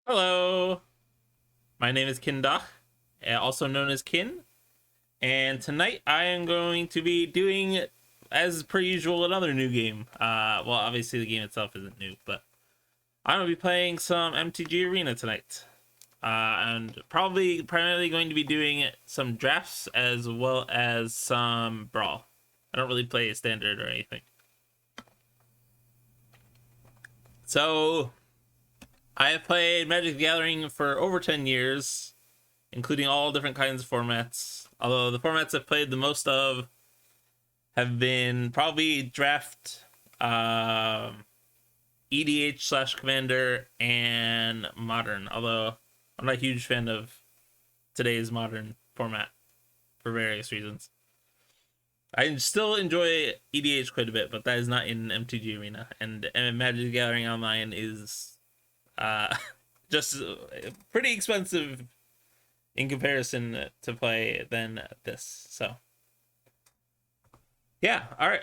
Hello, my name is Kindach, also known as Kin, and tonight I am going to be doing, as per usual, another new game. Well, obviously the game itself isn't new, but I'm going to be playing some MTG Arena tonight. And probably primarily going to be doing some drafts as well as some Brawl. I don't really play standard or anything. So, I have played Magic the Gathering for over 10 years, including all different kinds of formats. Although the formats I've played the most of have been probably Draft, EDH slash Commander, and Modern. Although I'm not a huge fan of today's Modern format for various reasons. I still enjoy EDH quite a bit, but that is not in MTG Arena. And Magic the Gathering Online is just pretty expensive in comparison to play than this. So yeah, all right.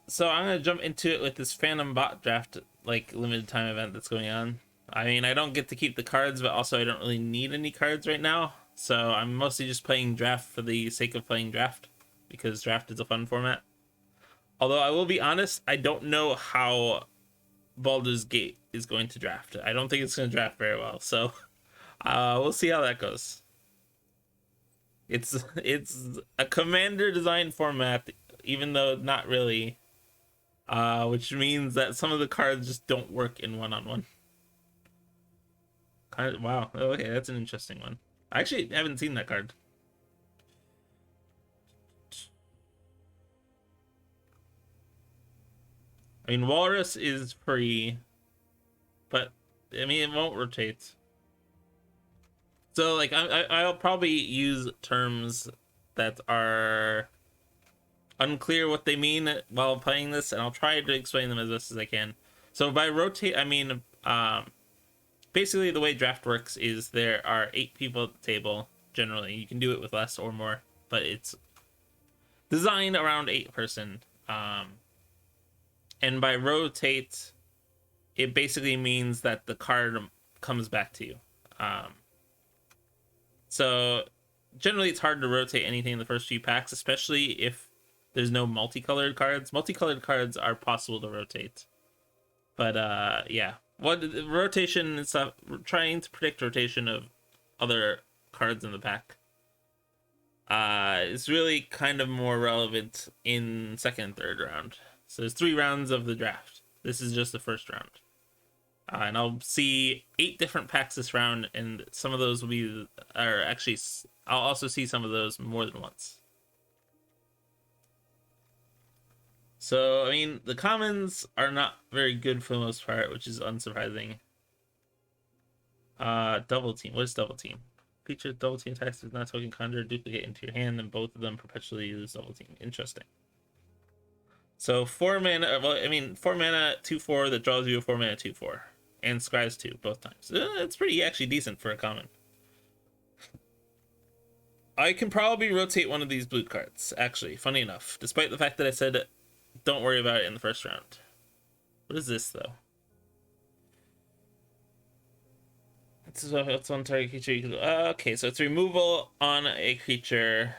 So I'm gonna jump into it with this Phantom Bot Draft like limited time event that's going on. I mean, I don't get to keep the cards, but also I don't really need any cards right now. So I'm mostly just playing Draft for the sake of playing Draft because Draft is a fun format. Although I will be honest, I don't know how Baldur's Gate is going to draft. I don't think it's going to draft very well. So we'll see how that goes. It's a commander design format, even though not really, which means that some of the cards just don't work in one-on-one. Kind of, wow. Okay, that's an interesting one. I actually haven't seen that card. I mean, Walrus is free, but I mean it won't rotate. So like I'll probably use terms that are unclear what they mean while playing this, and I'll try to explain them as best as I can. So by rotate, I mean basically the way draft works is there are 8 people at the table. Generally, you can do it with less or more, but it's designed around 8-person. And by rotate, it basically means that the card comes back to you. So generally it's hard to rotate anything in the first few packs, especially if there's no multicolored cards. Multicolored cards are possible to rotate. But yeah. What rotation is trying to predict rotation of other cards in the pack. Is really kind of more relevant in second and third round. So there's 3 rounds of the draft. This is just the first round. And I'll see 8 different packs this round, and some of those will be, or actually, I'll also see some of those more than once. So, I mean, the commons are not very good for the most part, which is unsurprising. Double team. What is double team? Creature double team attacks with not token conjure, duplicate into your hand, and both of them perpetually use double team. Interesting. So 4 mana, well, I mean, 4 mana, 2/4 that draws you a 4 mana 2/4. And scries 2 both times. It's pretty actually decent for a common. I can probably rotate one of these blue cards, actually, funny enough, despite the fact that I said don't worry about it in the first round. What is this, though? It's on target creature. Okay, so it's removal on a creature.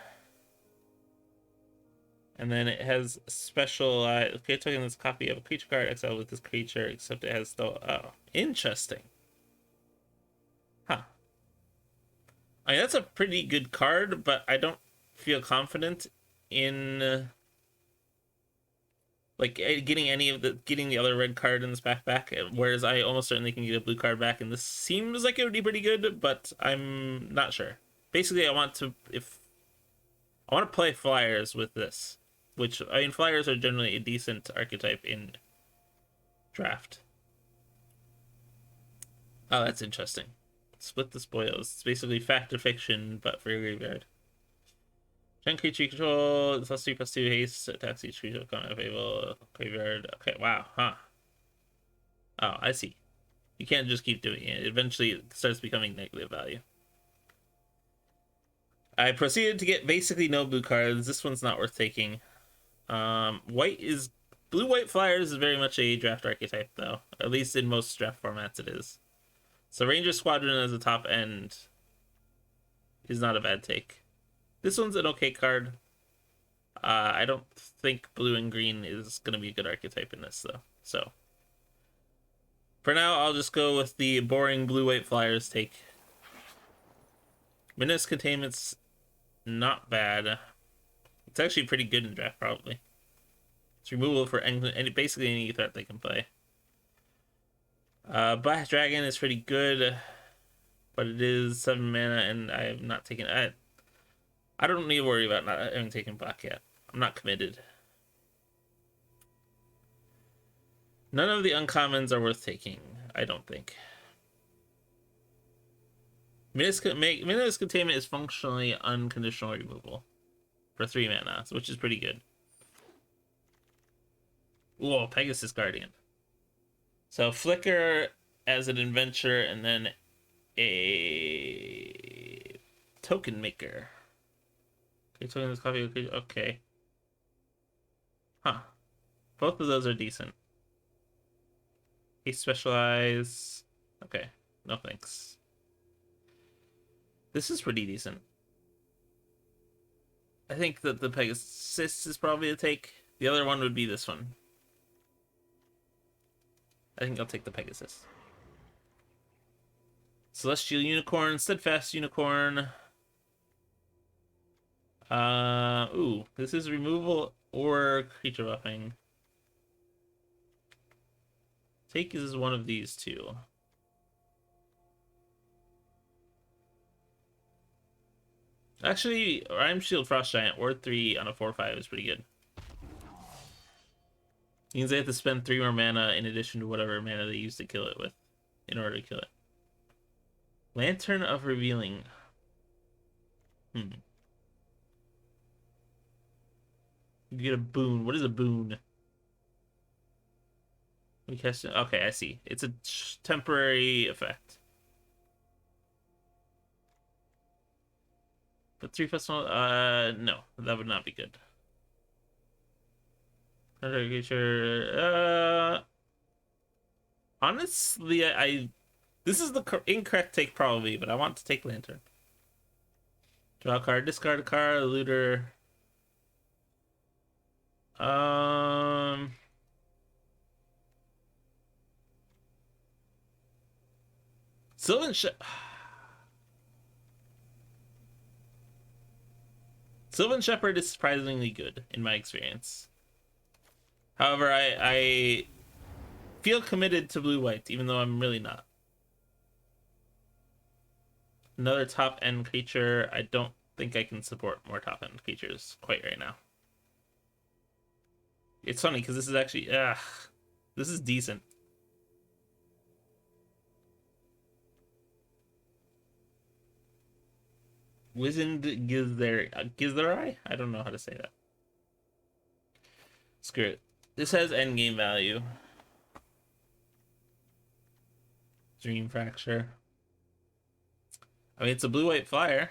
And then it has special okay, token this copy of a creature card exiled with this creature, except it has still. Oh, interesting. Huh. I mean, that's a pretty good card, but I don't feel confident in like getting getting the other red card in this back. Whereas I almost certainly can get a blue card back, and this seems like it would be pretty good, but I'm not sure. Basically, I want to play flyers with this. Which, I mean, flyers are generally a decent archetype in draft. Oh, that's interesting. Split the spoils. It's basically fact or fiction, but for your graveyard. 10 creature control, +3/+2 haste, attacks each creature coming available graveyard. Okay, wow, huh. Oh, I see. You can't just keep doing it. Eventually, it starts becoming negative value. I proceeded to get basically no blue cards. This one's not worth taking. Blue-white flyers is very much a draft archetype, though. At least in most draft formats it is. So Ranger Squadron as a top end is not a bad take. This one's an okay card. I don't think blue and green is going to be a good archetype in this, though. So, for now, I'll just go with the boring blue-white flyers take. Menace Containment's not bad. It's actually pretty good in draft, probably. It's removal for basically any threat they can play. Black Dragon is pretty good, but it is 7 mana, and I have not taken... I don't need to worry about not having taken black yet. I'm not committed. None of the uncommons are worth taking, I don't think. Menace Containment is functionally unconditional removal for 3 mana, which is pretty good. Whoa, Pegasus Guardian. So Flicker as an adventure, and then a token maker. Okay, token this copy. Okay. Huh. Both of those are decent. He specialize. Okay. No thanks. This is pretty decent. I think that the Pegasus is probably a take. The other one would be this one. I think I'll take the Pegasus. Celestial Unicorn, Steadfast Unicorn. Ooh, this is removal or creature buffing. Take is one of these two. Actually, Rhyme Shield Frost Giant, Ward 3 on a 4/5 is pretty good. Means they have to spend 3 more mana in addition to whatever mana they use to kill it with in order to kill it. Lantern of Revealing. You get a boon. What is a boon? We cast it. Okay, I see. It's a temporary effect. But 3 festival. No, that would not be good. Creature. Honestly, this is the incorrect take probably, but I want to take Lantern. Draw a card, discard a card, looter. Sylvan Shepherd is surprisingly good in my experience. However, I feel committed to blue-white, even though I'm really not. Another top-end creature. I don't think I can support more top-end creatures quite right now. It's funny, because this is actually... this is decent. Wizened Githzerai? I don't know how to say that. Screw it. This has endgame value. Dream Fracture. I mean, it's a blue-white flyer.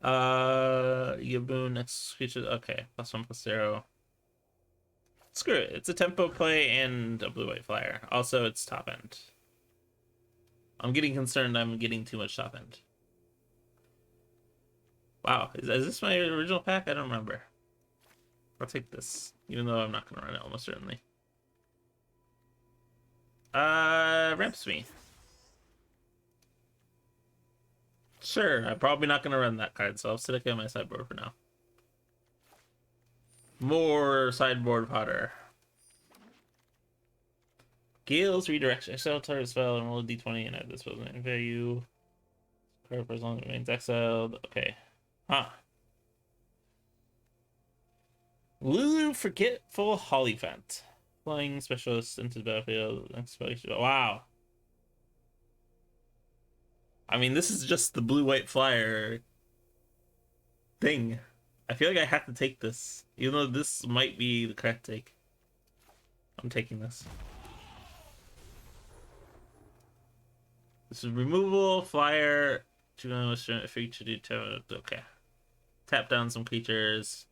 You get boon next creature. Okay, +1/+0. Screw it. It's a tempo play and a blue-white flyer. Also, it's top end. I'm getting concerned I'm getting too much top end. Wow, is this my original pack? I don't remember. I'll take this, even though I'm not going to run it almost certainly. Ramps me. Sure, I'm probably not going to run that card, so I'll sit it on my sideboard for now. More sideboard fodder. Gale's Redirection. Exile target spell and roll a d20 and add this in value. Card for as long as it remains exiled. Okay. Huh. Lulu Forgetful Hollyphant. Flying specialist into the battlefield. Wow. I mean, this is just the blue-white flyer thing. I feel like I have to take this. Even though this might be the correct take. I'm taking this. This is removal, flyer. Okay. Tap down some creatures.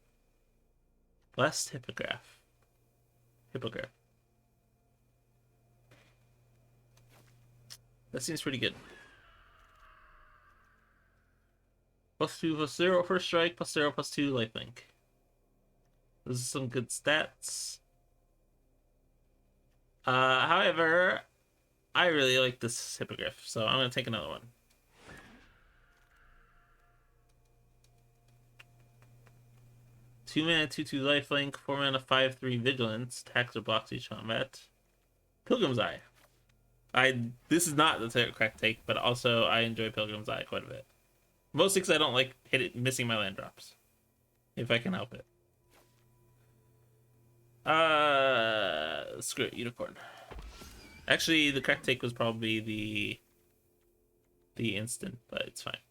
Blessed Hippogriff. That seems pretty good. +2/+0 first strike, +0/+2 lifelink. This is some good stats. However, I really like this Hippogriff, so I'm gonna take another one. Two mana, 2/2 lifelink, 4 mana, 5/3 vigilance, attacks or blocks each combat. Pilgrim's Eye. This is not the correct take, but also I enjoy Pilgrim's Eye quite a bit. Mostly because I don't like missing my land drops, if I can help it. Screw it, Unicorn. Actually, the correct take was probably the instant, but it's fine.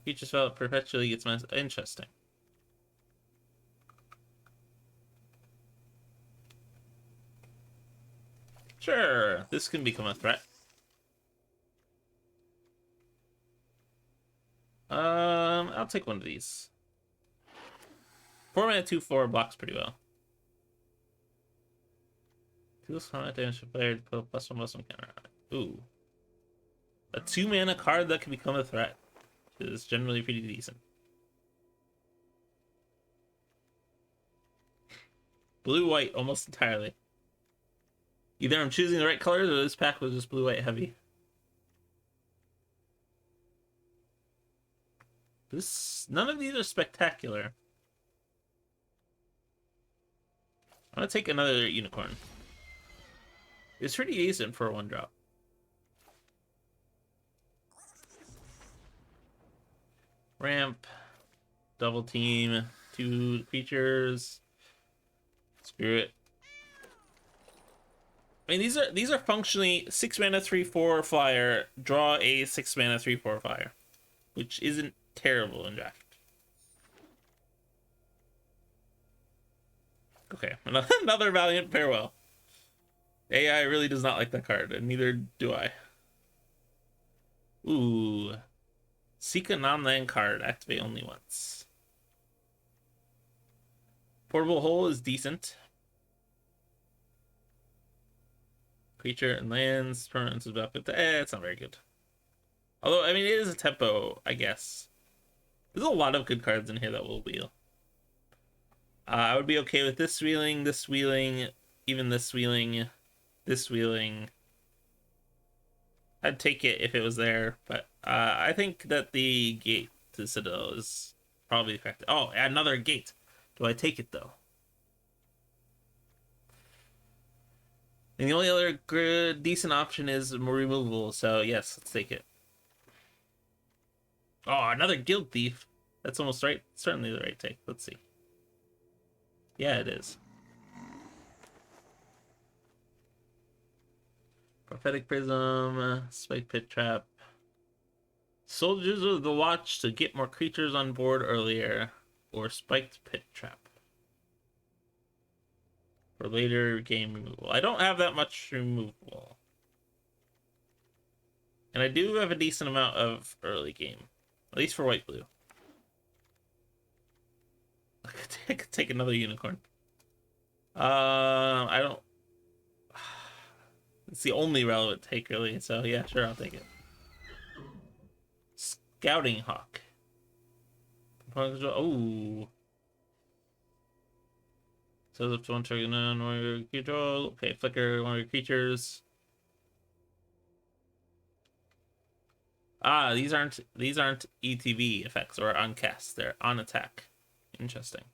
Creature spell perpetually gets messed. Interesting. Sure, this can become a threat. I'll take one of these. 4 mana, 2/4 blocks pretty well. Deals combat damage to player, put +1/+1 counter on it. Ooh. A 2 mana card that can become a threat is generally pretty decent. Blue-white almost entirely. Either I'm choosing the right colors or this pack was just blue-white heavy. None of these are spectacular. I'm gonna take another Unicorn. It's pretty decent for a 1-drop. Ramp, double team, 2 creatures. Screw it. I mean, these are functionally 6 mana 3/4 flyer. Draw a 6 mana 3/4 flyer, which isn't terrible in draft. Okay, another Valiant Farewell. AI really does not like that card, and neither do I. Ooh. Seek a non-land card. Activate only once. Portable Hole is decent. Creature and lands. Permanence is about 50. It's not very good. Although, I mean, it is a tempo, I guess. There's a lot of good cards in here that will wheel. I would be okay with this wheeling, even this wheeling, this wheeling. I'd take it if it was there, but I think that the gate to Citadel is probably correct. Oh, another gate. Do I take it, though? And the only other good, decent option is removal, so yes, let's take it. Oh, another Guild Thief. That's almost right. Certainly the right take. Let's see. Yeah, it is. Prophetic Prism, Spike Pit Trap. Soldiers of the Watch to get more creatures on board earlier, or Spiked Pit Trap for later game removal. I don't have that much removal, and I do have a decent amount of early game, at least for white-blue. I could take another Unicorn. I don't. It's the only relevant take, really. So yeah, sure, I'll take it. Scouting Hawk. Oh. So if one trigger one of your control. Okay, flicker one of your creatures. Ah, these aren't ETB effects or on cast. They're on attack. Interesting.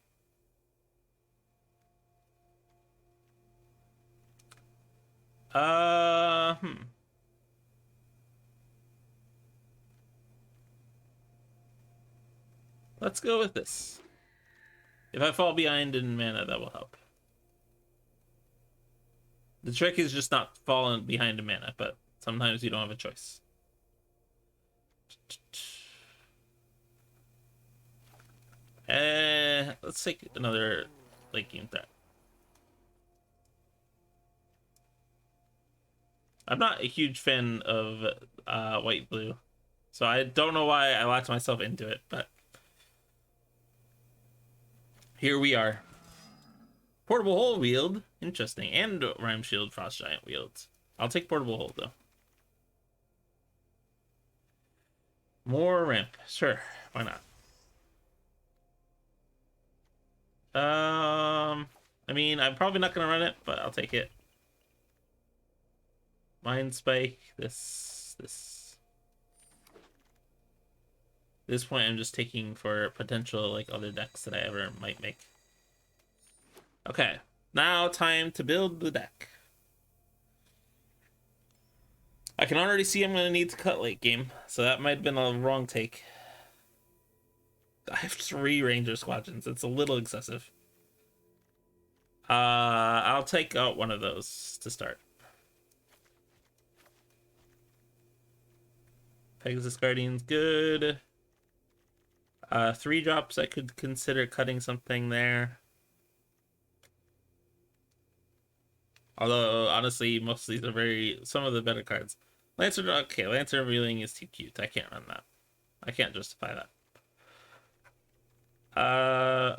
Let's go with this. If I fall behind in mana, that will help. The trick is just not falling behind in mana, but sometimes you don't have a choice. Let's take another late game threat. I'm not a huge fan of white blue, so I don't know why I locked myself into it, but here we are. Portable Hole wield. Interesting. And Rhyme Shield Frost Giant wields. I'll take Portable Hole, though. More ramp. Sure. Why not? I mean, I'm probably not going to run it, but I'll take it. Mind Spike. This. This point, I'm just taking for potential, like, other decks that I ever might make. Okay. Now, time to build the deck. I can already see I'm going to need to cut late game, so that might have been a wrong take. I have 3 Ranger Squadrons. It's a little excessive. I'll take out one of those to start. Pegasus Guardian's good. 3 drops, I could consider cutting something there. Although, honestly, most of these are some of the better cards. Lancer, okay, Lancer Revealing is too cute. I can't run that. I can't justify that.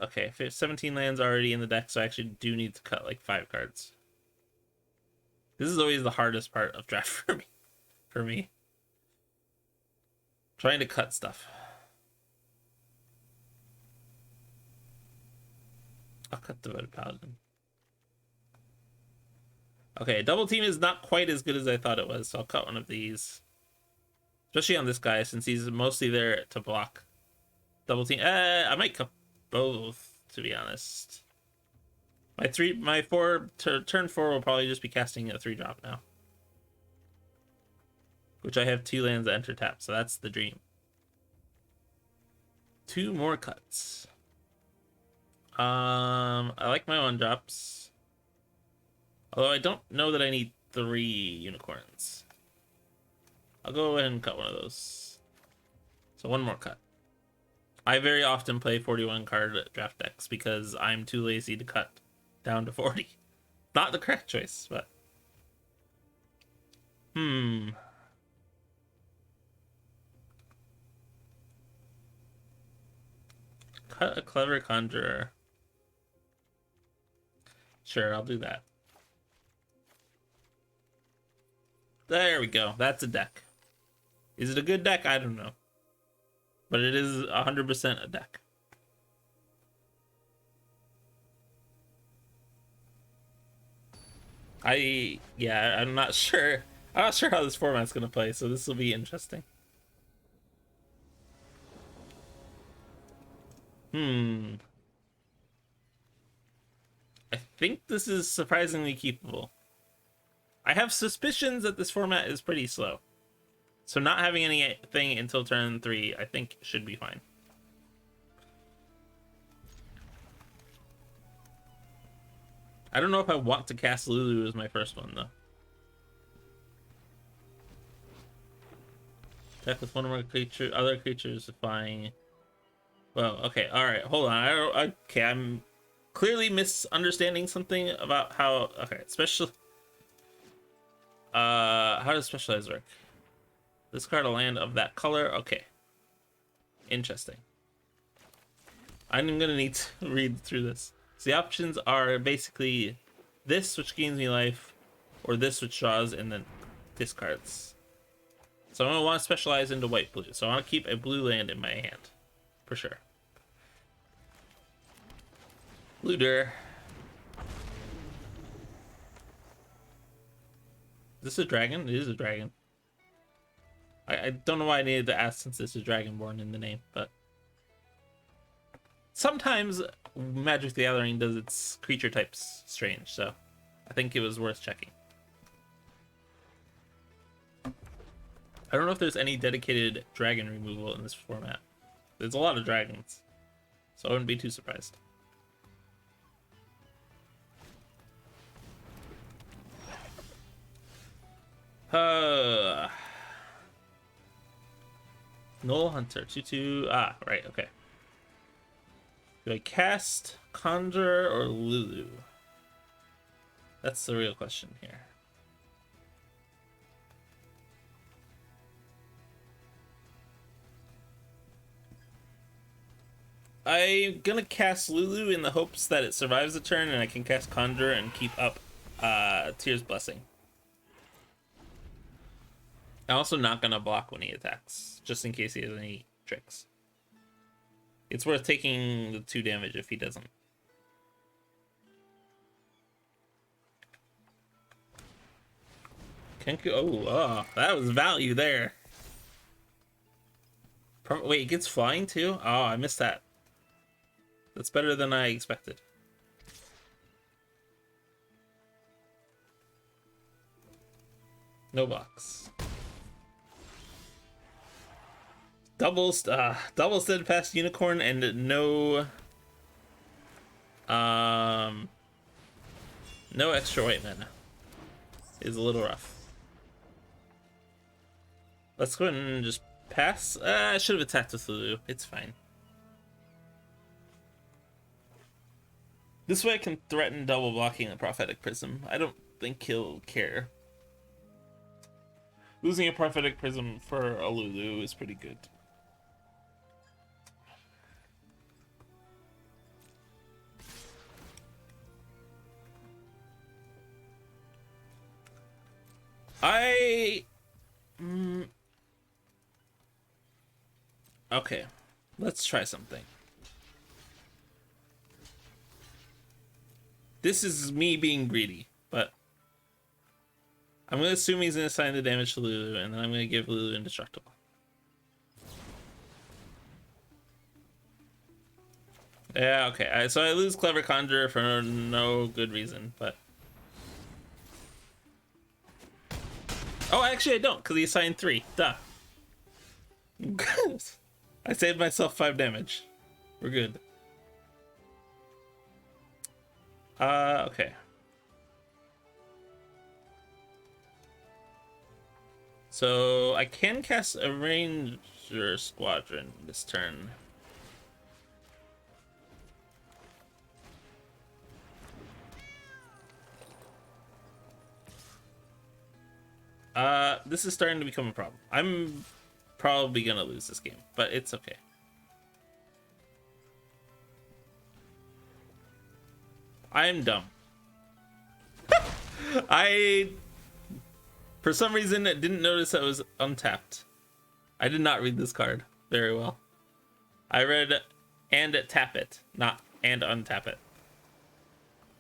Okay, 17 lands already in the deck, so I actually do need to cut like 5 cards. This is always the hardest part of draft for me. Trying to cut stuff. I'll cut Devoted Paladin. Okay, Double Team is not quite as good as I thought it was, so I'll cut one of these. Especially on this guy, since he's mostly there to block. Double Team. I might cut both, to be honest. My 4 turn 4 will probably just be casting a 3-drop now. Which I have 2 lands that enter tap, so that's the dream. 2 more cuts. I like my 1-drops. Although I don't know that I need 3 unicorns. I'll go ahead and cut one of those. So 1 more cut. I very often play 41 card draft decks because I'm too lazy to cut down to 40. Not the correct choice, but... Cut a Clever Conjurer. Sure, I'll do that. There we go. That's a deck. Is it a good deck? I don't know. But it is 100% a deck. I'm not sure. I'm not sure how this format's gonna play, so this will be interesting. I think this is surprisingly keepable. I have suspicions that this format is pretty slow. So not having anything until turn 3, I think should be fine. I don't know if I want to cast Lulu as my first one, though. Attack with one or more other creatures is fine. Well, okay, alright, hold on. Okay, I'm clearly misunderstanding something about how... Okay, how does Specialize work? Discard a land of that color. Okay. Interesting. I'm gonna need to read through this. So the options are basically this, which gains me life, or this, which draws and then discards. So I'm gonna want to specialize into white-blue. So I want to keep a blue land in my hand. For sure. Looter. Is this a dragon? It is a dragon. I don't know why I needed to ask since this is Dragonborn in the name, but... Sometimes Magic the Gathering does its creature types strange, so I think it was worth checking. I don't know if there's any dedicated dragon removal in this format. There's a lot of dragons, so I wouldn't be too surprised. Null Hunter, 2/2. Ah, right, okay. Do I cast Conjure or Lulu? That's the real question here. I'm gonna cast Lulu in the hopes that it survives the turn and I can cast Conjure and keep up Tear's Blessing. I'm also not gonna block when he attacks, just in case he has any tricks. It's worth taking the 2 damage if he doesn't. Kenku, oh, that was value there. Wait, it gets flying too? Oh, I missed that. That's better than I expected. No box. Double steadfast unicorn and no no extra white mana is a little rough. Let's go ahead and just pass. I should have attacked with Lulu. It's fine. This way I can threaten double blocking a Prophetic Prism. I don't think he'll care. Losing a Prophetic Prism for a Lulu is pretty good. Okay, let's try something. This is me being greedy, but I'm going to assume he's going to assign the damage to Lulu, and then I'm going to give Lulu Indestructible. Yeah, okay. So I lose Clever Conjurer for no good reason, but... Oh, actually I don't, because he assigned 3. Duh. I saved myself 5 damage. We're good. Okay. So I can cast a Ranger Squadron this turn. This is starting to become a problem. I'm probably gonna lose this game, but it's okay. I'm dumb. For some reason, didn't notice I was untapped. I did not read this card very well. I read and tap it, not and untap it.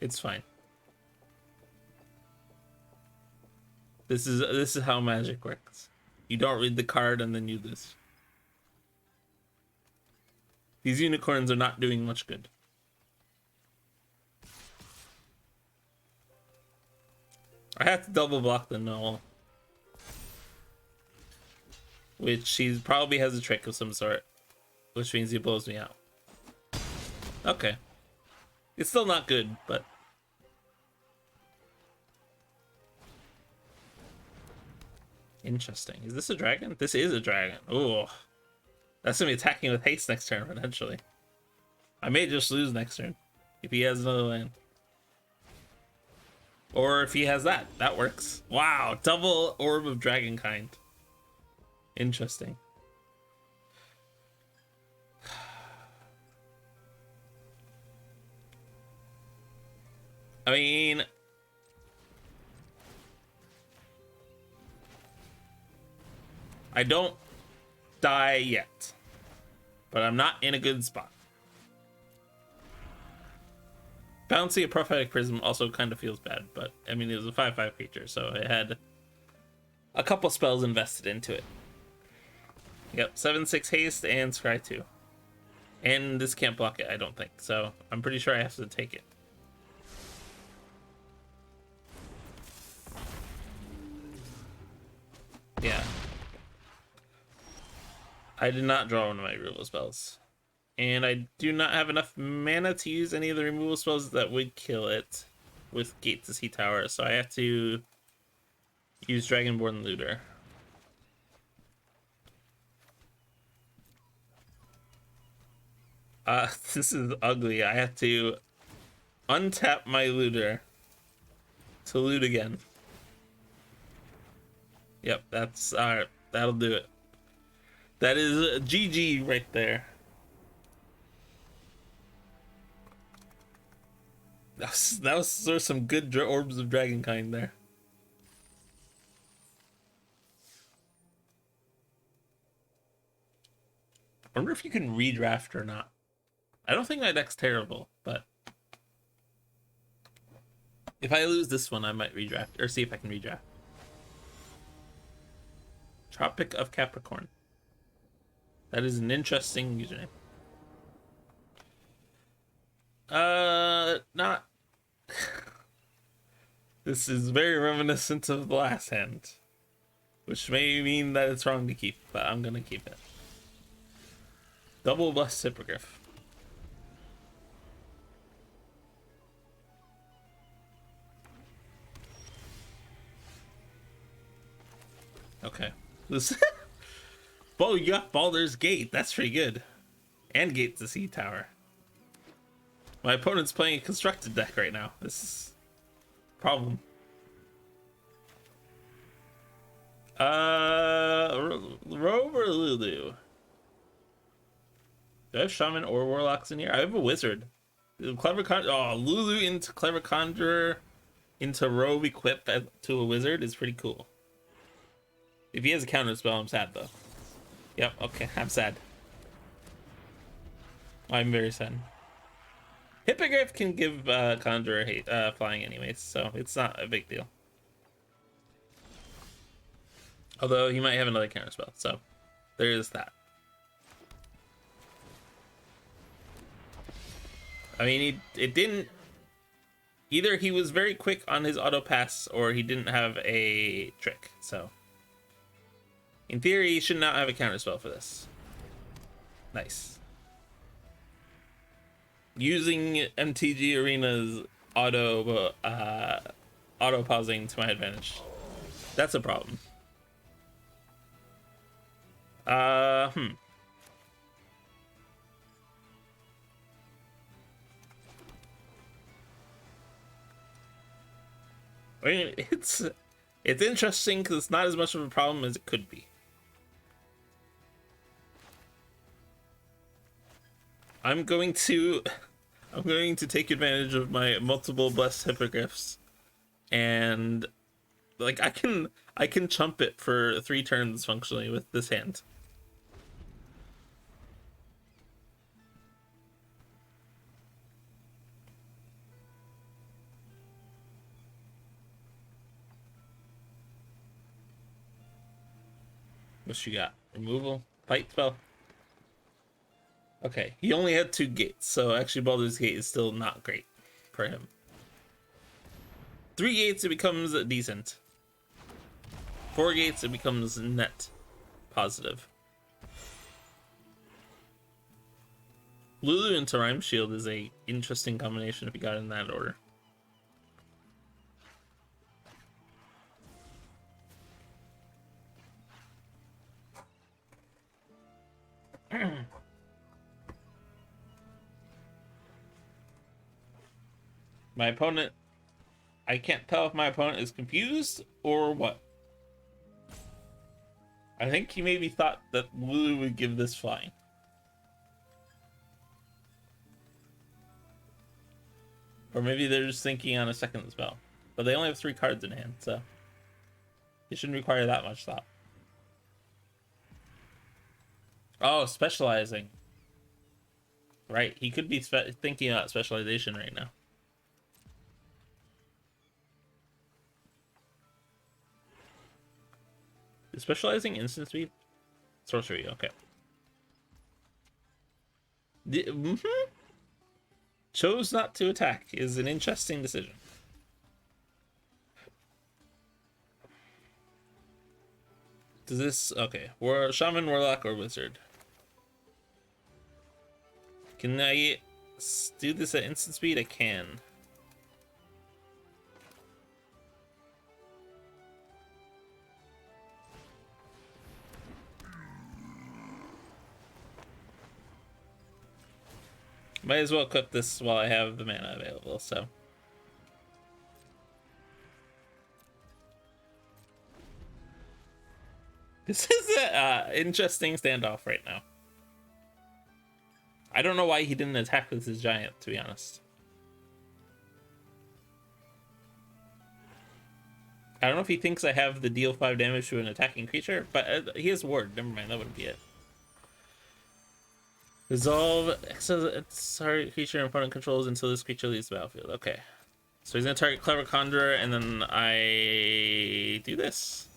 It's fine. This is how Magic works. You don't read the card and then you lose. These unicorns are not doing much good. I have to double block the null, which he probably has a trick of some sort, which means he blows me out. Okay. It's still not good, but... Interesting. Is this a dragon? This is a dragon. Ooh. That's gonna be attacking with haste next turn, potentially. I may just lose next turn if he has another land. Or if he has that. That works. Wow. Double Orb of Dragonkind. Interesting. I mean... I don't die yet, but I'm not in a good spot. Bouncing a Prophetic Prism also kind of feels bad, but I mean, it was a 5/5 creature, so it had a couple spells invested into it. Yep, 7/6 haste and scry 2. And this can't block it, I don't think, so I'm pretty sure I have to take it. Yeah. I did not draw one of my removal spells. And I do not have enough mana to use any of the removal spells that would kill it with Gate to Sea Tower, so I have to use Dragonborn Looter. This is ugly. I have to untap my Looter to loot again. Yep, that's alright. That'll do it. That is GG right there. That was sort of some good orbs of Dragonkind there. I wonder if you can redraft or not. I don't think my deck's terrible, but if I lose this one, I might redraft, or see if I can redraft. Tropic of Capricorn. That is an interesting username. Not. This is very reminiscent of the last hand, which may mean that it's wrong to keep, but I'm gonna keep it. Double Blessed Hippogriff. Okay. This. Well, you got Baldur's Gate. That's pretty good. And Gate to Sea Tower. My opponent's playing a constructed deck right now. This is a problem. Rogue or Lulu? Do I have Shaman or Warlocks in here? I have a Wizard. Clever Lulu into Clever Conjurer into Rogue equip to a Wizard is pretty cool. If he has a counter spell, I'm sad though. Yep, okay, I'm sad. I'm very sad. Hippogriff can give Conjurer flying anyways, so it's not a big deal. Although he might have another counter spell, so there is that. I mean, it didn't. Either he was very quick on his auto pass, or he didn't have a trick. So, in theory, he should not have a counterspell for this. Nice. Using MTG Arena's auto pausing to my advantage. That's a problem. I mean, it's interesting because it's not as much of a problem as it could be. I'm going to take advantage of my multiple blessed hippogriffs, and like I can chump it for 3 turns functionally with this hand. What you got? Removal? Fight spell? Okay, he only had 2 gates, so actually Baldur's Gate is still not great for him. 3 gates, it becomes decent. 4 gates, it becomes net positive. Lulu into Rhyme Shield is a interesting combination if you got it in that order. My opponent, I can't tell if my opponent is confused or what. I think he maybe thought that Lulu would give this flying. Or maybe they're just thinking on a second spell. But they only have 3 cards in hand, so it shouldn't require that much thought. Oh, specializing. Right, he could be thinking about specialization right now. Is specializing instant speed? Sorcery, okay. Chose not to attack is an interesting decision. Does this... Okay, Shaman, Warlock, or Wizard? Can I do this at instant speed? I can. Might as well equip this while I have the mana available, so. This is an interesting standoff right now. I don't know why he didn't attack with his giant, to be honest. I don't know if he thinks I have the deal 5 damage to an attacking creature, but he has ward. Never mind, that wouldn't be it. Resolve target creature and opponent controls until this creature leaves the battlefield. Okay. So he's gonna target Clever Conjurer, and then I do this.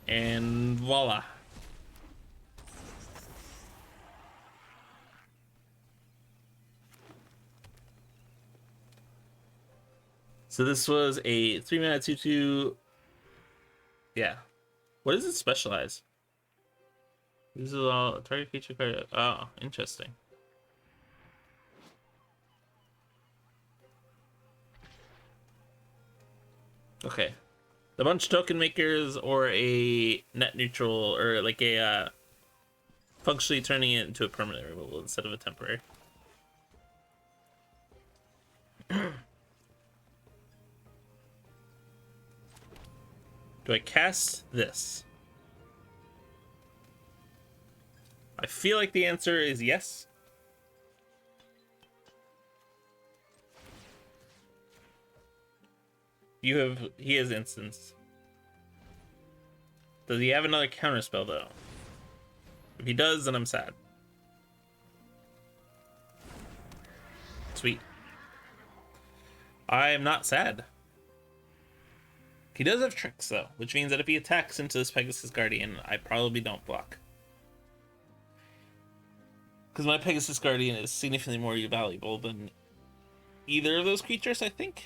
And voila. So this was a 3-mana 2/2. Yeah. What does it specialize? This is all target creature card. Oh, interesting. Okay. A bunch of token makers or a net neutral or like a functionally turning it into a permanent removal instead of a temporary. Do I cast this? I feel like the answer is yes. He has instance. Does he have another counterspell though? If he does, then I'm sad. Sweet. I am not sad. He does have tricks though, which means that if he attacks into this Pegasus Guardian, I probably don't block. Because my Pegasus Guardian is significantly more valuable than either of those creatures, I think.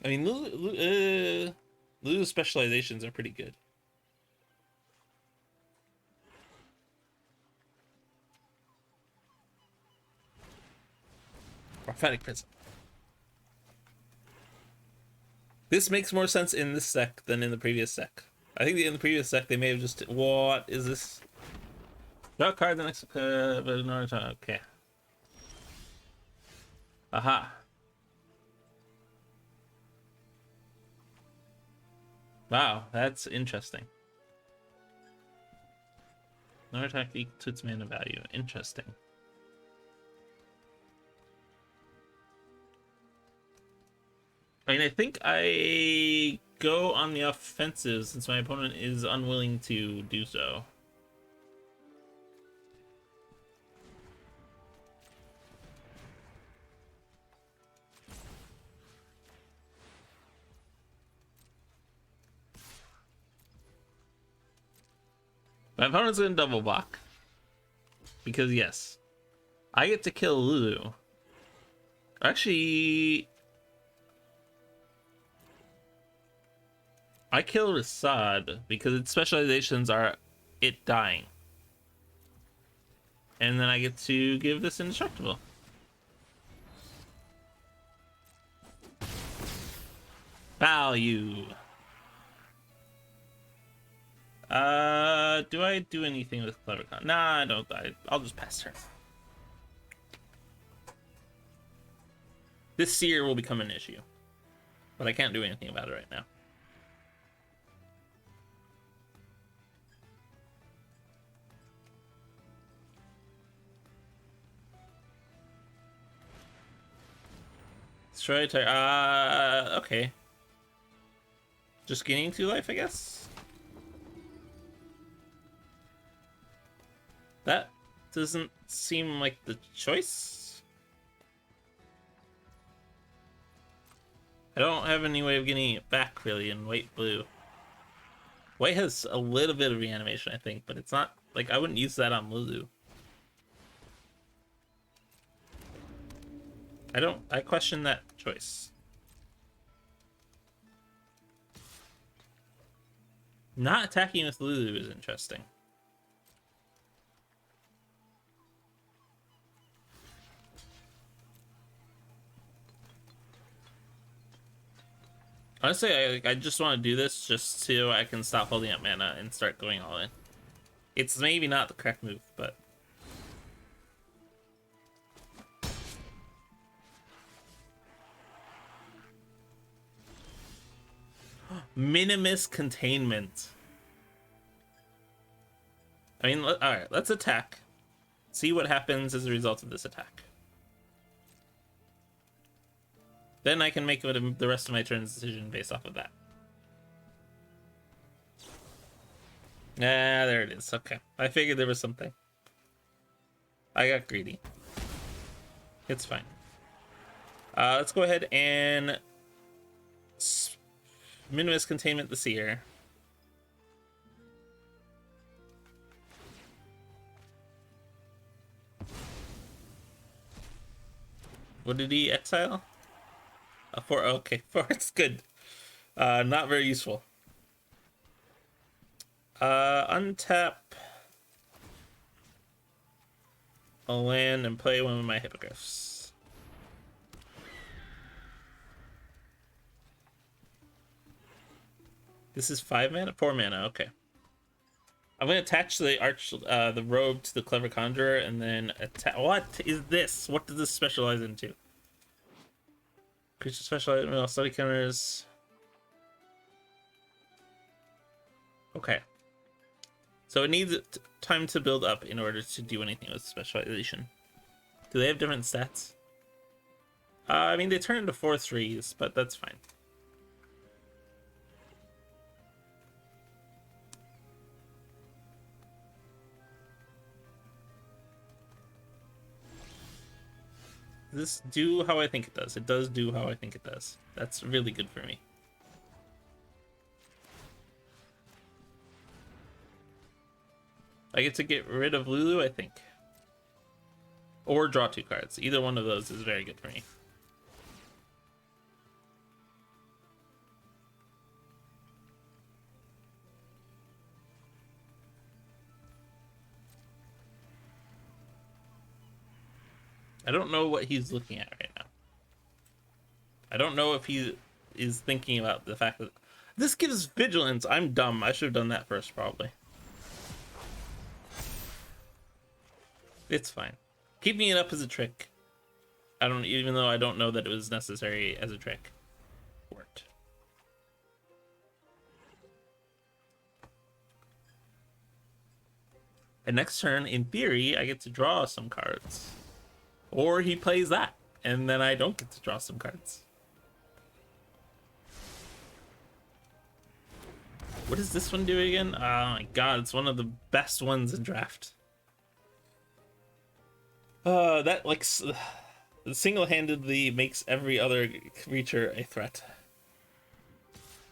I mean, Lulu's specializations are pretty good. Prophetic Prism. This makes more sense in this deck than in the previous deck. I think in the previous deck they may have just... What is this? Draw a card the next... but another time. Okay. Aha. Wow, that's interesting. Another attack equal to its mana value. Interesting. I mean, I think I go on the offensive since my opponent is unwilling to do so. My opponent's gonna double block. Because yes, I get to kill Lulu. Actually, I kill Rasad because its specializations are it dying. And then I get to give this indestructible. Value. Do I do anything with Clever Con? Nah, I don't. I'll just pass turn. This Seer will become an issue. But I can't do anything about it right now. Destroy type. Okay. Just gaining 2 life, I guess. That doesn't seem like the choice. I don't have any way of getting it back really in white blue. White has a little bit of reanimation, I think, but it's not like I wouldn't use that on Lulu. I question that choice. Not attacking with Lulu is interesting. Honestly, I just want to do this just so I can stop holding up mana and start going all in. It's maybe not the correct move, but... Minimus Containment. I mean, alright, let's attack. See what happens as a result of this attack. Then I can make the rest of my turn's decision based off of that. Ah, there it is. Okay. I figured there was something. I got greedy. It's fine. Let's go ahead and Minimus Containment the Seer. What did he exile? A 4. Okay, 4. It's good. Not very useful. Untap a land and play one of my hippogriffs. This is 5 mana? 4 mana, okay. I'm gonna attach the robe to the Clever Conjurer and then attack. What is this? What does this specialize into? Creature specialize study counters. Okay. So it needs time to build up in order to do anything with specialization. Do they have different stats? I mean, they turn into 4/3s, but that's fine. Does this do how I think it does? It does do how I think it does. That's really good for me. I get to get rid of Lulu, I think. Or draw 2 cards. Either one of those is very good for me. I don't know what he's looking at right now. I don't know if he is thinking about the fact that this gives vigilance. I'm dumb. I should have done that first, probably. It's fine. Keeping it up as a trick. Even though I don't know that it was necessary as a trick. Worked. And next turn, in theory, I get to draw some cards. Or he plays that, and then I don't get to draw some cards. What does this one do again? Oh my god, it's one of the best ones in Draft. That like single-handedly makes every other creature a threat.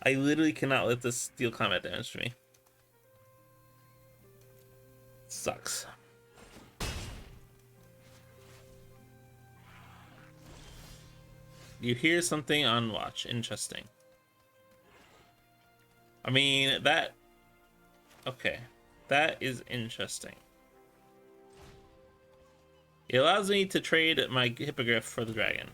I literally cannot let this deal combat damage to me. Sucks. You hear something on watch. Interesting. I mean, that... Okay. That is interesting. It allows me to trade my Hippogriff for the dragon.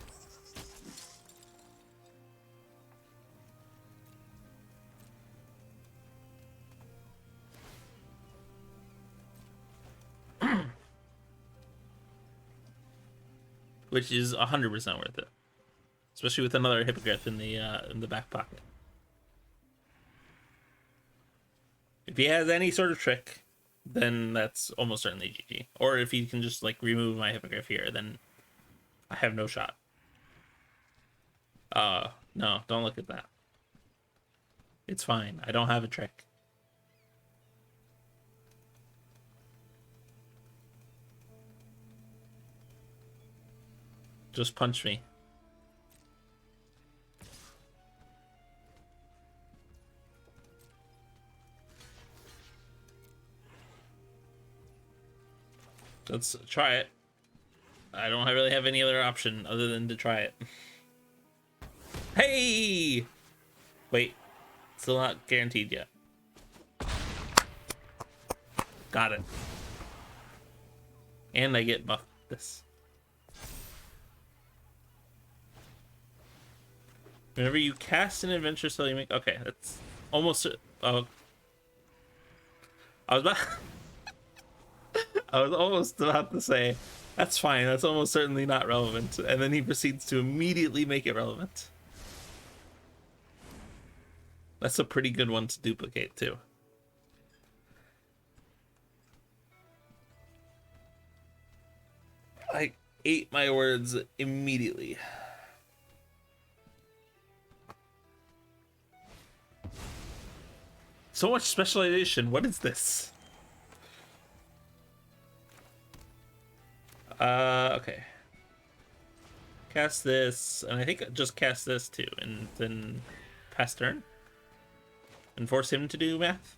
Which is 100% worth it. Especially with another Hippogriff in the back pocket. If he has any sort of trick, then that's almost certainly GG. Or if he can just like remove my Hippogriff here, then I have no shot. No, don't look at that. It's fine. I don't have a trick. Just punch me. Let's try it. I don't really have any other option other than to try it. Hey! Wait. Still not guaranteed yet. Got it. And I get buffed this. Whenever you cast an adventure spell, you make... Okay, that's almost... I was about... I was almost about to say, that's fine, that's almost certainly not relevant. And then he proceeds to immediately make it relevant. That's a pretty good one to duplicate, too. I ate my words immediately. So much specialization. What is this? Okay. Cast this, and I think just cast this too, and then pass turn. And force him to do math.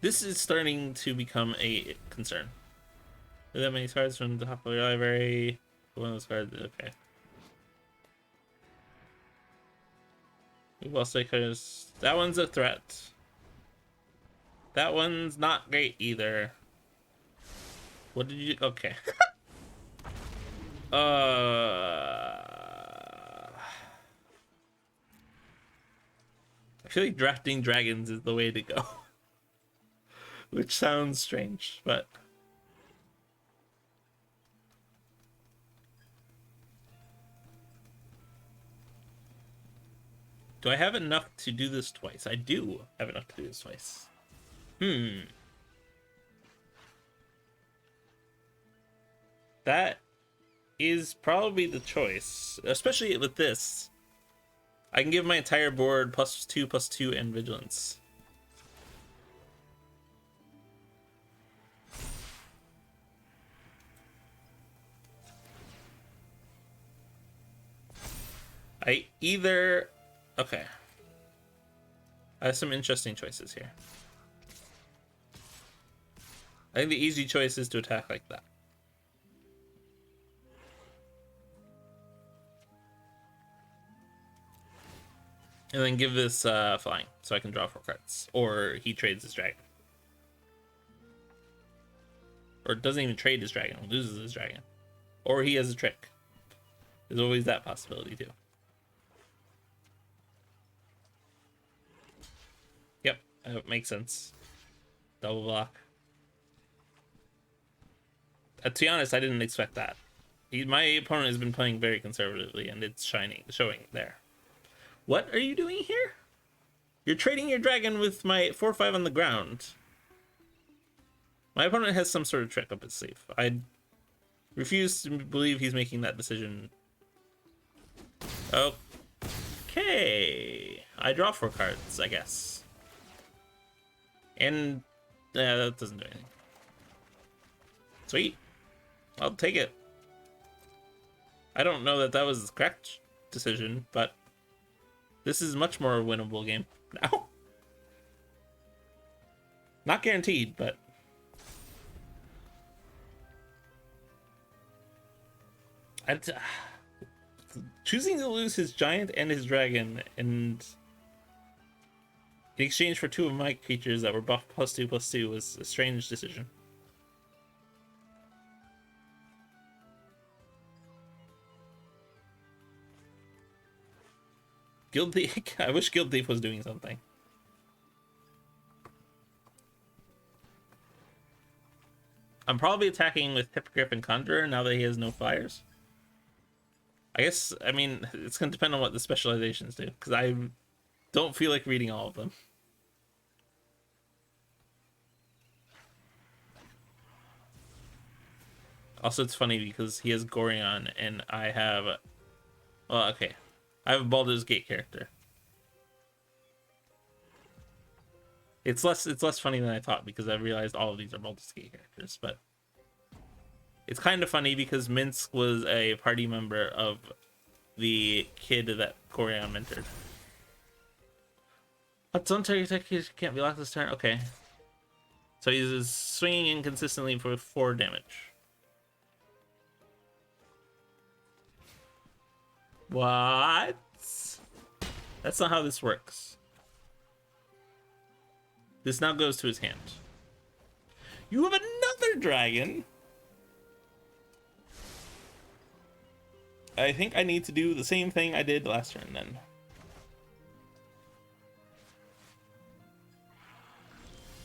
This is starting to become a concern. Are that many cards from the top of your library? One of those cards, okay. Well, because that one's a threat. That one's not great either. What did you? Okay. I feel like drafting dragons is the way to go. Which sounds strange, but do I have enough to do this twice? I do have enough to do this twice. That is probably the choice, especially with this. I can give my entire board +2/+2 and vigilance. Okay. I have some interesting choices here. I think the easy choice is to attack like that. And then give this flying, so I can draw 4 cards. Or he trades his dragon. Or doesn't even trade his dragon, loses his dragon. Or he has a trick. There's always that possibility too. Yep, that makes sense. Double block. To be honest, I didn't expect that. My opponent has been playing very conservatively, and it's showing there. What are you doing here? You're trading your dragon with my 4/5 on the ground. My opponent has some sort of trick up his sleeve. I refuse to believe he's making that decision. Okay. I draw 4 cards, I guess. And yeah, that doesn't do anything. Sweet. I'll take it. I don't know that that was the correct decision, but this is much more a winnable game now. Not guaranteed, but choosing to lose his giant and his dragon, and in exchange for 2 of my creatures that were buffed +2/+2 was a strange decision. Guild Thief. I wish Guild Thief was doing something. I'm probably attacking with Hippogriff and Conjurer now that he has no flyers. I guess, I mean, it's going to depend on what the specializations do, because I don't feel like reading all of them. Also, it's funny because he has Gorion and I have... Well, okay. I have a Baldur's Gate character. It's less funny than I thought because I realized all of these are Baldur's Gate characters, but it's kind of funny because Minsk was a party member of the kid that Gorion mentored. Don't tell your tech can't be locked this turn. Okay. So he's swinging inconsistently for 4 damage. What? That's not how this works. This now goes to his hand. You have another dragon? I think I need to do the same thing I did last turn then.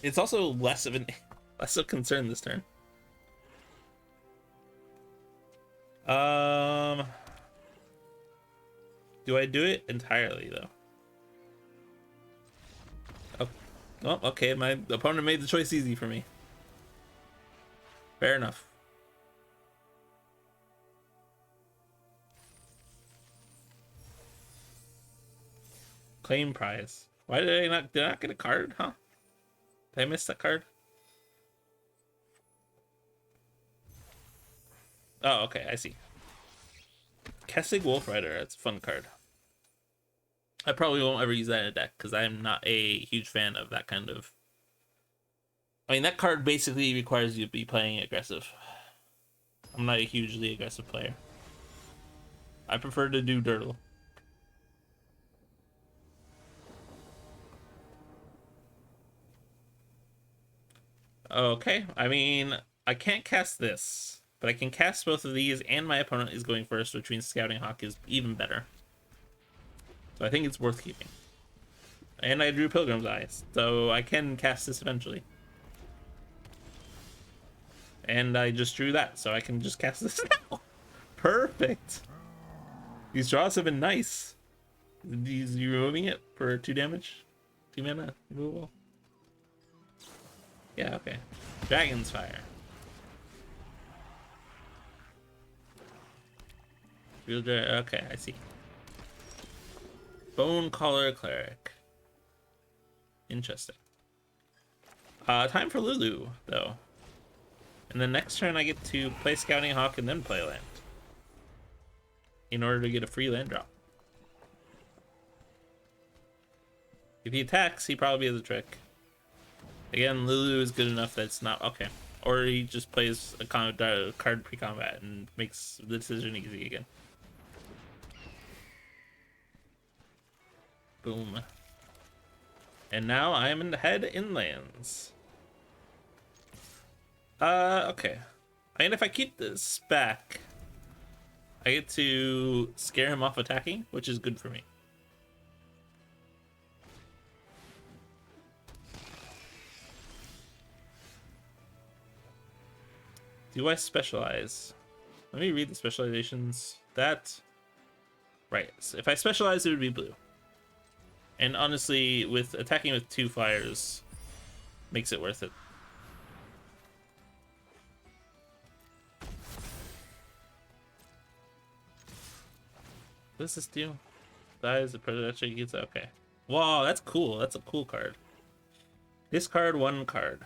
It's also less of a concern this turn. Do I do it entirely though? Oh, well, okay, my opponent made the choice easy for me. Fair enough. Claim prize. Why did I not get a card, huh? Did I miss that card? Oh, okay, I see. Kessig Wolf Rider, that's a fun card. I probably won't ever use that in a deck because I'm not a huge fan of that kind of. I mean, that card basically requires you to be playing aggressive. I'm not a hugely aggressive player. I prefer to do Dirtle. Okay, I mean, I can't cast this, but I can cast both of these, and my opponent is going first, which means Scouting Hawk is even better. So I think it's worth keeping. And I drew Pilgrim's Eyes, so I can cast this eventually. And I just drew that, so I can just cast this now. Perfect. These draws have been nice. You removing it for 2 damage? 2 mana removal? Yeah, okay. Dragon's Fire. Okay, I see. Bone Caller Cleric. Interesting. Time for Lulu, though. And then next turn I get to play Scouting Hawk and then play land. In order to get a free land drop. If he attacks, he probably has a trick. Again, Lulu is good enough that it's not... Okay. Or he just plays a card pre-combat and makes the decision easy again. Boom. And now I am ahead in lands. Okay. And if I keep this back, I get to scare him off attacking, which is good for me. Do I specialize? Let me read the specializations. That... Right. So if I specialize, it would be blue. And honestly, with attacking with 2 flyers, makes it worth it. What does this do? Dies the predator gets... Okay. Wow, that's cool. That's a cool card. Discard 1 card.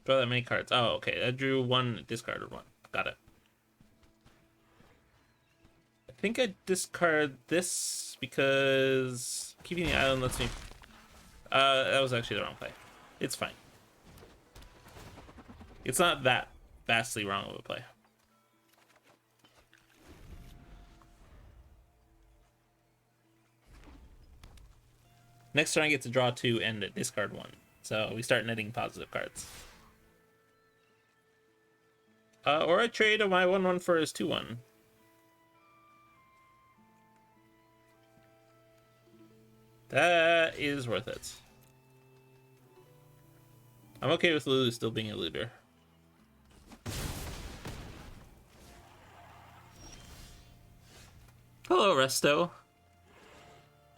Draw that many cards. Oh, okay. I drew 1, discarded 1. Got it. I think I discard this because keeping the island lets me... that was actually the wrong play. It's fine. It's not that vastly wrong of a play. Next turn I get to draw 2 and discard 1. So we start netting positive cards. Or I trade my 1/1 for his 2/1. That is worth it. I'm okay with Lulu still being a looter. Hello, Resto.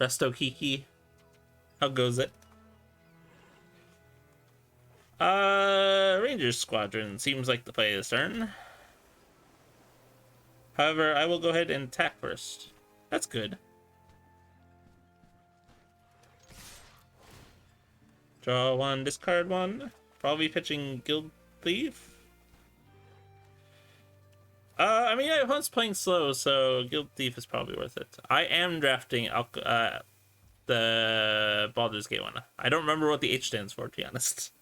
Resto Kiki. How goes it? Rangers Squadron seems like the play this turn. However, I will go ahead and attack first. That's good. Draw 1, discard 1. Probably pitching Guild Thief. I mean, my opponent's playing slow, so Guild Thief is probably worth it. I am drafting the Baldur's Gate one. I don't remember what the H stands for, to be honest.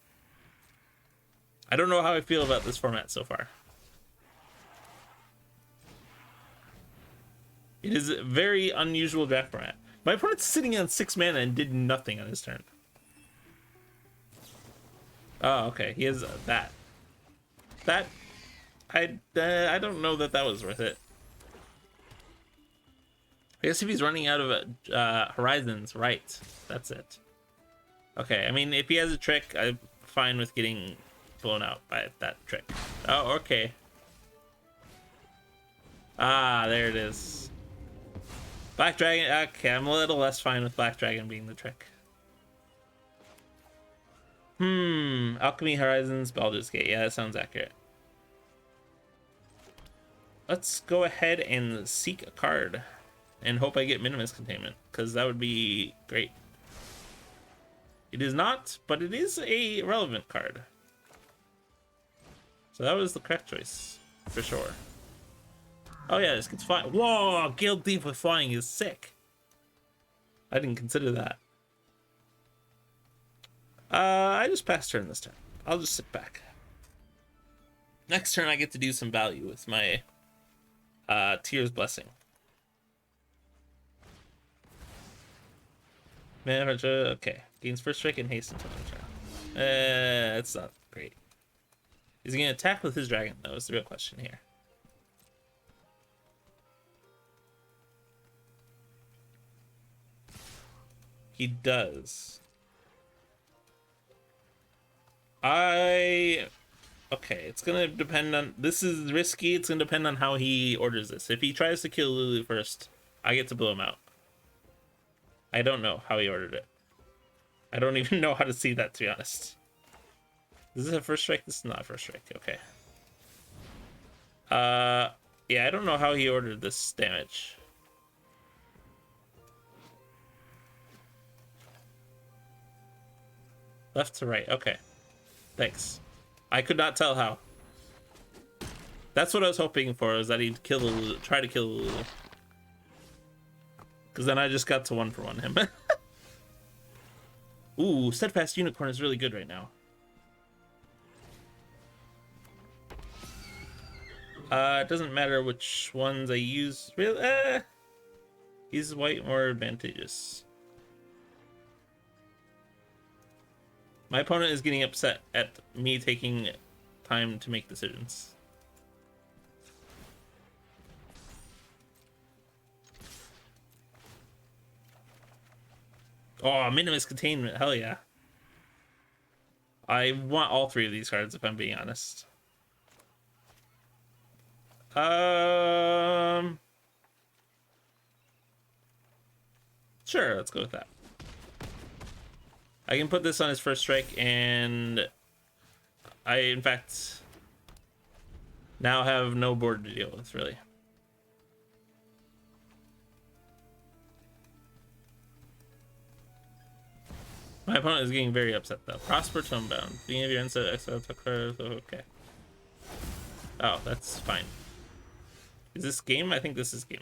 I don't know how I feel about this format so far. It is a very unusual draft format. My opponent's sitting on 6 mana and did nothing on his turn. Oh, okay. He has that. That... I don't know that was worth it. I guess if he's running out of horizons, right. That's it. Okay, I mean, if he has a trick, I'm fine with getting blown out by that trick. Oh, okay. Ah, there it is. Black Dragon. Okay, I'm a little less fine with Black Dragon being the trick. Alchemy Horizons, Baldur's Gate. Yeah, that sounds accurate. Let's go ahead and seek a card. and hope I get Minimus Containment, because that would be great. It is not, but it is a relevant card. So that was the correct choice, for sure. Oh yeah, this gets flying. Whoa, Guild Thief with flying is sick. I didn't consider that. I just passed turn this turn. I'll just sit back. Next turn I get to do some value with my Tears Blessing. Man, okay. Gains first strike and haste until next turn. That's not great. Is he gonna attack with his dragon? That was the real question here. He does. Okay, it's gonna depend on, this is risky, it's gonna depend on how he orders this. If he tries to kill Lulu first, I get to blow him out. I don't know how he ordered it. I don't even know how to see that, to be honest. Is this a first strike? This is not a first strike, okay. Yeah, I don't know how he ordered this damage. Left to right, okay. Thanks. I could not tell how. That's what I was hoping for, is that he'd kill Lulu, try to kill Lulu. Because then I just got to 1-for-1 him. Ooh, Steadfast Unicorn is really good right now. It doesn't matter which ones I use. Really? He's white more advantageous. My opponent is getting upset at me taking time to make decisions. Oh, Minimus Containment, hell yeah. I want all three of these cards, if I'm being honest. Sure, let's go with that. I can put this on his first strike, and I, in fact, now have no board to deal with, really. My opponent is getting very upset, though. Prosper Tomebound. Being of your instead exile card. Okay. Oh, that's fine. Is this game? I think this is game.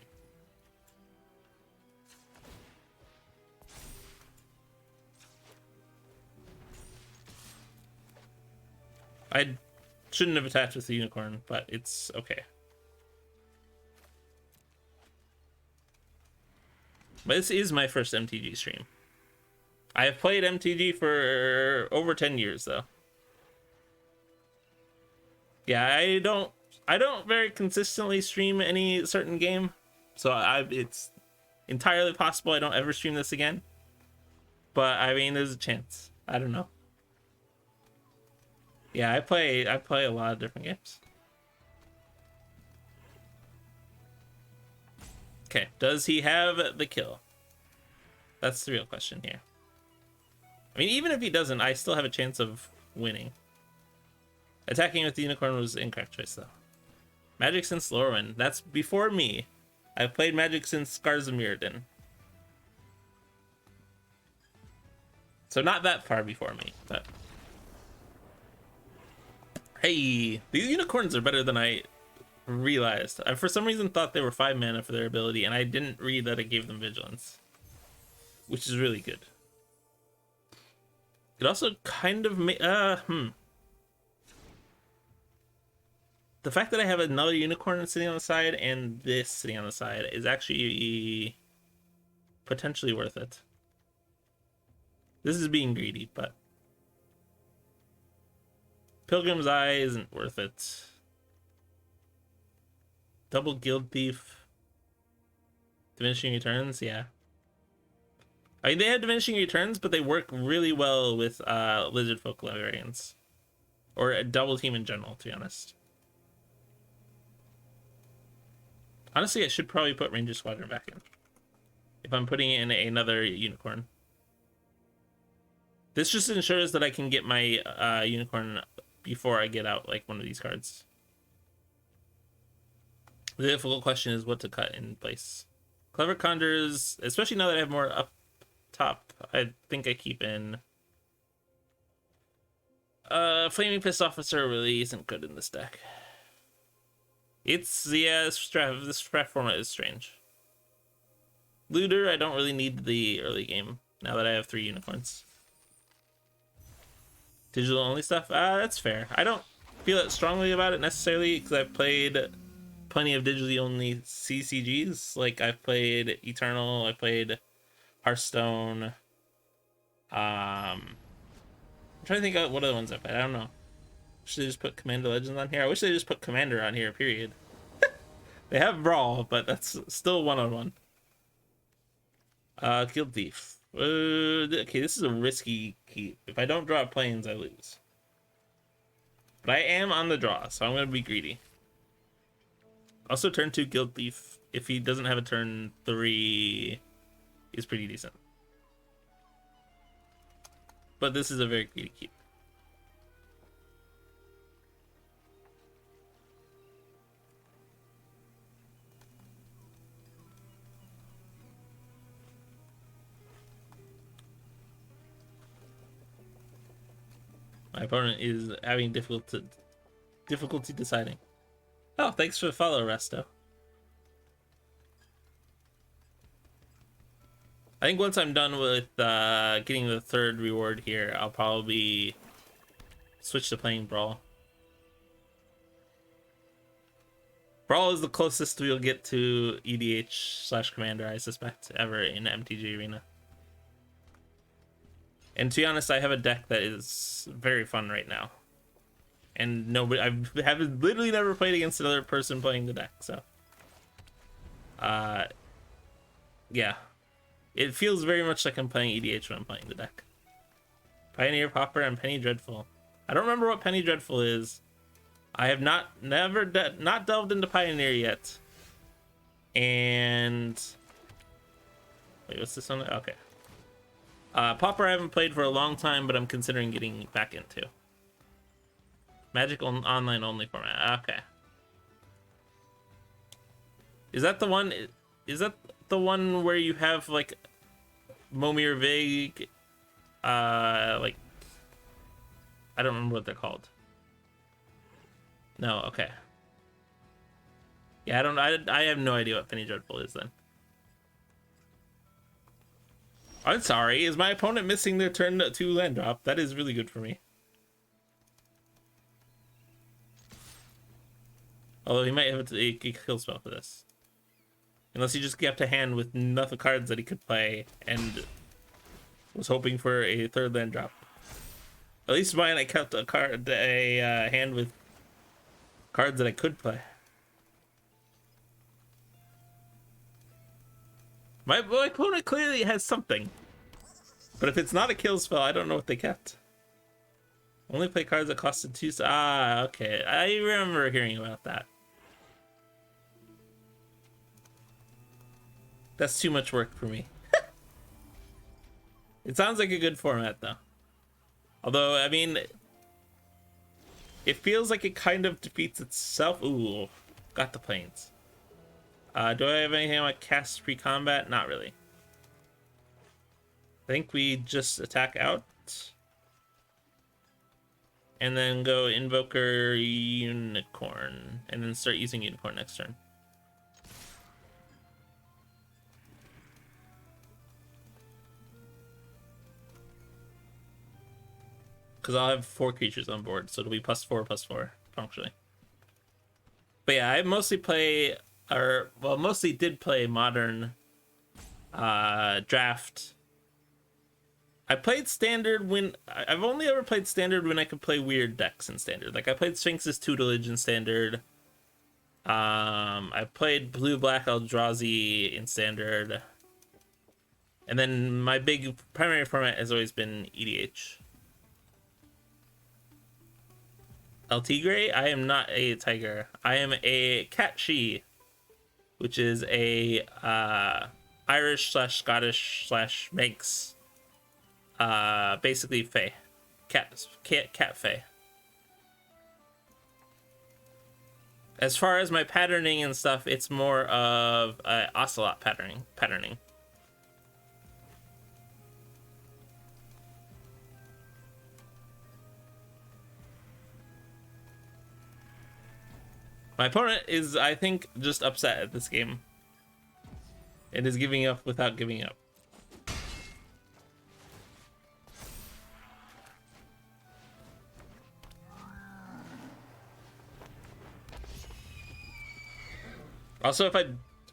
I shouldn't have attached with the unicorn, but it's okay. But this is my first MTG stream. I have played MTG for over 10 years, though. Yeah, I don't very consistently stream any certain game, so it's entirely possible I don't ever stream this again. But I mean, there's a chance. I don't know. Yeah, I play a lot of different games. Okay, does he have the kill? That's the real question here. I mean, even if he doesn't, I still have a chance of winning. Attacking with the unicorn was the incorrect choice, though. Magic since Lorwyn. That's before me. I've played Magic since Scars of Mirrodin. So not that far before me, but... Hey, these unicorns are better than I realized. I, for some reason, thought they were 5 mana for their ability, and I didn't read that it gave them vigilance. Which is really good. It also kind of the fact that I have another unicorn sitting on the side and this sitting on the side is actually potentially worth it. This is being greedy, but Pilgrim's Eye isn't worth it. Double Guild Thief. Diminishing Returns, yeah. I mean, they have diminishing returns, but they work really well with lizard folk librarians, or a double team in general, to be honest. Honestly, I should probably put Ranger Squadron back in if I'm putting in another unicorn. This just ensures that I can get my unicorn before I get out like one of these cards. The difficult question is what to cut in place. Clever Conjurers, especially now that I have more up top, I think I keep in. Flaming Fist Officer really isn't good in this deck. It's, yeah, this draft format is strange. Looter, I don't really need the early game now that I have 3 unicorns. Digital only stuff? That's fair. I don't feel that strongly about it necessarily because I've played plenty of digitally only CCGs. Like I've played Eternal, I played Hearthstone. I'm trying to think of what other ones I played. I don't know. Should they just put Commander Legends on here? I wish they just put Commander on here, period. They have Brawl, but that's still one-on-one. Guild Thief. Okay, this is a risky keep. If I don't draw planes, I lose. But I am on the draw, so I'm going to be greedy. Also, turn 2 Guild Thief. If he doesn't have a turn 3, is pretty decent. But this is a very greedy keep. My opponent is having difficulty deciding. Oh, thanks for the follow, Resto. I think once I'm done with getting the 3rd reward here, I'll probably switch to playing Brawl. Brawl is the closest we'll get to EDH/Commander, I suspect, ever in MTG Arena. And to be honest, I have a deck that is very fun right now. And nobody, I've literally never played against another person playing the deck, so. Yeah. It feels very much like I'm playing EDH when I'm playing the deck. Pioneer Pauper and Penny Dreadful. I don't remember what Penny Dreadful is. I have not delved into Pioneer yet. And wait, what's this one? Okay. Pauper I haven't played for a long time, but I'm considering getting back into. Magic online only format. Okay. Is that the one? Is that the one where you have like Momir Vig? Like I don't remember what they're called. No. Okay. Yeah, I have no idea what Penny Dreadful is then. I'm sorry. Is my opponent missing their turn 2 land drop? That is really good for me. Although he might have a kill spell for this. Unless he just kept a hand with enough cards that he could play and was hoping for a 3rd land drop. At least mine, I kept a hand with cards that I could play. My opponent clearly has something. But if it's not a kill spell, I don't know what they kept. Only play cards that costed 2. Ah, okay. I remember hearing about that. That's too much work for me. It sounds like a good format, though. Although, I mean, it feels like it kind of defeats itself. Ooh, got the planes. Do I have anything like cast pre-combat? Not really. I think we just attack out. And then go Invoker Unicorn. And then start using Unicorn next turn. Because I'll have 4 creatures on board, so it'll be +4/+4, functionally. But yeah, I mostly play, mostly did play Modern, Draft. I played Standard when, I've only ever played Standard when I could play weird decks in Standard. Like, I played Sphinx's Tutelage in Standard. I played Blue-Black Eldrazi in Standard. And then my big primary format has always been EDH. El Tigre? I am not a tiger. I am a cat she, which is a Irish/Scottish/Manx, basically fae, cat fae. As far as my patterning and stuff, it's more of ocelot patterning. My opponent is, I think, just upset at this game. It is giving up without giving up. Also, if I...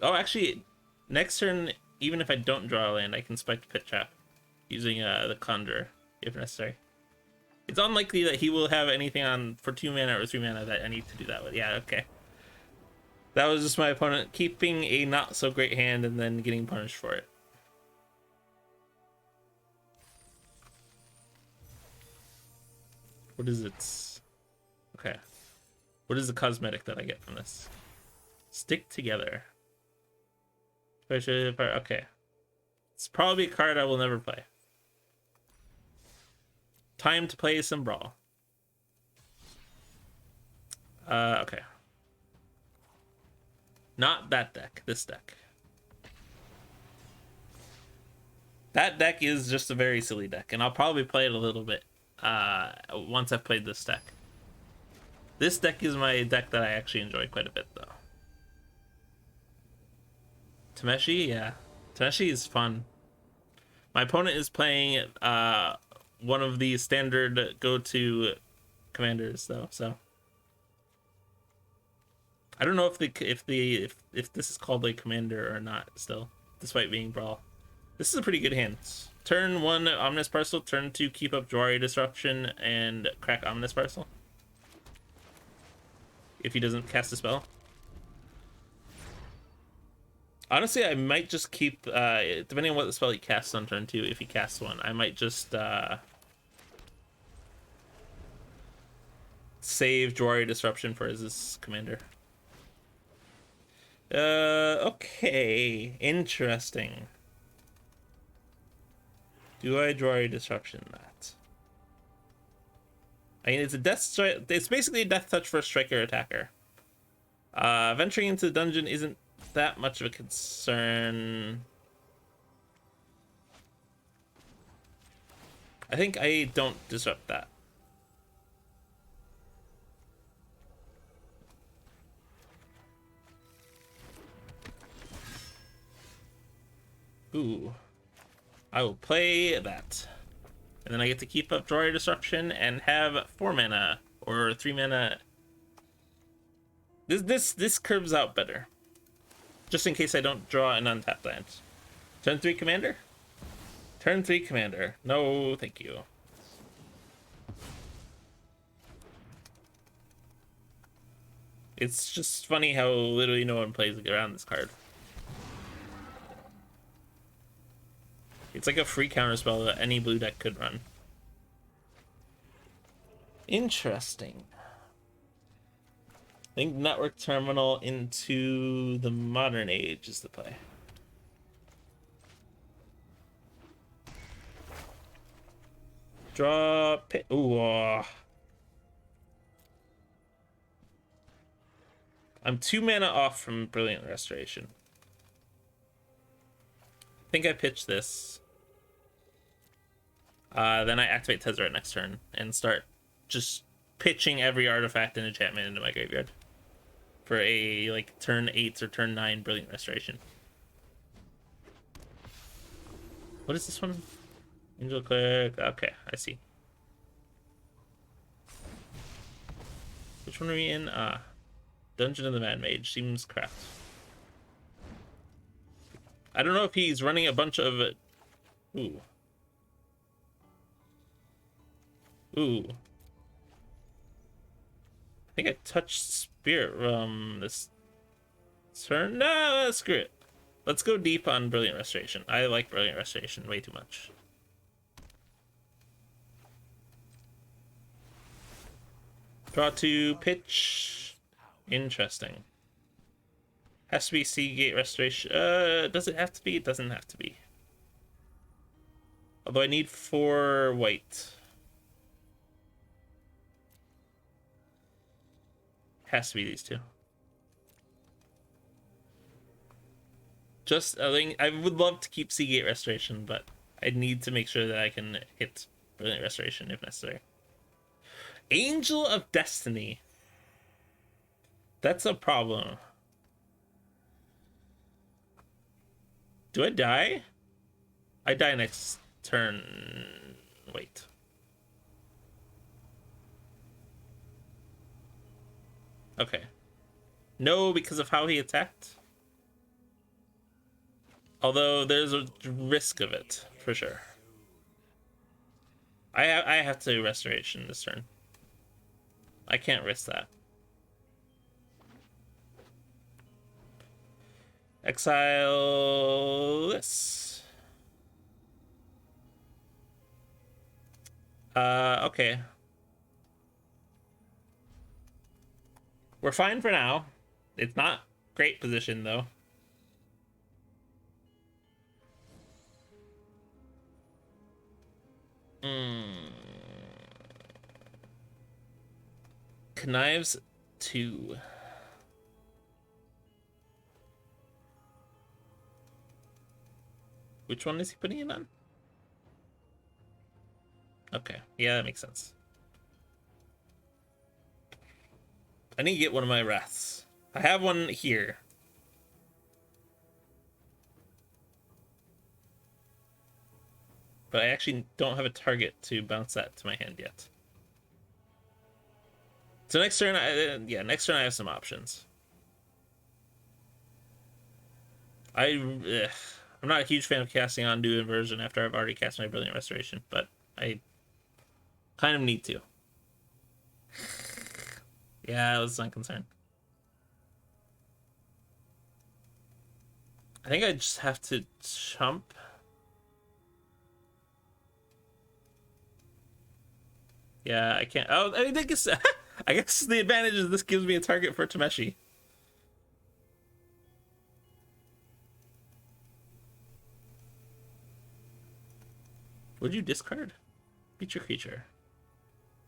Oh, actually, next turn, even if I don't draw a land, I can spike Pit Trap using the Conjurer, if necessary. It's unlikely that he will have anything on for 2 mana or 3 mana that I need to do that with. Yeah, okay. That was just my opponent keeping a not-so-great hand and then getting punished for it. What is it? Okay. What is the cosmetic that I get from this? Stick together. Okay. It's probably a card I will never play. Time to play some Brawl. Okay. Not that deck. This deck. That deck is just a very silly deck, and I'll probably play it a little bit once I've played this deck. This deck is my deck that I actually enjoy quite a bit, though. Tameshi, yeah. Tameshi is fun. My opponent is playing one of the standard go-to commanders, though, so I don't know if this is called a commander or not still, despite being Brawl. This is a pretty good hand. Turn 1 Ominous Parcel, turn 2 keep up Jwari Disruption and crack Ominous Parcel. If he doesn't cast a spell. Honestly, I might just keep, depending on what the spell he casts on turn 2, if he casts one, I might just save Jwari Disruption for his commander. Okay. Interesting. Do I Jwari Disruption that? I mean, it's a death strike. It's basically a death touch for a striker attacker. Venturing into the dungeon isn't that much of a concern. I think I don't disrupt that. Ooh. I will play that. And then I get to keep up Jwari Disruption and have 4 mana or 3 mana. This curves out better. Just in case I don't draw an untapped land. Turn 3 commander? Turn 3 commander. No, thank you. It's just funny how literally no one plays around this card. It's like a free counterspell that any blue deck could run. Interesting. I think Network Terminal into the Modern Age is the play. Draw pit. Ooh. I'm 2 mana off from Brilliant Restoration. I think I pitch this. Then I activate Tezzeret next turn and start just pitching every artifact and enchantment into my graveyard for a like turn 8 or turn 9 Brilliant Restoration. What is this one? Angel Cleric. Okay, I see. Which one are we in? Dungeon of the Mad Mage. Seems crap. I don't know if he's running a bunch of... Ooh. Ooh. I think I touched Spirit this turn. No, screw it. Let's go deep on Brilliant Restoration. I like Brilliant Restoration way too much. Draw to pitch. Interesting. Has to be Seagate Restoration. Does it have to be? It doesn't have to be. Although I need 4 white. Has to be these two. Just I would love to keep Seagate Restoration, but I need to make sure that I can hit Brilliant Restoration if necessary. Angel of Destiny. That's a problem. Do I die? I die next turn. Wait. Okay. No, because of how he attacked. Although there's a risk of it, for sure. I have to Restoration this turn. I can't risk that. Exile this. Okay. We're fine for now. It's not great position, though. Knives 2. Which one is he putting it on? Okay, yeah, that makes sense. I need to get one of my wraths. I have one here. But I actually don't have a target to bounce that to my hand yet. So next turn, next turn I have some options. I'm not a huge fan of casting Undo Inversion after I've already cast my Brilliant Restoration, but I kind of need to. Yeah, I was not concerned. I think I just have to chump. Yeah, I can't. Oh, I guess I guess the advantage is this gives me a target for Tameshi. Would you discard? Beat your creature.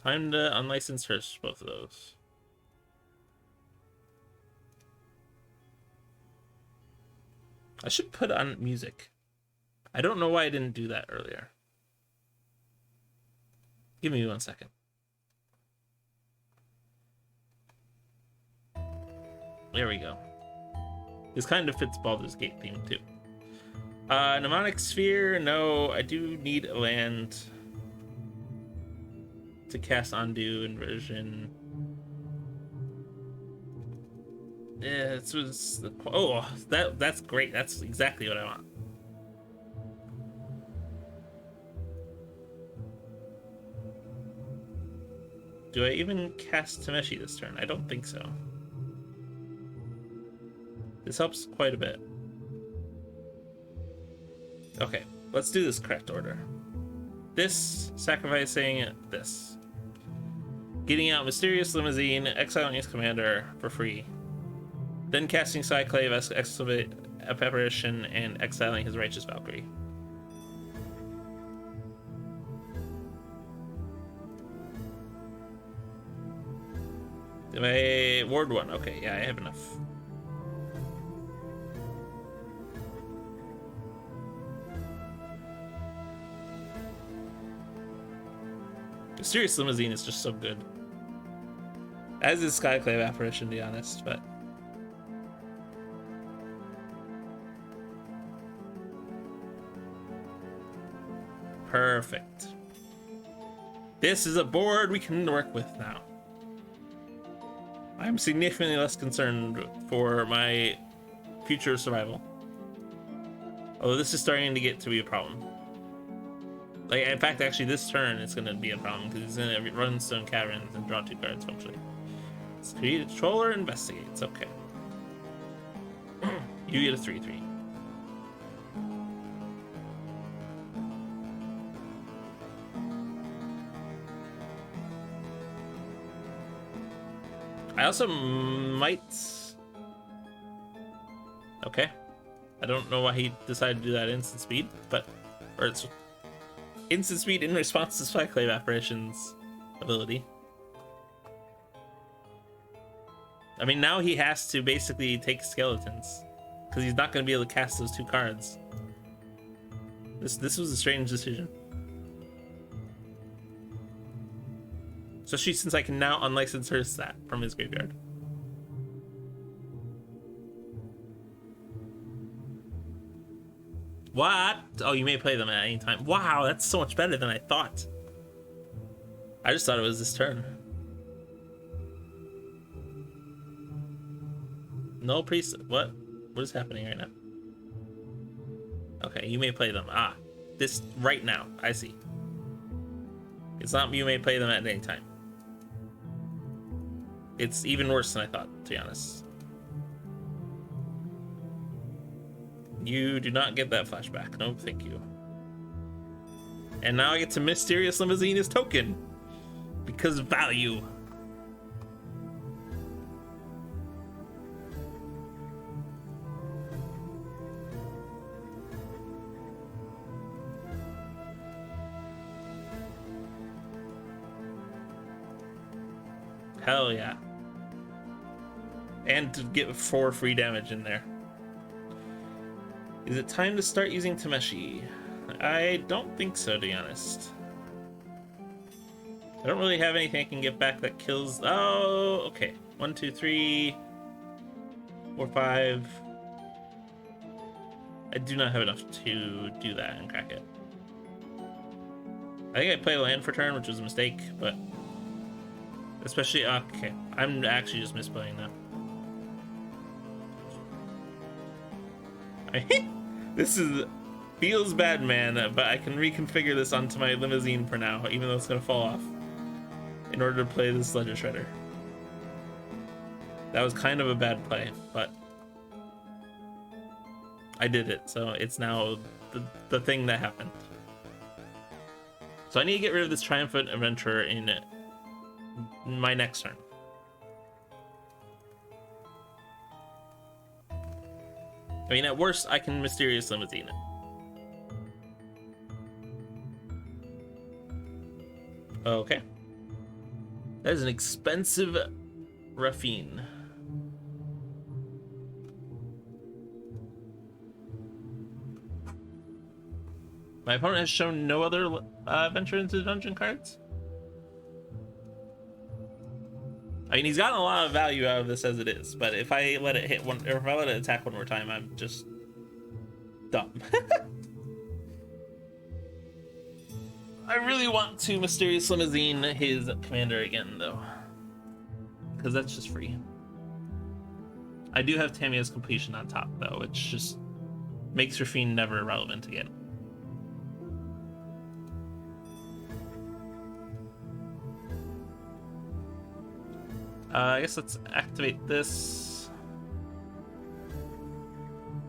Time to unlicense first, both of those. I should put on music. I don't know why I didn't do that earlier. Give me 1 second. There we go. This kind of fits Baldur's Gate theme too. Mnemonic Sphere, no, I do need a land to cast Undo Inversion. Yeah, this was that's great. That's exactly what I want. Do I even cast Tameshi this turn? I don't think so. This helps quite a bit. Okay, let's do this correct order. This, sacrificing this. Getting out Mysterious Limousine, exiling his commander for free. Then casting Cyclave, Excavate Apparition, and exiling his Righteous Valkyrie. Am I Ward 1? Okay, yeah, I have enough. Mysterious Limousine is just so good. As is Skyclave Apparition, to be honest, but... Perfect. This is a board we can work with now. I'm significantly less concerned for my future survival. Although this is starting to get to be a problem. Like, in fact, actually, this turn it's going to be a problem because he's going to run Stone Caverns and draw 2 cards eventually. Let's create a Controller, Investigates. Okay. You get a 3/3. I also might... Okay. I don't know why he decided to do that instant speed, but... Or it's... Instant speed in response to Spyclave Apparition's ability. I mean, now he has to basically take skeletons. because he's not going to be able to cast those 2 cards. This was a strange decision. Especially since I can now unlicense her stat from his graveyard. What? Oh, you may play them at any time. Wow, that's so much better than I thought. I just thought it was this turn. No priest. What? What is happening right now? Okay, you may play them. Ah, this right now. I see. It's not you may play them at any time. It's even worse than I thought, to be honest. You do not get that flashback. No, thank you. And now I get to Mysterious Limousine his token. Because value. Hell yeah. And to get 4 free damage in there. Is it time to start using Tameshi? I don't think so, to be honest. I don't really have anything I can get back that kills. Oh, okay. 1, 2, 3, 4, 5. I do not have enough to do that and crack it. I think I played land for turn, which was a mistake, but especially okay. I'm actually just misplaying that. This feels bad, man, but I can reconfigure this onto my limousine for now, even though it's gonna fall off, in order to play this Ledger Shredder. That was kind of a bad play, but I did it, so it's now the thing that happened. So I need to get rid of this Triumphant Adventurer in my next turn. I mean, at worst, I can Mysterious Limousine it. Okay. That is an expensive Raffine. My opponent has shown no other venture into the dungeon cards. I mean, he's gotten a lot of value out of this as it is, but if I let it hit one, or if I let it attack one more time, I'm just dumb. I really want to Mysterious Limousine his commander again, though, because that's just free. I do have Tamiya's Completion on top, though, which just makes Raffine never relevant again. I guess let's activate this.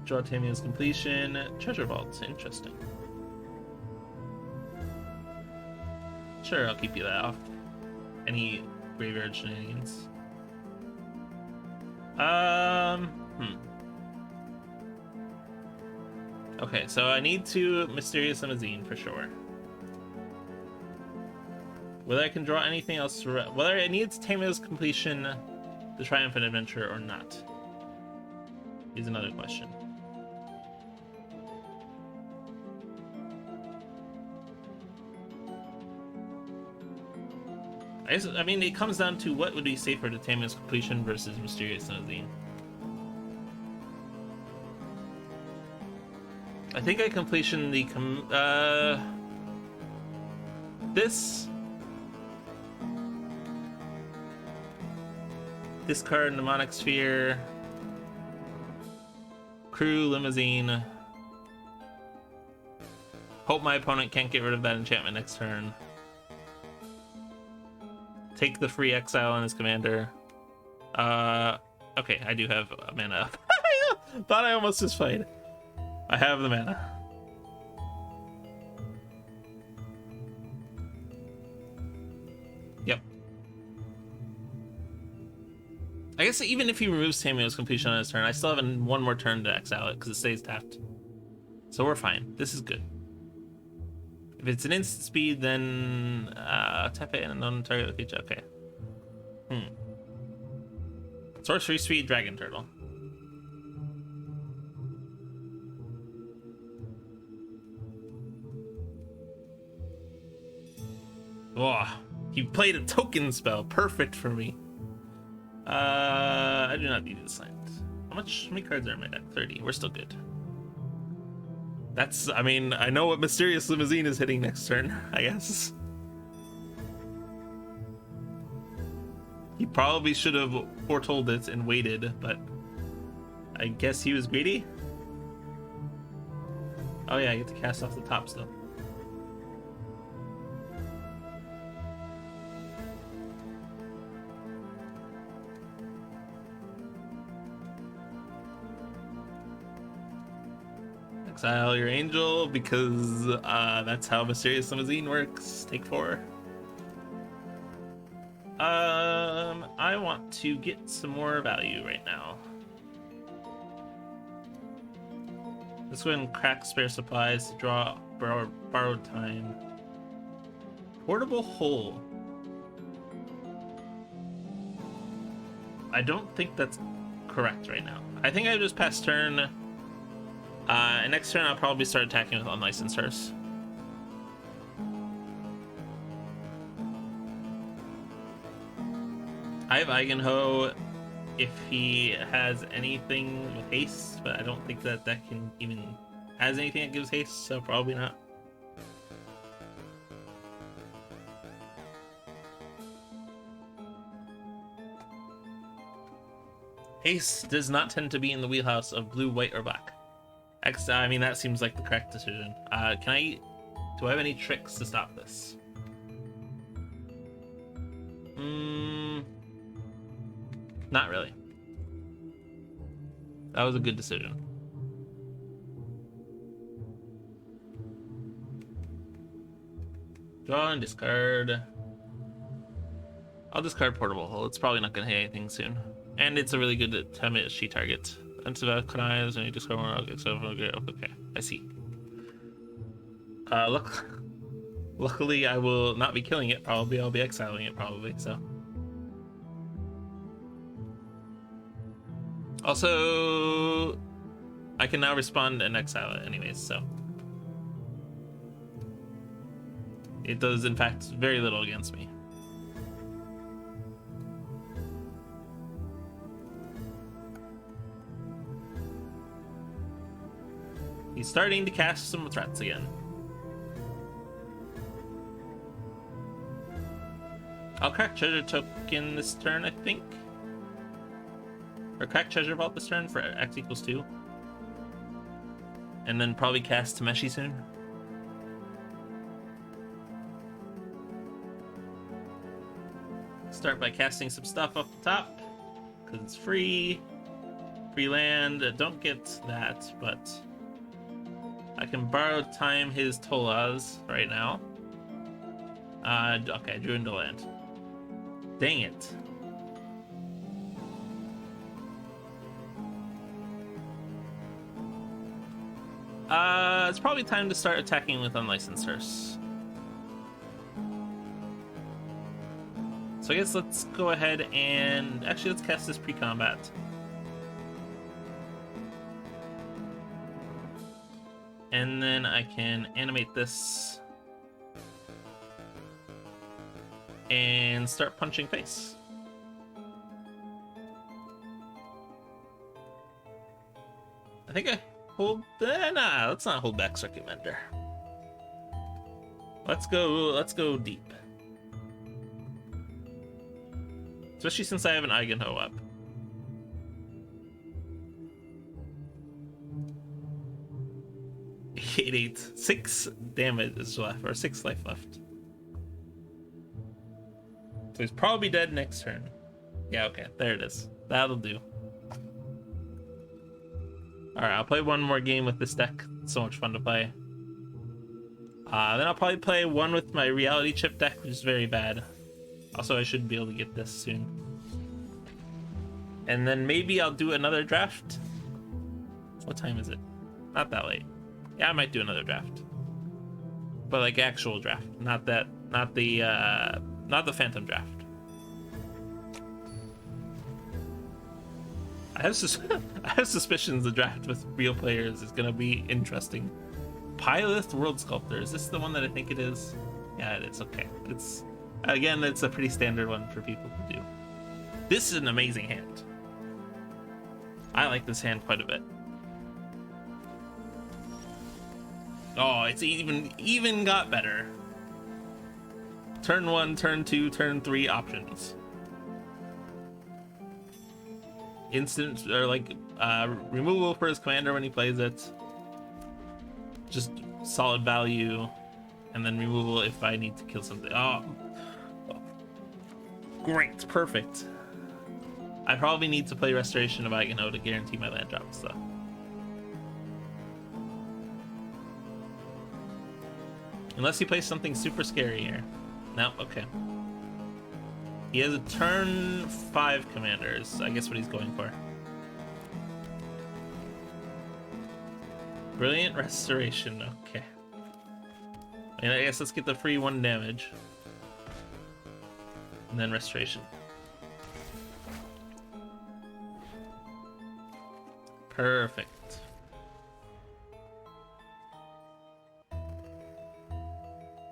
Draw Tamiya's Completion. Treasure Vault. Interesting. Sure, I'll keep you that off. Any graveyard shenanigans. Okay, so I need to Mysterious Limousine for sure. Whether I can draw anything else, whether it needs Tamiya's Completion, the Triumphant Adventure, or not, is another question. I mean, it comes down to what would be safer to Tamiya's Completion versus Mysterious Limousine. I think I completion the this. Discard Mnemonic Sphere, Crew Limousine. Hope my opponent can't get rid of that enchantment next turn. Take the free exile on his commander. Okay, I do have a mana. Thought I almost just played. I have the mana. Yep. I guess even if he removes Tamiya's Completion on his turn, I still have one more turn to exile it because it stays tapped. So we're fine. This is good. If it's an instant speed, then tap it and non-target creature. Okay. Sorcery Speed Dragon Turtle. Oh, he played a token spell. Perfect for me. I do not need this land. How many cards are in my deck? 30. We're still good. I mean, I know what Mysterious Limousine is hitting next turn, I guess. He probably should have foretold it and waited, but I guess he was greedy. Oh yeah, I get to cast off the top still. Exile your angel because that's how Mysterious Limousine works. Take 4. I want to get some more value right now. Let's go ahead and crack spare supplies to draw borrowed time. Portable hole. I don't think that's correct right now. I think I just passed turn. And next turn I'll probably start attacking with unlicensed hearse. I have Eigenho if he has anything with haste, but I don't think that can even has anything that gives haste, so probably not. Haste does not tend to be in the wheelhouse of blue, white, or black. I mean, that seems like the correct decision. Do I have any tricks to stop this? Not really. That was a good decision. Draw and discard. I'll discard Portable Hole. It's probably not going to hit anything soon. And it's a really good time at she target. Antivalkyries, and you discard one. Okay, I see. Luckily, I will not be killing it, probably. I'll be exiling it, probably, so. Also, I can now respond and exile it anyways, so. It does, in fact, very little against me. He's starting to cast some threats again. I'll crack Treasure Token this turn, I think. Or crack Treasure Vault this turn for X equals 2. And then probably cast Tameshi soon. Start by casting some stuff up the top, because it's free. Free land. Don't get that, but I can borrow time his Tolas right now. Okay, I drew into land. Dang it. It's probably time to start attacking with unlicensed hearse. So I guess let's go ahead and actually let's cast this pre-combat. And then I can animate this and start punching face. I think I hold. Nah, let's not hold back Circuit Mender. Let's go deep. Especially since I have an Eigenho up. Eight. 6 damage is left, or 6 life left. So he's probably dead next turn. Yeah, okay, there it is. That'll do. Alright, I'll play one more game with this deck. It's so much fun to play. Then I'll probably play one with my reality chip deck, which is very bad. Also, I should be able to get this soon. And then maybe I'll do another draft. What time is it? Not that late. Yeah, I might do another draft. But like actual draft, not the Phantom draft. I have suspicions the draft with real players is gonna be interesting. Pylith World Sculptor, is this the one that I think it is? Yeah, it is. Okay. It's again, it's a pretty standard one for people to do. This is an amazing hand. I like this hand quite a bit. Oh, it's even got better. Turn 1, turn 2, turn 3 options. Instant or like removal for his commander when he plays it. Just solid value, and then removal if I need to kill something. Oh, great, perfect. I probably need to play Restoration of Agano to guarantee my land drops though. Unless he plays something super scary here. No, okay. He has a turn 5 commanders. I guess what he's going for. Brilliant Restoration, okay. And I guess let's get the free 1 damage. And then Restoration. Perfect.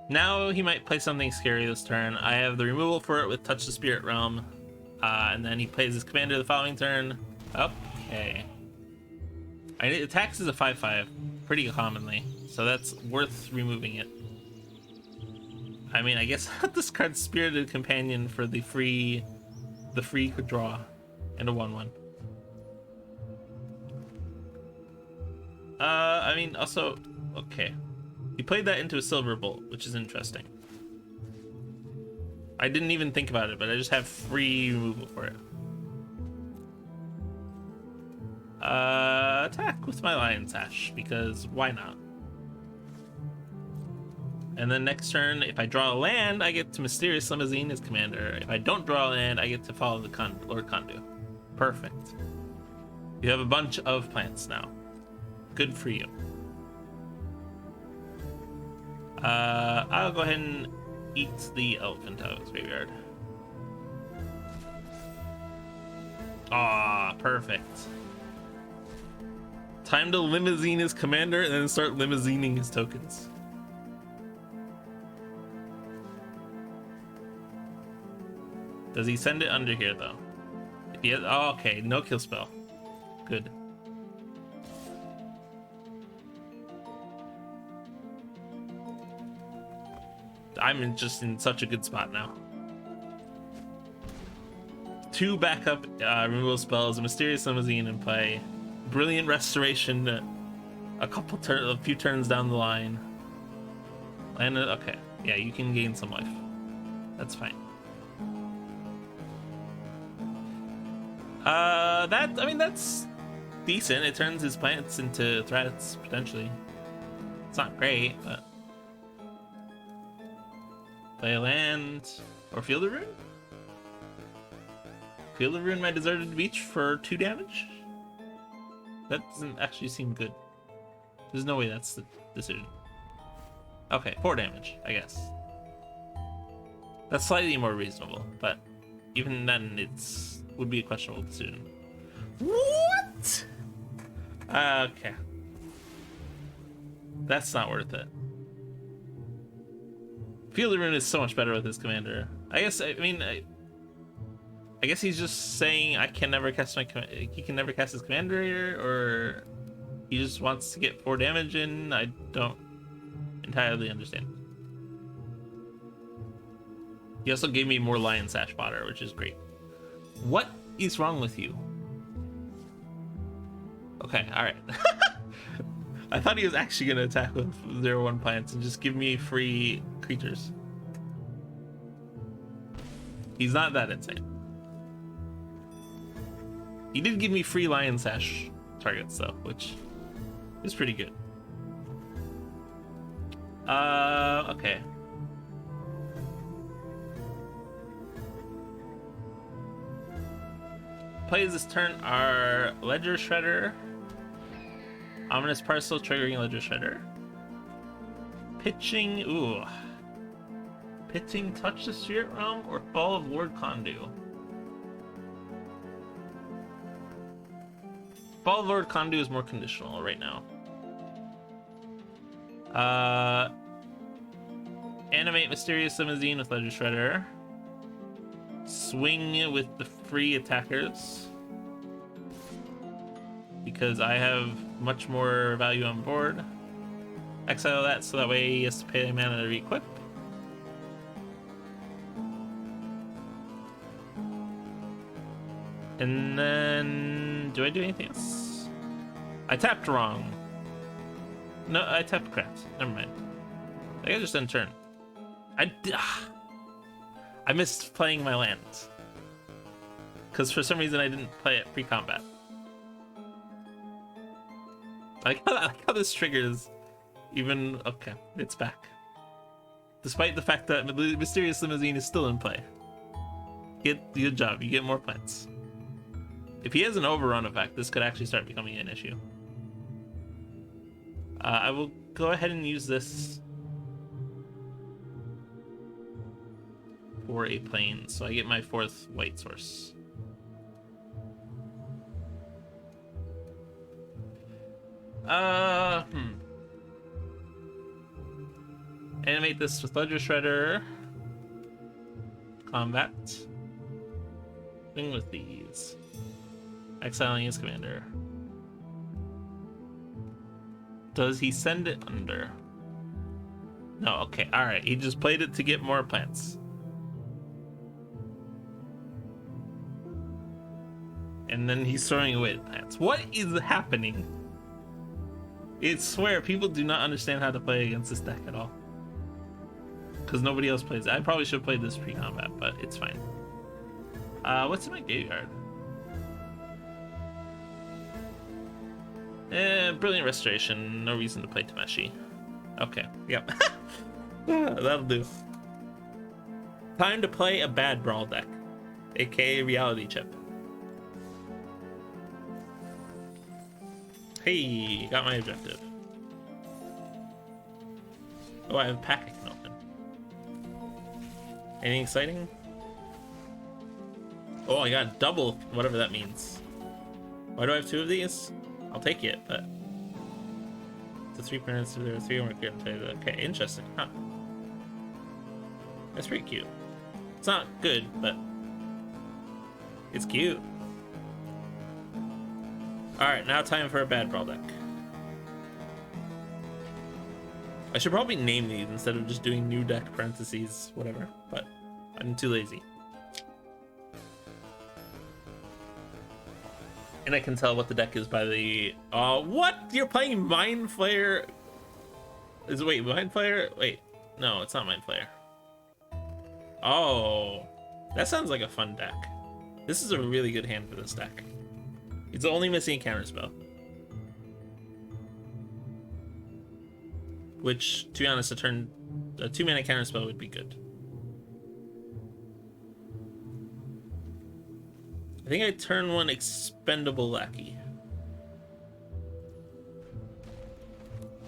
Now he might play something scary this turn. I have the removal for it with Touch the Spirit Realm. And then he plays his commander the following turn. Okay. It attacks as a 5/5 pretty commonly, so that's worth removing it. I mean, I guess I'll discard Spirited Companion for the free draw and a 1/1. I mean, also, okay. He played that into a Silver Bolt, which is interesting. I didn't even think about it, but I just have free removal for it. Attack with my Lion Sash, because why not? And then next turn, if I draw a land, I get to Mysterious Limousine as commander. If I don't draw a land, I get to follow the Lord Kondu. Perfect. You have a bunch of plants now. Good for you. I'll go ahead and eat the elephant out of his graveyard. Ah, perfect. Time to limousine his commander and then start limousining his tokens. Does he send it under here though? If he has, oh, okay, no kill spell. Good. I'm just in such a good spot now. 2 backup removal spells, a Mysterious Limousine in play, Brilliant Restoration a few turns down the line. And okay, yeah, you can gain some life. That's fine. I mean, that's decent. It turns his plants into threats potentially. It's not great, but play a land or Field of Ruin. Field of Ruin my Deserted Beach for 2 damage. That doesn't actually seem good. There's no way that's the decision. Okay, 4 damage, I guess. That's slightly more reasonable, but even then, would be a questionable decision. What? Okay. That's not worth it. Field of Ruin is so much better with his commander. I guess he's just saying I can never cast he can never cast his commander here, or he just wants to get 4 damage in. I don't entirely understand. He also gave me more Lion Sash fodder, which is great. What is wrong with you? Okay, alright. I thought he was actually going to attack with 0/1 plants and just give me free creatures. He's not that insane. He did give me free Lion Sash targets though, which is pretty good. Okay. Plays this turn are Ledger Shredder, Ominous Parcel triggering Ledger Shredder, pitching Touch the Spirit Realm or Fall of Lord Kondu. Fall of Lord Kondu is more conditional right now. Animate Mysterious Limousine with Ledger Shredder. Swing with the free attackers. Because I have much more value on board. Exile that so that way he has to pay mana to re-equip. And then... do I do anything else? I tapped wrong. No, I tapped correct. Never mind. I guess just end turn. I missed playing my lands. Because for some reason I didn't play it pre-combat. I like how this triggers even... okay, it's back. Despite the fact that Mysterious Limousine is still in play. Good job, you get more plants. If he has an overrun effect, this could actually start becoming an issue. I will go ahead and use this for a plane, so I get my 4th white source. Animate this with Ledger Shredder. Combat. Thing with these. Exiling his commander. Does he send it under? No, okay, alright. He just played it to get more plants. And then he's throwing away the plants. What is happening? I swear, people do not understand how to play against this deck at all. Because nobody else plays it. I probably should have played this pre-combat, but it's fine. What's in my graveyard? Brilliant Restoration. No reason to play Tameshi. Okay, yep. That'll do. Time to play a bad Brawl deck. AKA Reality Chip. Hey, got my objective. Oh, I have a pack I can open. Anything exciting? Oh, I got double, whatever that means. Why do I have 2 of these? I'll take it, but... the 3 permanents, there are 3 more good. Okay, interesting, huh? That's pretty cute. It's not good, but... it's cute. Alright, now time for a bad Brawl deck. I should probably name these instead of just doing new deck parentheses, whatever, but I'm too lazy. And I can tell what the deck is by the... what? You're playing Mind Flayer? Wait, Mind Flayer? Wait, no, it's not Mind Flayer. Oh, that sounds like a fun deck. This is a really good hand for this deck. It's only missing a counterspell. Which, to be honest, a 2-mana counterspell would be good. I think I turn 1 Expendable Lackey.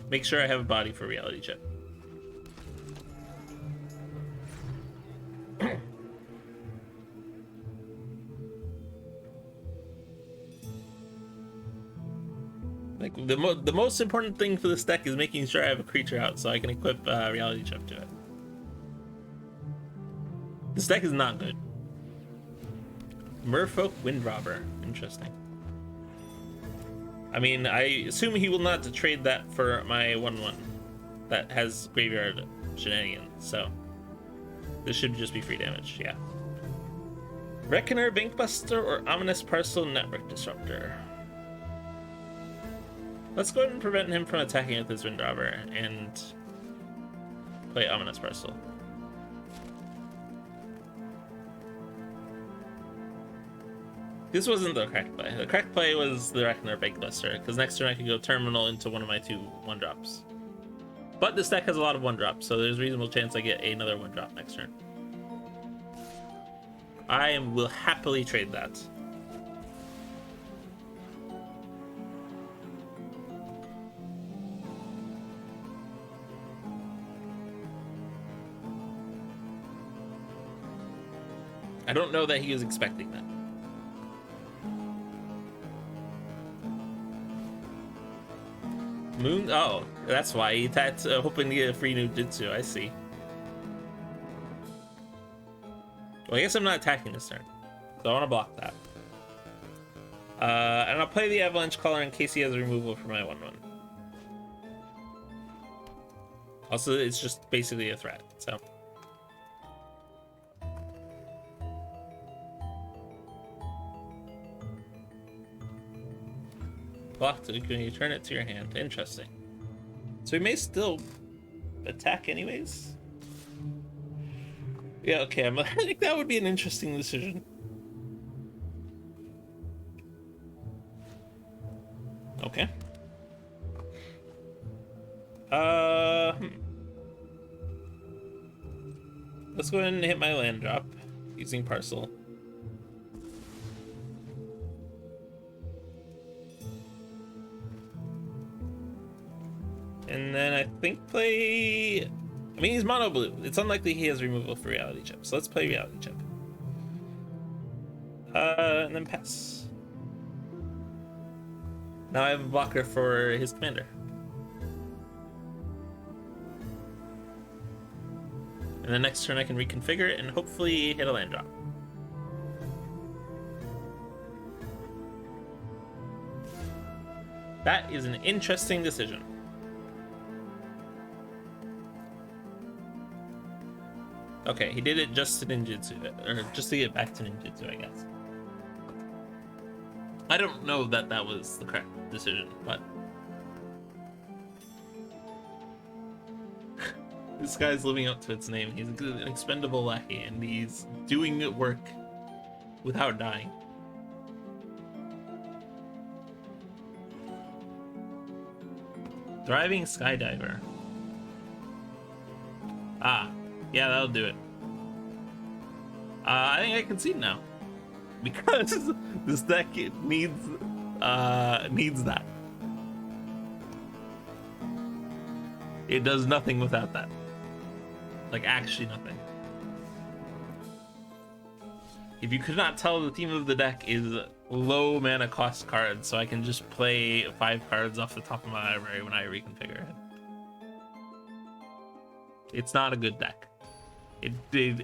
Make sure I have a body for Reality Chip. Like the most important thing for this deck is making sure I have a creature out so I can equip Reality Chip to it. This deck is not good. Merfolk Windrobber. Interesting. I mean, I assume he will not trade that for my 1/1 that has graveyard shenanigans, so this should just be free damage, yeah. Reckoner, Bankbuster, or Ominous Parcel Network Disruptor. Let's go ahead and prevent him from attacking with his Windrobber and play Ominous Parcel. This wasn't the correct play. The correct play was the Reckoner Bankbuster, because next turn I could go Terminal into one of my 2 1-drops. But this deck has a lot of 1-drops, so there's a reasonable chance I get another 1-drop next turn. I will happily trade that. I don't know that he was expecting that. Moon? Oh, that's why he attacked, hoping to get a free new Jitsu. I see. Well, I guess I'm not attacking this turn, so I want to block that. And I'll play the Avalanche Caller in case he has a removal for my 1/1. Also, it's just basically a threat, so. Blocked it when you turn it to your hand. Interesting. So we may still attack anyways. Yeah, okay. I think that would be an interesting decision. Okay. Let's go ahead and hit my land drop using Parcel. And then I think play... I mean, he's mono blue. It's unlikely he has removal for Reality Chip. So let's play Reality Chip. And then pass. Now I have a blocker for his commander. And the next turn I can reconfigure it and hopefully hit a land drop. That is an interesting decision. Okay, he did it just to ninjutsu, or just to get back to ninjutsu, I guess. I don't know that that was the correct decision, but this guy's living up to its name. He's an expendable lackey, and he's doing work without dying. Thriving Skydiver. Ah, yeah, that'll do it. I think I concede now, because this deck needs that. It does nothing without that. Like, actually nothing. If you could not tell, the theme of the deck is low mana cost cards, so I can just play 5 cards off the top of my library when I reconfigure it. It's not a good deck.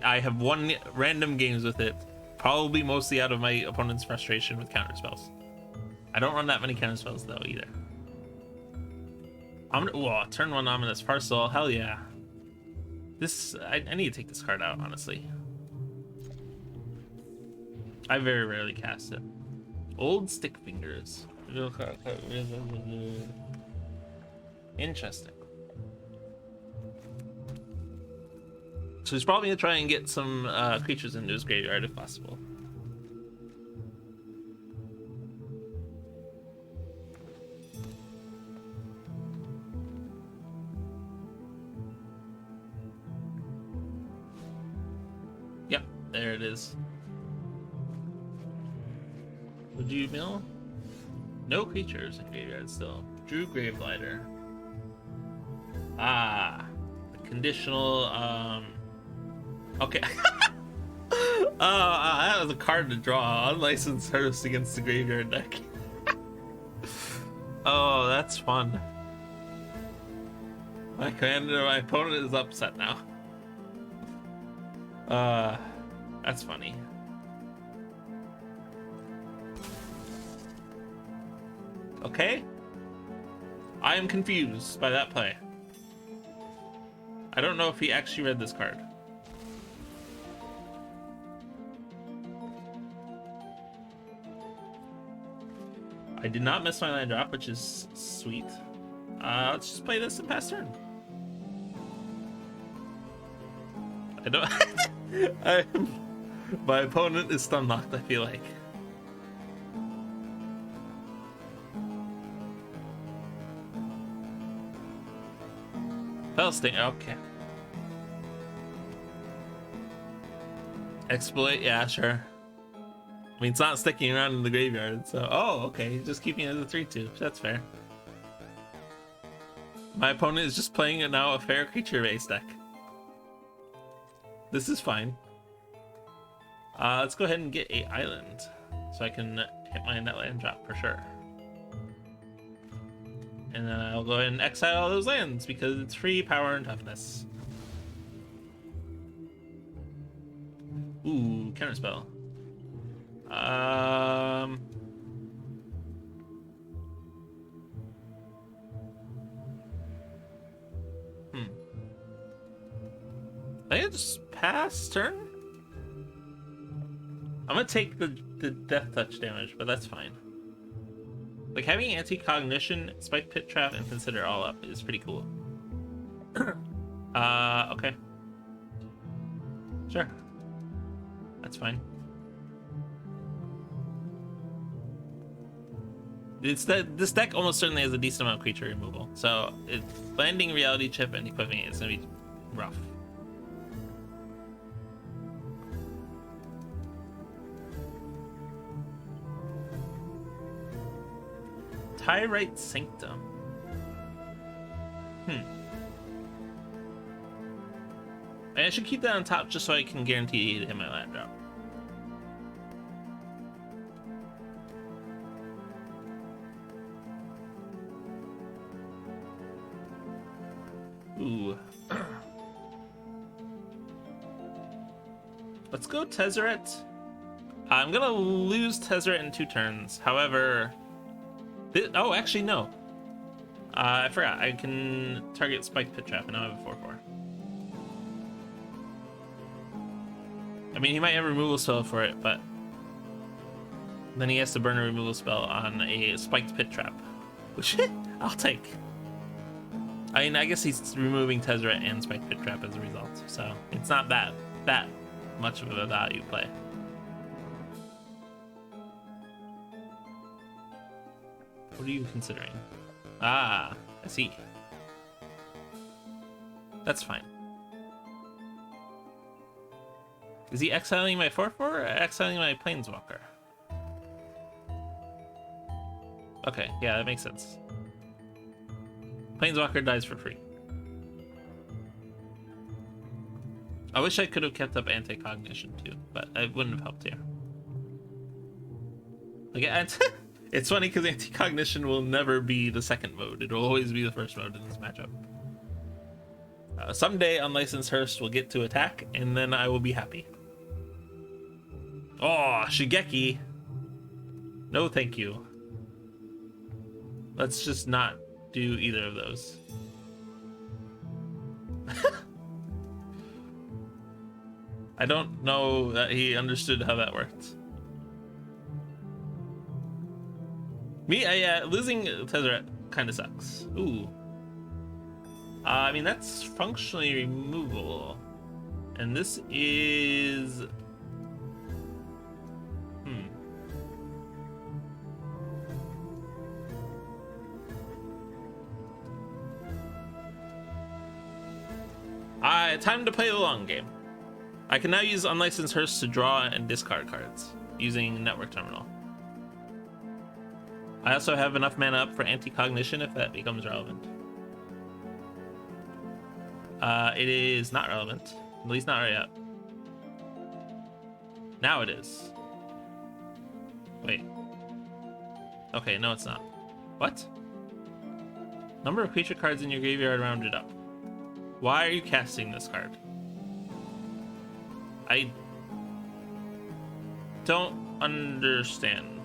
I have won random games with it, probably mostly out of my opponent's frustration with counterspells. I don't run that many counterspells though either. Turn 1 Ominous Parcel, hell yeah. This, I need to take this card out, honestly. I very rarely cast it. Old Stick Fingers. Interesting. So he's probably gonna try and get some creatures into his graveyard if possible. Yep, there it is. Would you mill? No creatures in graveyard still. Drew Graveblighter. Ah, the conditional. Okay. That was a card to draw. Unlicensed Harvest against the graveyard deck. Oh, that's fun. My opponent is upset now. That's funny. Okay. I am confused by that play. I don't know if he actually read this card. I did not miss my land drop, which is sweet. Let's just play this and pass turn. I don't... my opponent is stun locked, I feel like. Fell Sting, okay. Exploit, yeah, sure. I mean, it's not sticking around in the graveyard, so... Oh, okay, just keeping it as a 3-2. That's fair. My opponent is just playing it now a fair creature-based deck. This is fine. Let's go ahead and get a island, so I can hit my net land drop for sure. And then I'll go ahead and exile all those lands, because it's free power and toughness. Ooh, counterspell. Um. Hmm. I think I just pass turn. I'm gonna take the death touch damage, but that's fine. Like having anti-cognition, spike pit trap, and consider all up is pretty cool. Okay. Sure. That's fine. This deck almost certainly has a decent amount of creature removal, so landing reality chip and equipping it is gonna be rough. Tyrite Sanctum. I should keep that on top just so I can guarantee to hit my land drop. Ooh. Let's go Tezzeret. I'm gonna lose Tezzeret in 2 turns. However, oh, actually no. I forgot. I can target Spike Pit Trap, and now I have a 4/4. I mean, he might have a removal spell for it, but then he has to burn a removal spell on a Spiked Pit Trap, which I'll take. I mean, I guess he's removing Tezzeret and Spiked Pit Trap as a result, so it's not that much of a value play. What are you considering? Ah, I see. That's fine. Is he exiling my 4/4 or exiling my Planeswalker? Okay, yeah, that makes sense. Planeswalker dies for free. I wish I could have kept up anti-cognition too, but it wouldn't have helped here. Like, it's funny because anti-cognition will never be the second mode. It'll always be the first mode in this matchup. Someday, Unlicensed Hearst will get to attack, and then I will be happy. Oh, Shigeki. No, thank you. Let's just not do either of those. I don't know that he understood how that worked. Losing Tezzeret kind of sucks. Ooh. I mean, that's functionally removal. And this is... Time to play the long game. I can now use Unlicensed Hearst to draw and discard cards using Network Terminal. I also have enough mana up for anti-cognition if that becomes relevant. It is not relevant, at least not right yet. Now it is. Wait. Okay, no it's not. What? Number of creature cards in your graveyard rounded up. Why are you casting this card? I don't understand.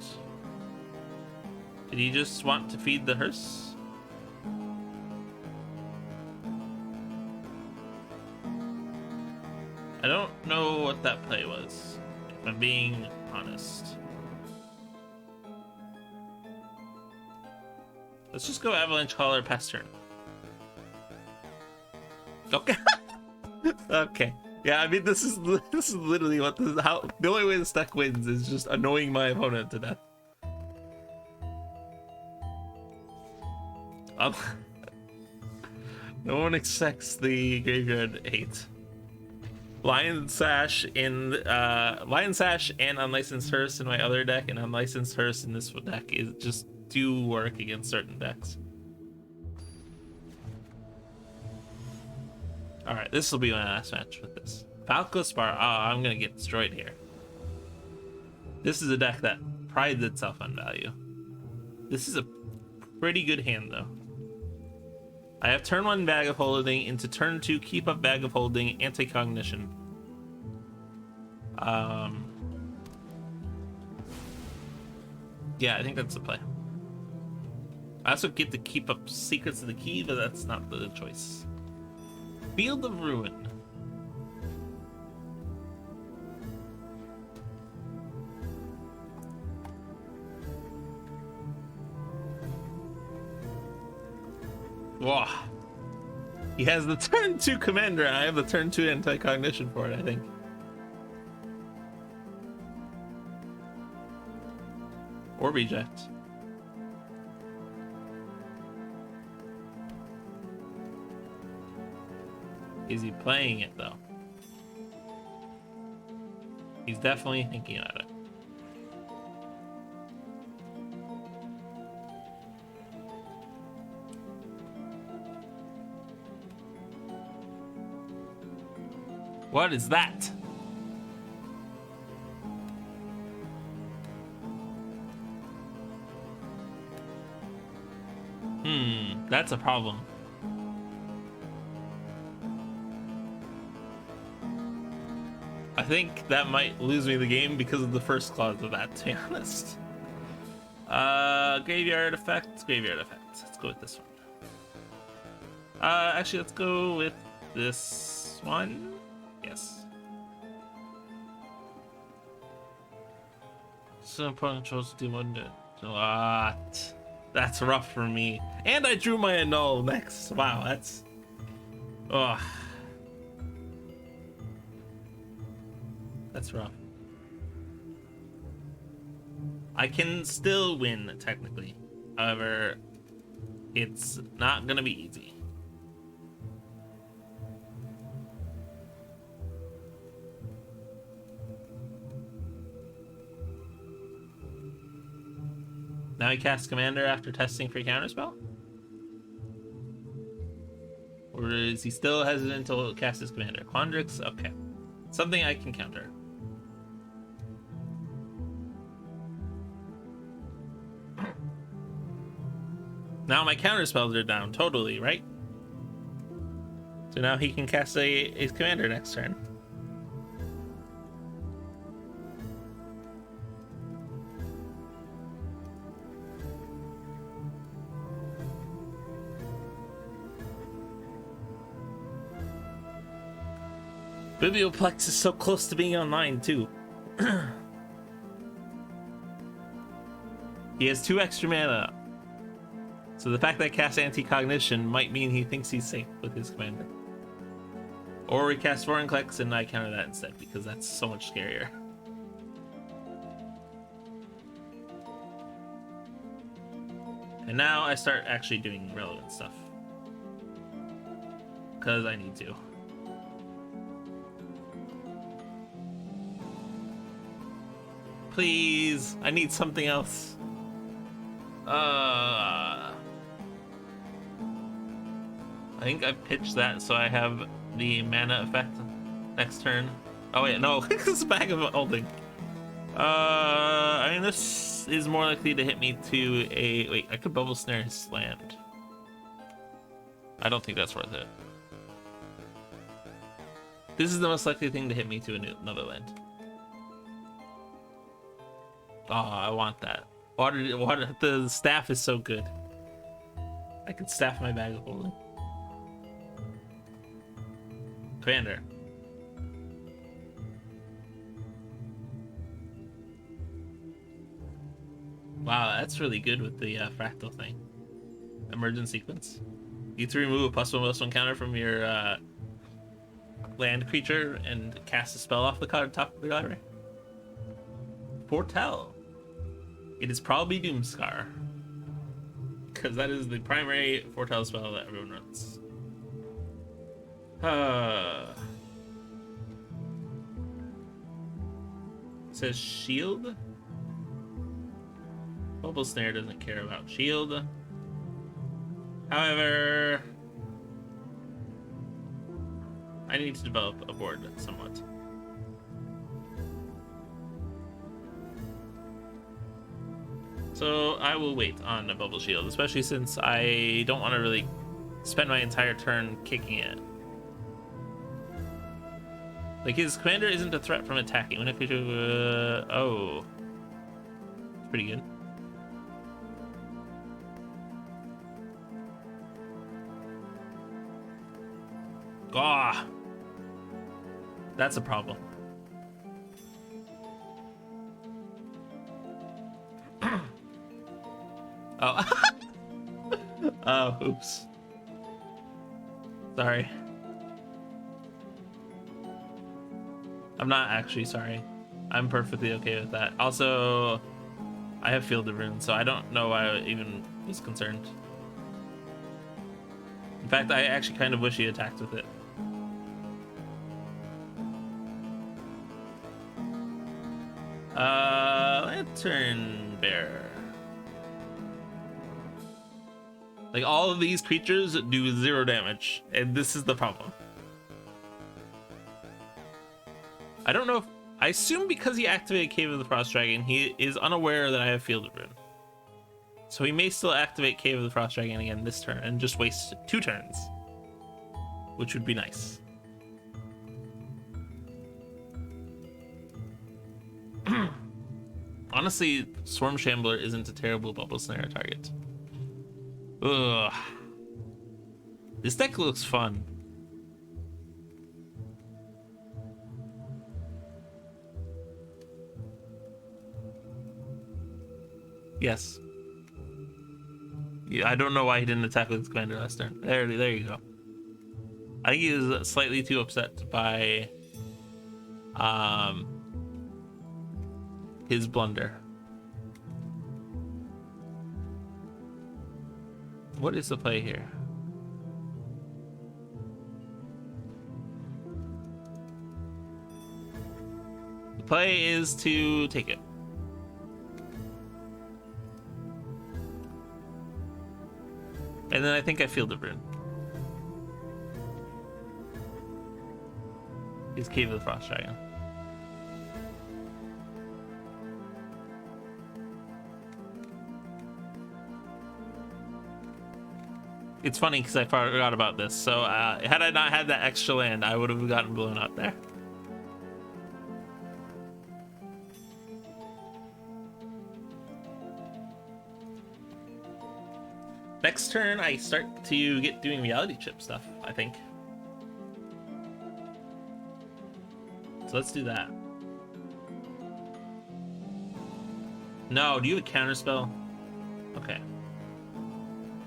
Did he just want to feed the hearse? I don't know what that play was, if I'm being honest. Let's just go Avalanche Caller past turn. Okay. Okay. Yeah, I mean this is literally what the only way this deck wins is just annoying my opponent to death. No one expects the graveyard hate. Lion Sash and Unlicensed Hearst in my other deck, and Unlicensed Hearst in this deck is just do work against certain decks. Alright, this will be my last match with this. Falco Spar. Oh, I'm gonna get destroyed here. This is a deck that prides itself on value. This is a pretty good hand, though. I have turn 1 Bag of Holding into turn 2 Keep Up Bag of Holding Anti-Cognition. Um, yeah, I think that's the play. I also get to keep up Secrets of the Key, but that's not the choice. Field of Ruin. Whoa. He has the turn 2 commander, and I have the turn 2 anti-cognition for it, I think. Or reject. Is he playing it though? He's definitely thinking about it. What is that? That's a problem. I think that might lose me the game because of the first clause of that, to be honest. Graveyard effect, graveyard effect. Let's go with this one. Actually, let's go with this one. Yes. So opponent chose to do one to what? That's rough for me. And I drew my annul next. Wow, that's that's rough. I can still win technically. However, it's not gonna be easy. Now he casts Commander after testing for counterspell? Or is he still hesitant to cast his Commander? Quandrix? Okay. Something I can counter. Now my counterspells are down totally, right? So now he can cast his Commander next turn. Biblioplex is so close to being online too. He has 2 extra mana. So the fact that he casts Anti-Cognition might mean he thinks he's safe with his commander. Or he casts Vorinclex and I counter that instead because that's so much scarier. And now I start actually doing relevant stuff. Because I need to. Please, I need something else. I think I pitched that so I have the mana effect next turn. Oh wait, no, it's a bag of holding. I mean this is more likely to hit me to a wait. I could bubble snare his land. I don't think that's worth it. This is the most likely thing to hit me to another land. Oh, I want that. Water, the staff is so good. I could staff my bag of holding. Commander. Wow, that's really good with the fractal thing. Emergent sequence. You to remove a +1/+1 counter from your land creature and cast a spell off the card top of the library. Foretell. It is probably Doomscar. Because that is the primary foretell spell that everyone runs. It says shield. Bubble Snare doesn't care about shield. However, I need to develop a board somewhat. So I will wait on a Bubble Shield, especially since I don't want to really spend my entire turn kicking it. Like, his commander isn't a threat from attacking. When a creature, oh, pretty good. Ah, that's a problem. Oh. Oh, oops. Sorry. I'm not actually sorry. I'm perfectly okay with that. Also, I have Field of Runes, so I don't know why I even was concerned. In fact, I actually kind of wish he attacked with it. Lantern Bear. Like, all of these creatures do 0 damage, and this is the problem. I don't know if... I assume because he activated Cave of the Frost Dragon, he is unaware that I have Field of Ruin. So he may still activate Cave of the Frost Dragon again this turn and just waste 2 turns. Which would be nice. Honestly, Swarm Shambler isn't a terrible bubble snare target. Ugh. This deck looks fun. Yes. Yeah, I don't know why he didn't attack with his commander last turn. There you go. I think he was slightly too upset by his blunder. What is the play here? The play is to take it. And then I think I Field of Ruin. He's Cave of the Frost Dragon. It's funny because I forgot about this. So had I not had that extra land, I would have gotten blown up there. Next turn, I start to get doing reality chip stuff, I think. So let's do that. No, do you have a counter spell? Okay.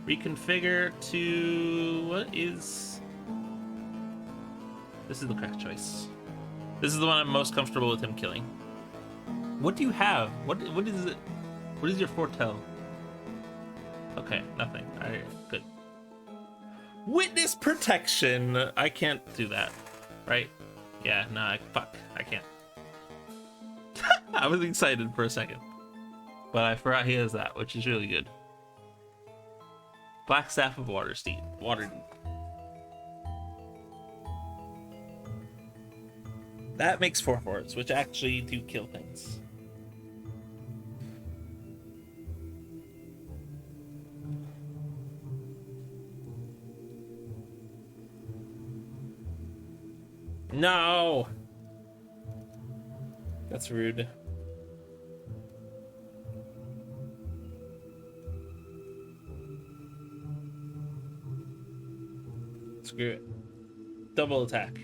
Reconfigure to... what is... This is the correct choice. This is the one I'm most comfortable with him killing. What do you have? What is it? What is your foretell? Okay, nothing. Alright, good. Witness protection! I can't do that, right? Yeah, no, fuck. I can't. I was excited for a second. But I forgot he has that, which is really good. Black Staff of Waterdeep. That makes 4/4s, which actually do kill things. No! That's rude. Screw it. Double attack.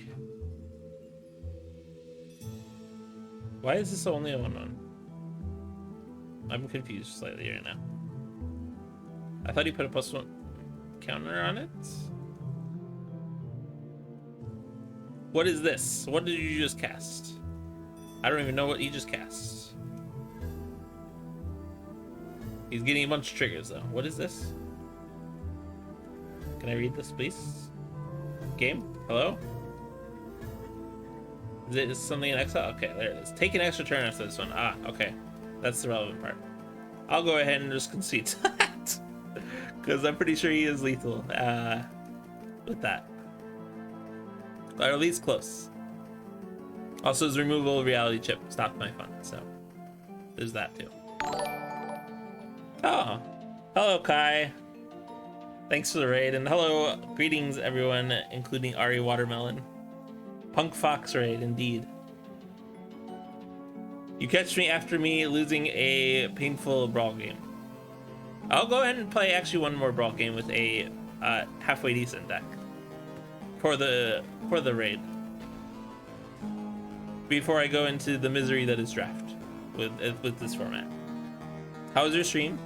Why is this only a 1/1? I'm confused slightly right now. I thought he put a +1 counter on it. What is this? What did you just cast? I don't even know what he just cast. He's getting a bunch of triggers though. What is this? Can I read this, please? Game? Hello? Is it something in exile? Okay, there it is. Take an extra turn after this one. Ah, okay. That's the relevant part. I'll go ahead and just concede to that. Because I'm pretty sure he is lethal with that. Or at least close. Also, his removal of reality chip stopped my fun, so there's that too. Oh, hello Kai. Thanks for the raid, and hello, greetings everyone, including Ari Watermelon. Punk Fox raid, indeed. You catch me after me losing a painful brawl game. I'll go ahead and play actually one more brawl game with a halfway decent deck for the raid before I go into the misery that is draft with this format. How was your stream?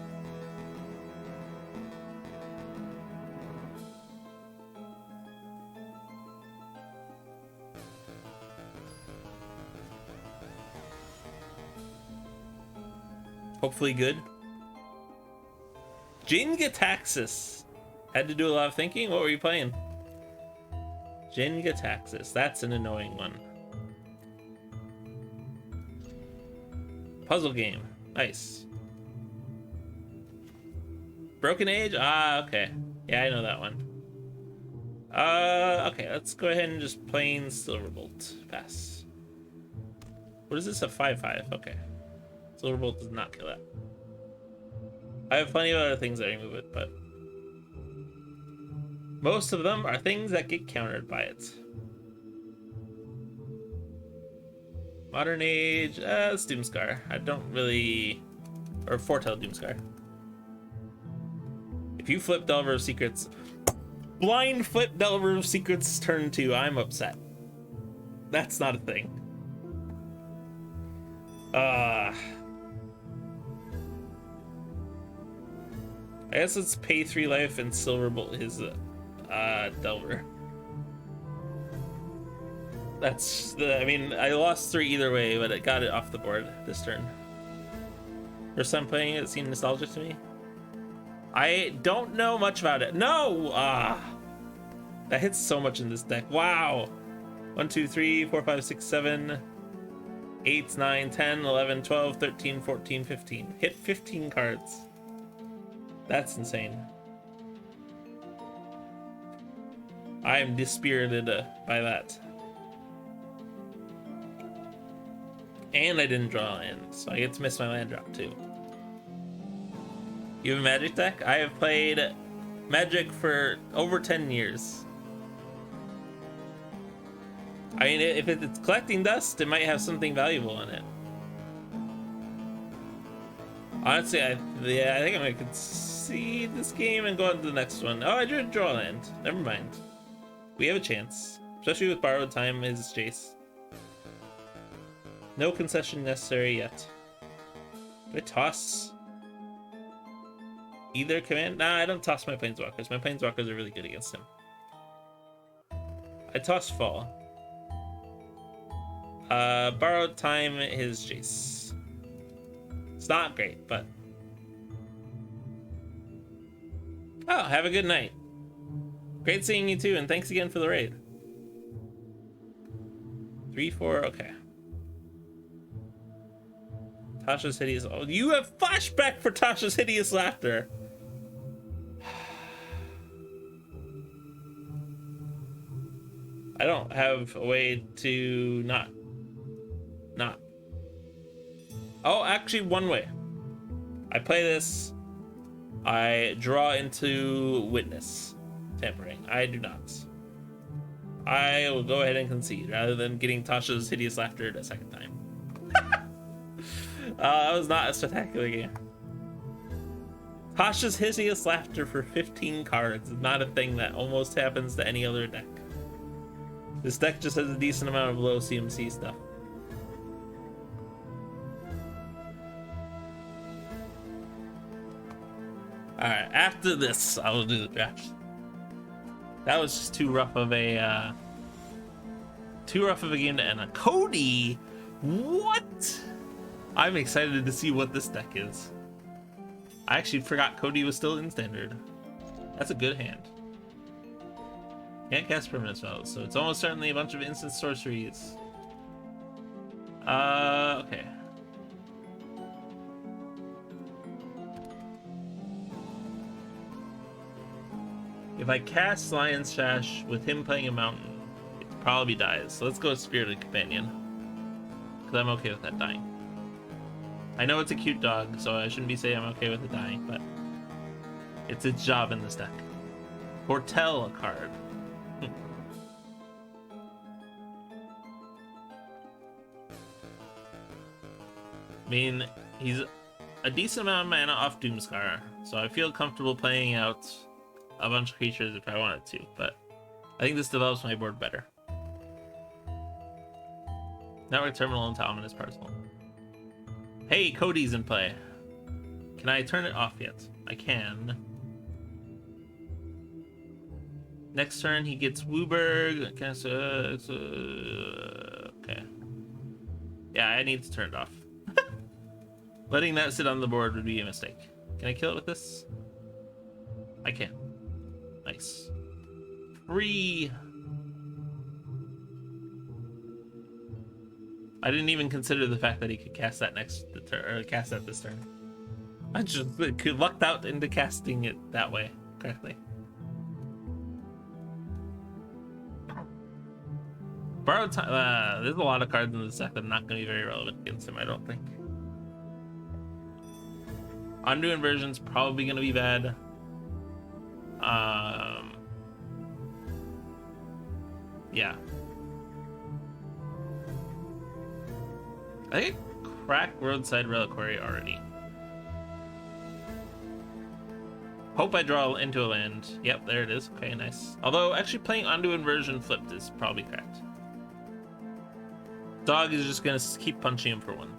Hopefully good. Jin-Gitaxias. Had to do a lot of thinking. What were you playing? Jin-Gitaxias. That's an annoying one. Puzzle game. Nice. Broken Age? Ah, okay. Yeah, I know that one. Okay, let's go ahead and just plain Silverbolt. Pass. What is this? A 5/5. Okay. Silverbolt does not kill that. I have plenty of other things that remove it, but most of them are things that get countered by it. Modern Age, it's Doomscar. I don't really... Or Foretell Doomscar. If you flip Delver of Secrets... Blind flip Delver of Secrets turn 2, I'm upset. That's not a thing. I guess let's pay 3 life and Silverbolt his Delver. That's the... I mean, I lost 3 either way, but it got it off the board this turn. First time playing it seemed nostalgic to me. I don't know much about it. No! That hits so much in this deck. Wow! 1, 2, 3, 4, 5, 6, 7, 8, 9, 10, 11, 12, 13, 14, 15. Hit 15 cards. That's insane. I am dispirited by that. And I didn't draw land, so I get to miss my land drop too. You have a Magic deck? I have played Magic for over 10 years. I mean, if it's collecting dust, it might have something valuable in it. Honestly, I think I'm gonna concede this game and go on to the next one. Oh, I drew a draw land. Never mind. We have a chance, especially with borrowed time as Jace. No concession necessary yet. Do I toss either command? Nah, I don't toss my Planeswalkers. My Planeswalkers are really good against him. I toss Fall. Borrowed time is Jace. It's not great, but... Oh, have a good night. Great seeing you too, and thanks again for the raid. 3, 4, okay. Tasha's Hideous... Oh, you have flashback for Tasha's Hideous Laughter! I don't have a way to not. Oh, actually, one way. I play this. I draw into Witness Tampering. I do not. I will go ahead and concede rather than getting Tasha's Hideous Laughter a second time. That was not a spectacular game. Tasha's Hideous Laughter for 15 cards is not a thing that almost happens to any other deck. This deck just has a decent amount of low CMC stuff. Alright, after this, I will do the draft. That was just too rough of a game to end on. Cody! What? I'm excited to see what this deck is. I actually forgot Cody was still in Standard. That's a good hand. Can't cast permanent spells, so it's almost certainly a bunch of instant sorceries. Okay. If I cast Lion's Sash with him playing a mountain, it probably dies. So let's go Spirited Companion. Because I'm okay with that dying. I know it's a cute dog, so I shouldn't be saying I'm okay with it dying, but it's its job in this deck. Foretell a card. mean, he's a decent amount of mana off Doomscar, so I feel comfortable playing out a bunch of creatures if I wanted to, but I think this develops my board better. Network Terminal into Ominous Parcel. Hey, Cody's in play. Can I turn it off yet? I can. Next turn, he gets Wooburg. Okay. Yeah, I need to turn it off. Letting that sit on the board would be a mistake. Can I kill it with this? I can. Nice. Free. I didn't even consider the fact that he could cast that cast that this turn. I just lucked out into casting it that way correctly. Borrowed time. There's a lot of cards in this deck that are not going to be very relevant against him, I don't think. Undo Inversion's probably going to be bad. Yeah. I think crack Roadside Reliquary already. Hope I draw into a land. Yep, there it is. Okay, nice. Although, actually playing Undo Inversion flipped is probably cracked. Dog is just gonna keep punching him for one.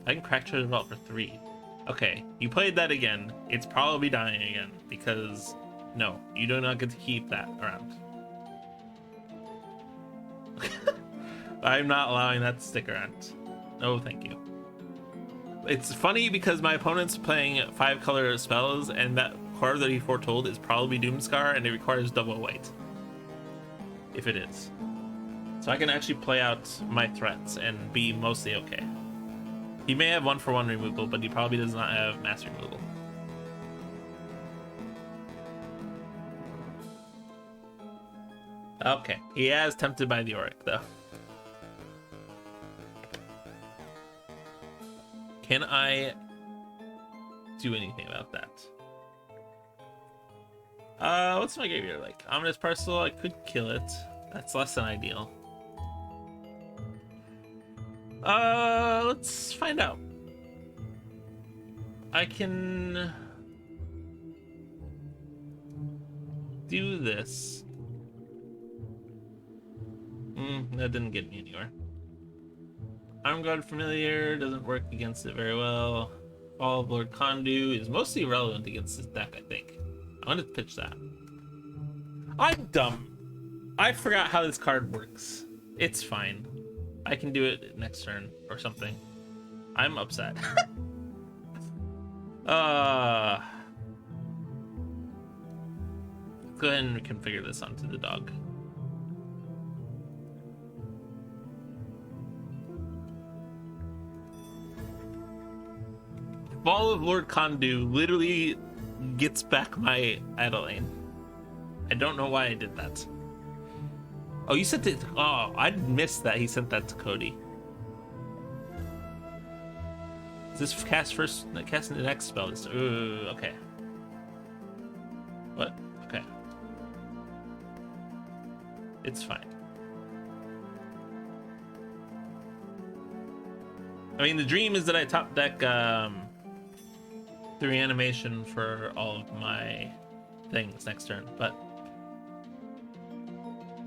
I can crack Treasure Vault for 3. Okay, you played that again. It's probably dying again, because no, you do not get to keep that around. I'm not allowing that to stick around. No, thank you. It's funny because my opponent's playing 5-color spells, and that card that he foretold is probably Doomscar, and it requires double white. If it is. So I can actually play out my threats and be mostly okay. He may have 1-for-1 removal, but he probably does not have mass removal. Okay, he has Tempted by the Auric, though. Can I do anything about that? What's my graveyard like? Ominous Parcel, I could kill it. That's less than ideal. Let's find out. I can do this. That didn't get me anywhere. Armguard Familiar doesn't work against it very well. Fall of Lord Kondu is mostly irrelevant against this deck, I think. I want to pitch that. I'm dumb. I forgot how this card works. It's fine. I can do it next turn or something. I'm upset. Let's go ahead and configure this onto the dog. Fall of Lord Kondu literally gets back my Adelaine. I don't know why I did that. Oh, you sent it. Oh, I missed that he sent that to Cody. Is this cast first? Casting the next spell. Ooh, okay. What? Okay. It's fine. I mean, the dream is that I top deck the reanimation for all of my things next turn, but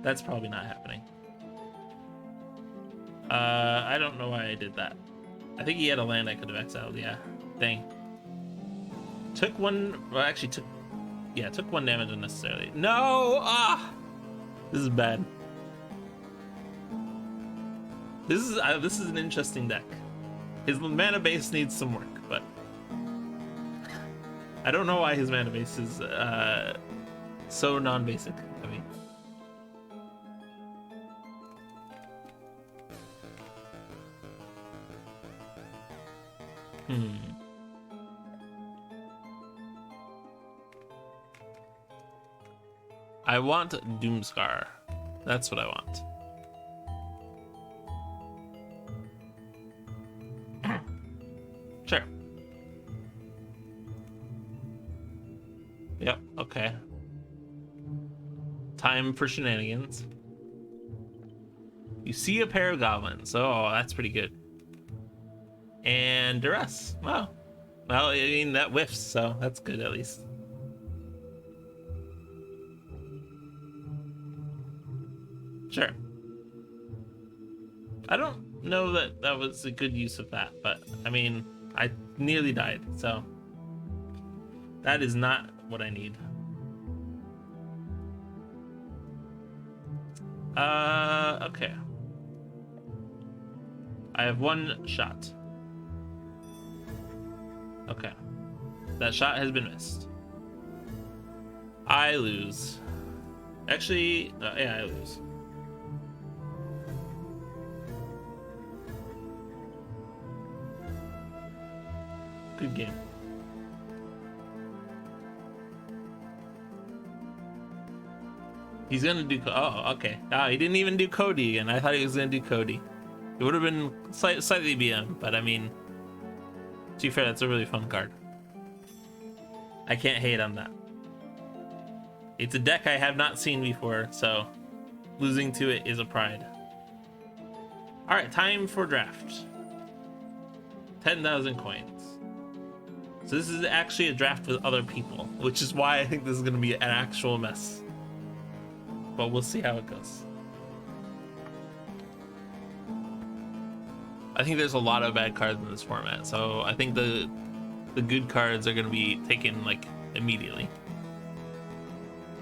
that's probably not happening. I don't know why I did that. I think he had a land I could have exiled, yeah. Dang. Took one, well actually took, yeah, took 1 damage unnecessarily. No! Ah! This is bad. This is an interesting deck. His mana base needs some work, but I don't know why his mana base is so non-basic. I mean, I want Doomscar. That's what I want. Sure. Yep, okay. Time for shenanigans. You see a pair of goblins. Oh, that's pretty good. And duress. Wow. Well, I mean, that whiffs, so that's good at least. Sure. I don't know that that was a good use of that, but I mean, I nearly died, so that is not what I need. Okay. I have one shot. Okay. That shot has been missed. I lose. Actually, yeah, I lose. Good game. He's gonna do. Oh, okay. Ah, he didn't even do Cody again. I thought he was gonna do Cody. It would have been slightly BM, but I mean, to be fair, that's a really fun card. I can't hate on that. It's a deck I have not seen before, so losing to it is a pride. All right, time for draft. 10,000 coins. So this is actually a draft with other people, which is why I think this is going to be an actual mess. But we'll see how it goes. I think there's a lot of bad cards in this format, so I think the good cards are going to be taken like immediately.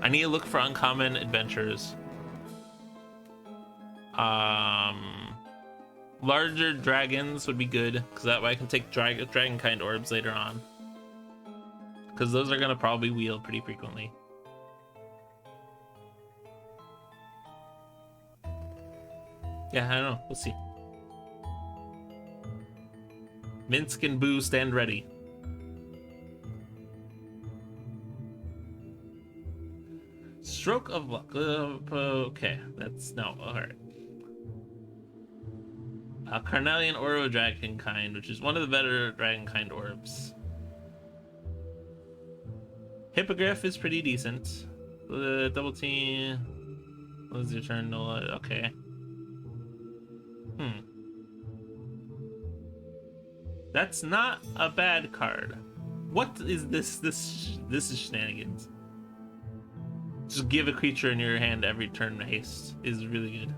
I need to look for uncommon adventures. Larger dragons would be good, because that way I can take dragon kind orbs later on. Because those are going to probably wheel pretty frequently. Yeah, I don't know. We'll see. Minsk and Boo, stand ready. Stroke of luck. Okay, that's no. Alright. Carnelian Oro Dragon Kind, which is one of the better Dragon Kind orbs. Hippogriff is pretty decent. Double team. Lose your turn. No. Okay. That's not a bad card. What is this? This is shenanigans. Just give a creature in your hand every turn haste is really good.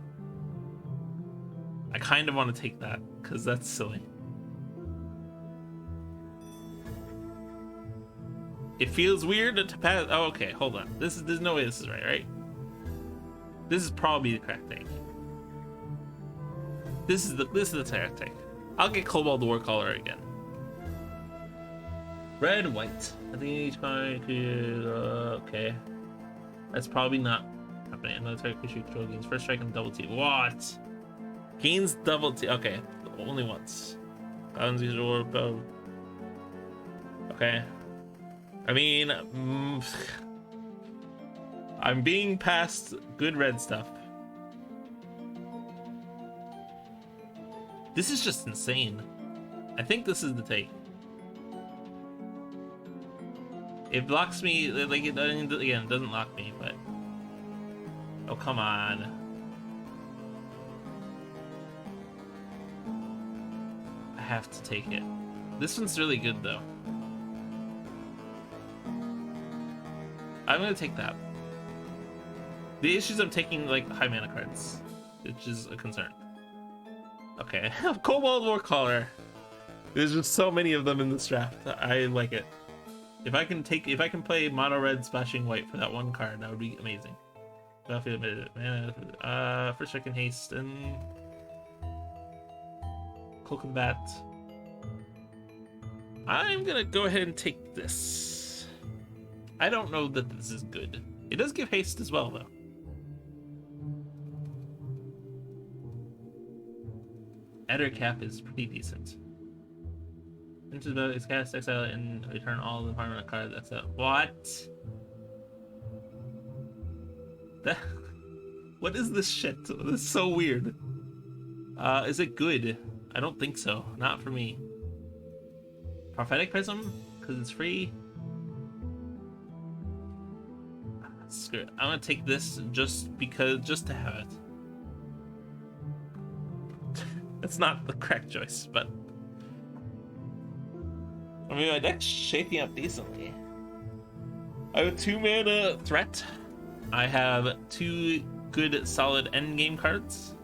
I kind of want to take that because that's silly. It feels weird to pass. Oh, okay, hold on. There's no way this is right? This is probably the correct thing. This is the correct thing. I'll get Cobalt the Warcaller again. Red and white. I think each card could. Okay. That's probably not happening. Another target creature control gains first strike and double T. What? Gains double T. Okay, only once. Okay. I mean, I'm being past good red stuff. This is just insane. I think this is the take. It blocks me, like, it doesn't lock me, but... Oh, come on. I have to take it. This one's really good, though. I'm gonna take that. The issues of taking, like, high mana cards, which is a concern. Okay, Cobalt Warcaller. There's just so many of them in this draft. I like it. If I can play mono red splashing white for that one card, that would be amazing. Battlefield mana, first strike and haste and Cloak of Bat. I'm gonna go ahead and take this. I don't know that this is good. It does give haste as well, though. Ettercap is pretty decent. Into the is cast, exile, and return all the permanent cards. Exile. What? That. What is this shit? This is so weird. Is it good? I don't think so. Not for me. Prophetic Prism, because it's free. Screw it. I'm gonna take this just to have it. It's not the correct choice, but I mean, my deck's shaping up decently. I have a 2-mana threat. I have 2 good, solid endgame cards.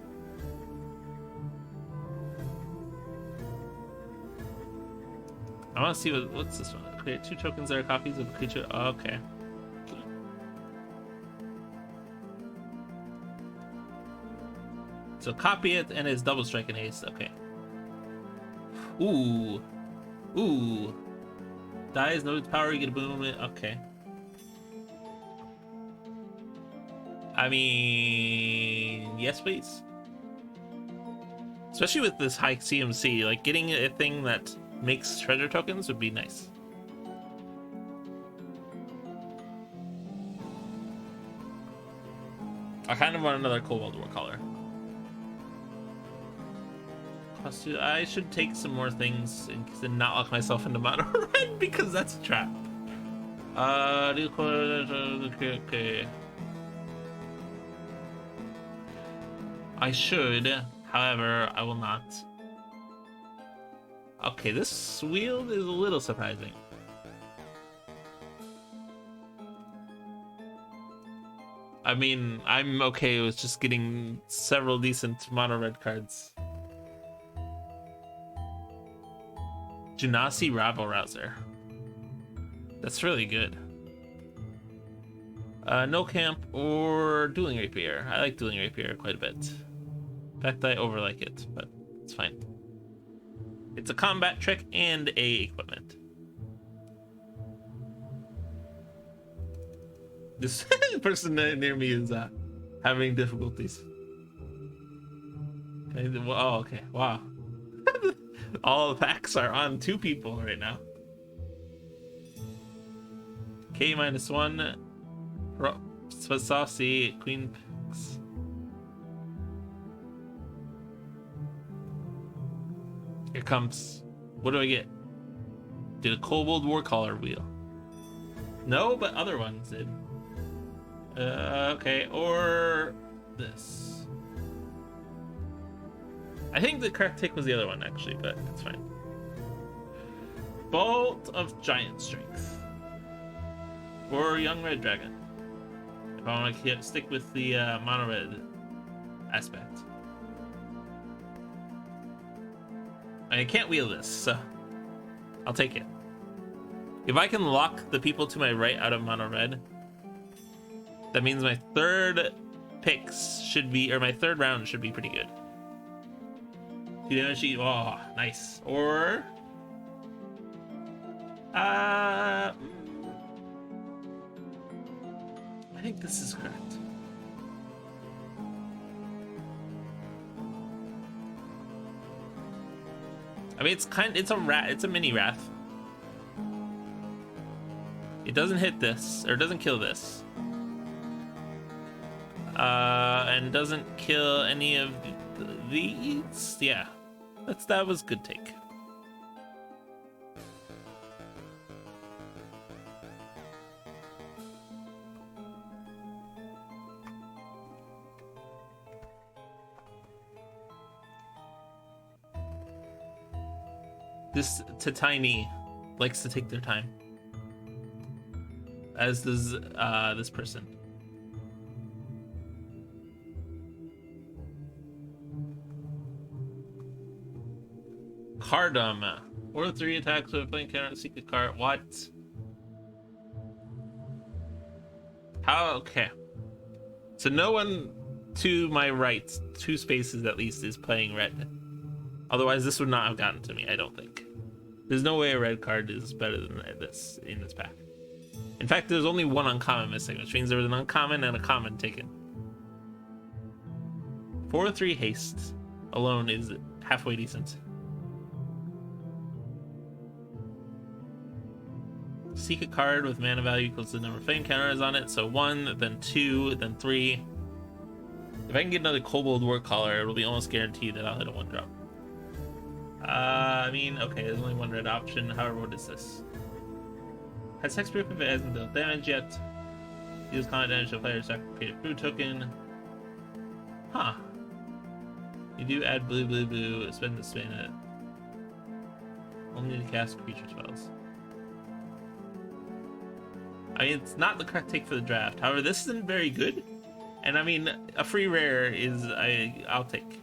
I want to see what's this one. Create 2 tokens that are copies of a creature. Oh, okay. So copy it and it's double strike and haste. Okay. Ooh. Ooh. Dies, no power, you get a boom. Okay. I mean, yes, please. Especially with this high CMC, like getting a thing that makes treasure tokens would be nice. I kind of want another Cobalt Warcaller. I should take some more things and not lock myself into mono red because that's a trap. Okay. I should, however, I will not. Okay, this wheel is a little surprising. I mean, I'm okay with just getting several decent mono red cards. Genasi Rabble Rouser. That's really good. No Camp or Dueling Rapier. I like Dueling Rapier quite a bit. In fact, I overlike it, but it's fine. It's a combat trick and a equipment. This person near me is having difficulties. Oh, okay. Wow. All the packs are on 2 people right now. K -1. Saucy Queen picks. Here comes. What do I get? Did a Kobold Warcaller wheel? No, but other ones did. Okay, or this. I think the correct take was the other one, actually, but it's fine. Bolt of Giant Strength. Or Young Red Dragon. If I want to stick with the mono red aspect. I can't wheel this, so I'll take it. If I can lock the people to my right out of mono red, that means my third picks should be, or my third round should be pretty good. Oh, nice. Or I think this is correct. I mean, it's a mini Wrath. It doesn't hit this, or doesn't kill this. And doesn't kill any of these. Yeah. That was good take. This Titani likes to take their time. As does this person. Cardum. Or 3 attacks with a playing counter secret card. What? How? Okay. So no one to my right, 2 spaces at least, is playing red. Otherwise, this would not have gotten to me, I don't think. There's no way a red card is better than this in this pack. In fact, there's only 1 uncommon missing, which means there was an uncommon and a common taken. 4/3 haste alone is halfway decent. Seek a card with mana value equals the number of flame counters on it. So 1, then 2, then 3. If I can get another Kobold Warcaller, it'll be almost guaranteed that I'll hit a 1-drop. I mean, okay, there's only 1 red option. However, what is this? Has hexproof if it hasn't dealt damage yet. Use combat damage to a player, sacrifice a food token. Huh. You do add blue, blue, blue. Spend the spin it. Only to cast creature spells. I mean, it's not the correct take for the draft. However, this isn't very good. And I mean, a free rare is I'll take.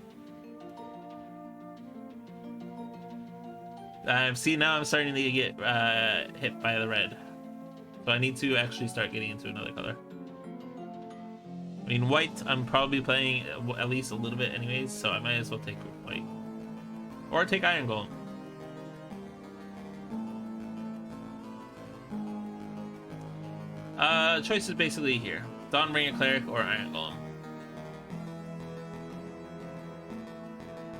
See, now I'm starting to get hit by the red. So I need to actually start getting into another color. I mean, white, I'm probably playing at least a little bit anyways, so I might as well take white. Or take Iron Golem. Choice is basically here. Dawnbringer Cleric or Iron Golem.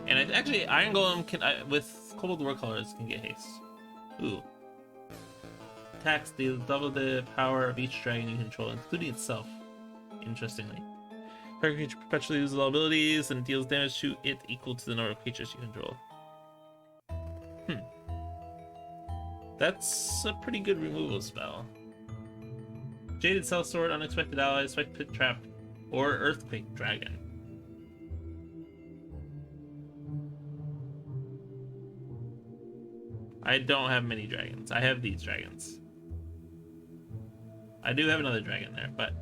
And actually, Iron Golem can, with Kobold War Colors, can get haste. Ooh. Attacks deal double the power of each dragon you control, including itself. Interestingly. Target creature perpetually loses all abilities and deals damage to it equal to the number of creatures you control. That's a pretty good removal spell. Jaded Sellsword, Unexpected Ally, Spike Pit Trap, or Earthquake Dragon. I don't have many dragons. I have these dragons. I do have another dragon there, but...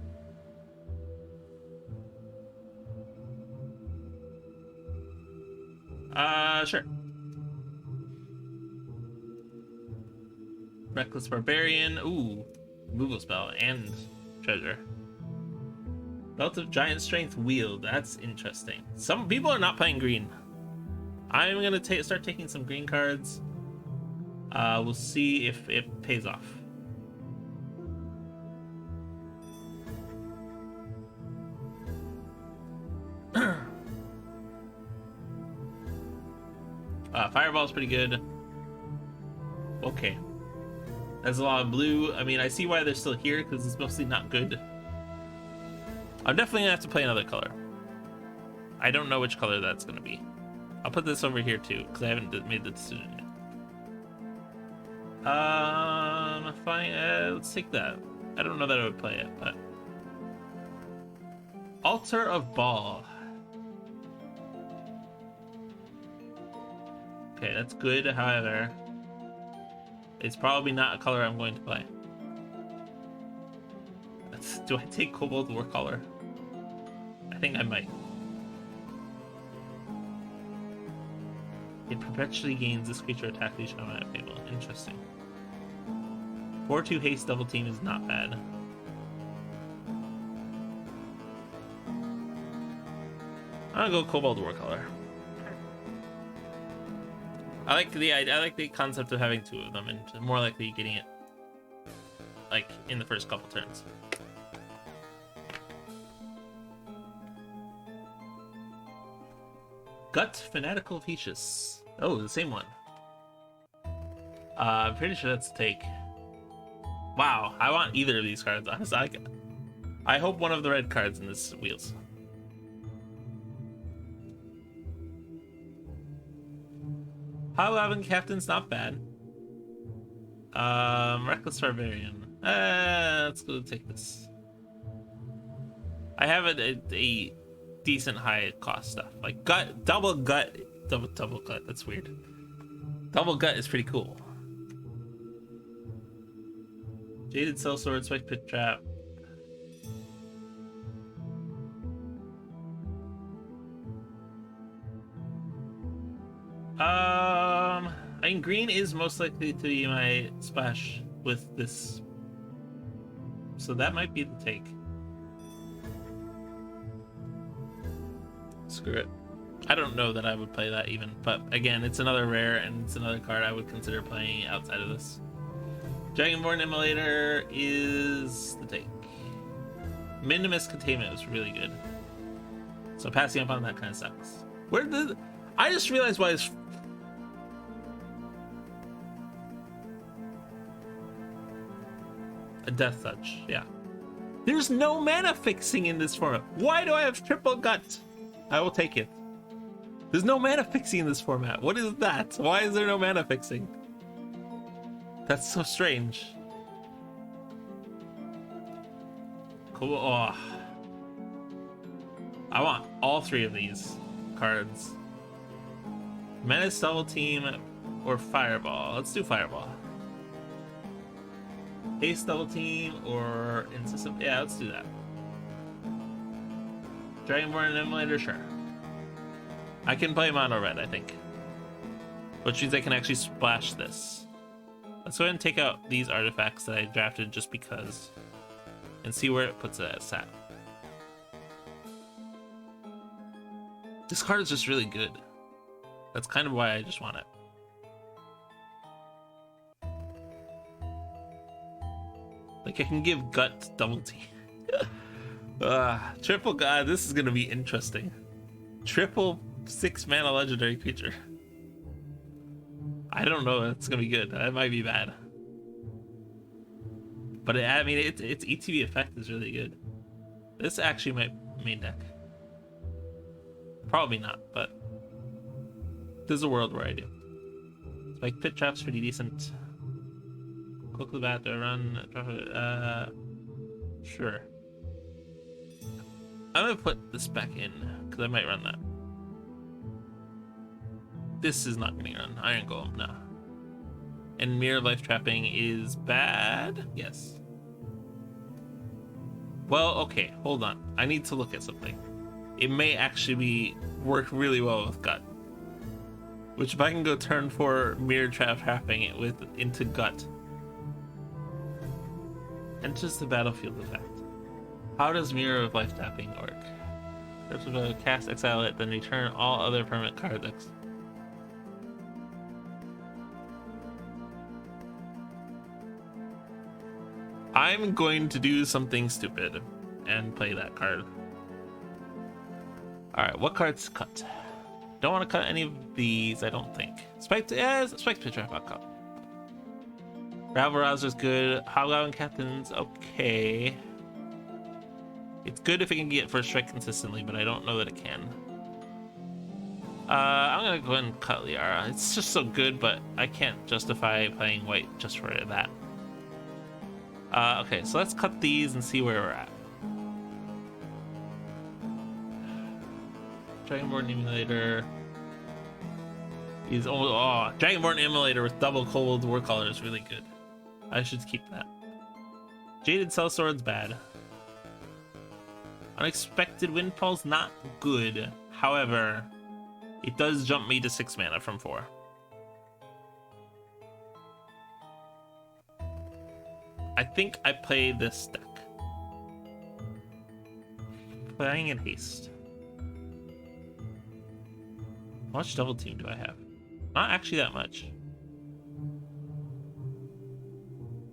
sure. Reckless Barbarian. Ooh. Removal spell and treasure. Belt of Giant Strength Wield. That's interesting. Some people are not playing green. I'm gonna start taking some green cards. We'll see if it pays off. Fireball's pretty good. Okay. There's a lot of blue. I mean, I see why they're still here, because it's mostly not good. I'm definitely gonna have to play another color. I don't know which color that's gonna be. I'll put this over here too, because I haven't made the decision yet. Fine. Let's take that. I don't know that I would play it, but... Altar of Ball. Okay, that's good, however... It's probably not a color I'm going to play. Do I take Kobold War Color? I think I might. It perpetually gains this creature attack each time at table. Interesting. 4/2 haste double team is not bad. I'm gonna go Kobold War Color. I like the concept of having two of them and more likely getting it like in the first couple turns. Gut Fanatical Vicious. Oh, the same one. I'm pretty sure that's a take. Wow, I want either of these cards. Honestly, I hope one of the red cards in this wheels. High-11 Captain's not bad. Reckless Barbarian. Let's go take this. I have a decent high cost stuff. Like double gut. That's weird. Double gut is pretty cool. Jaded Sellsword, Spike Pit Trap. I mean, green is most likely to be my splash with this, so that might be the take. Screw it. I don't know that I would play that even, but again, it's another rare and it's another card I would consider playing outside of this. Dragonborn Immolator is the take. Minimus Containment was really good, so passing up on that kind of sucks. I just realized why it's... A Death Touch, yeah. There's no mana fixing in this format. Why do I have triple gut? I will take it. There's no mana fixing in this format. What is that? Why is there no mana fixing? That's so strange. Cool. Oh. I want all three of these cards. Menace double team or Fireball. Let's do Fireball. Ace double team or Insistent. Yeah, let's do that. Dragonborn and Emulator, sure. I can play mono red, I think. Which means I can actually splash this. Let's go ahead and take out these artifacts that I drafted just because. And see where it puts it at stat. This card is just really good. That's kind of why I just want it. Like I can give Gut double team. Triple God, this is gonna be interesting. Triple 6-mana legendary creature. I don't know, it's gonna be good. That might be bad. But I mean, its ETB effect is really good. This actually might main deck. Probably not, but there's a world where I do. Spike Pit Trap's pretty decent. Cloak the Bat, do I run? Sure. I'm gonna put this back in, because I might run that. This is not gonna run. Iron Golem, no. And Mirror Life Trapping is bad? Yes. Well, okay, hold on. I need to look at something. It may actually work really well with Gut. Which if I can go turn 4 Mirror Trapping it with into Gut. Enters the battlefield effect. How does Mirror of Life Tapping work? Cast, exile it, then return all other permanent cards. I'm going to do something stupid and play that card. Alright, what cards cut? Don't want to cut any of these, I don't think. Spiked Pit Trap, I'll cut. Rabble Rouser's good. Hobgoblin Captain's okay. It's good if it can get first strike consistently, but I don't know that it can. I'm gonna go ahead and cut Liara. It's just so good, but I can't justify playing white just for that. Okay, so let's cut these and see where we're at. Dragonborn Emulator is almost. Dragonborn Emulator with double cold war color is really good. I should keep that. Jaded Sellsword's bad. Unexpected Windfall's not good. However, it does jump me to 6 mana from 4. I think I play this deck. Playing in haste. How much double team do I have? Not actually that much.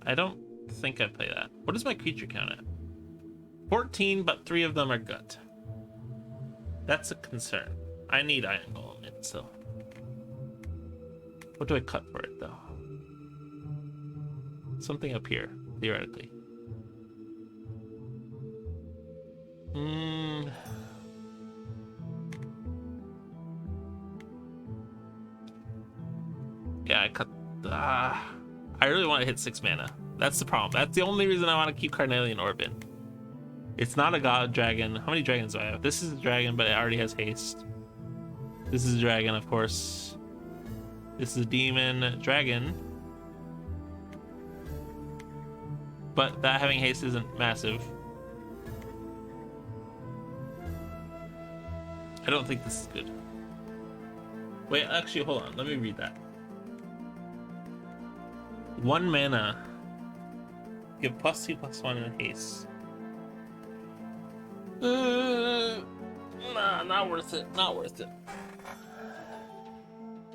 I don't think I play that. What is my creature count at? 14, but 3 of them are Gut. That's a concern. I need Iron Golem in, so. What do I cut for it, though? Something up here, theoretically. Yeah, I cut. I really want to hit 6 mana. That's the problem. That's the only reason I want to keep Carnelian Orb in. It's not a god dragon. How many dragons do I have? This is a dragon, but it already has haste. This is a dragon, of course. This is a demon dragon. But that having haste isn't massive. I don't think this is good. Wait, actually, hold on. Let me read that. 1 mana. Give +2/+1 in haste. Nah, not worth it. Not worth it.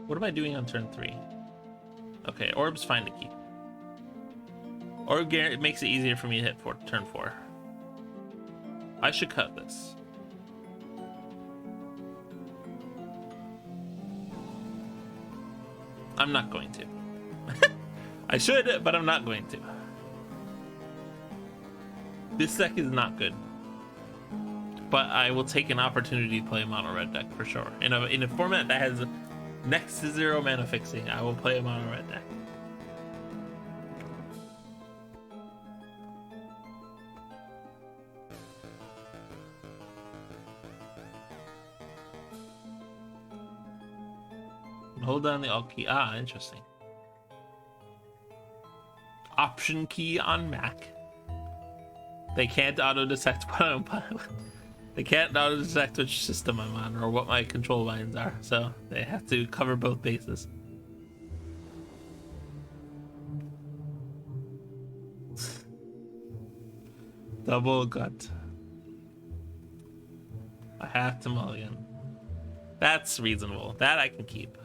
What am I doing on turn 3? Okay, Orb's fine to keep. Orb it makes it easier for me to hit turn 4. I should cut this. I'm not going to. I should, but I'm not going to. This deck is not good. But I will take an opportunity to play a mono red deck for sure. In a format that has next to 0 mana fixing, I will play a mono red deck. Hold down the Alt key. Ah, interesting. Option key on Mac. They can't auto-detect they can't auto-detect which system I'm on or what my control lines are, so they have to cover both bases. Double gut. I have to mulligan. That's reasonable. That I can keep.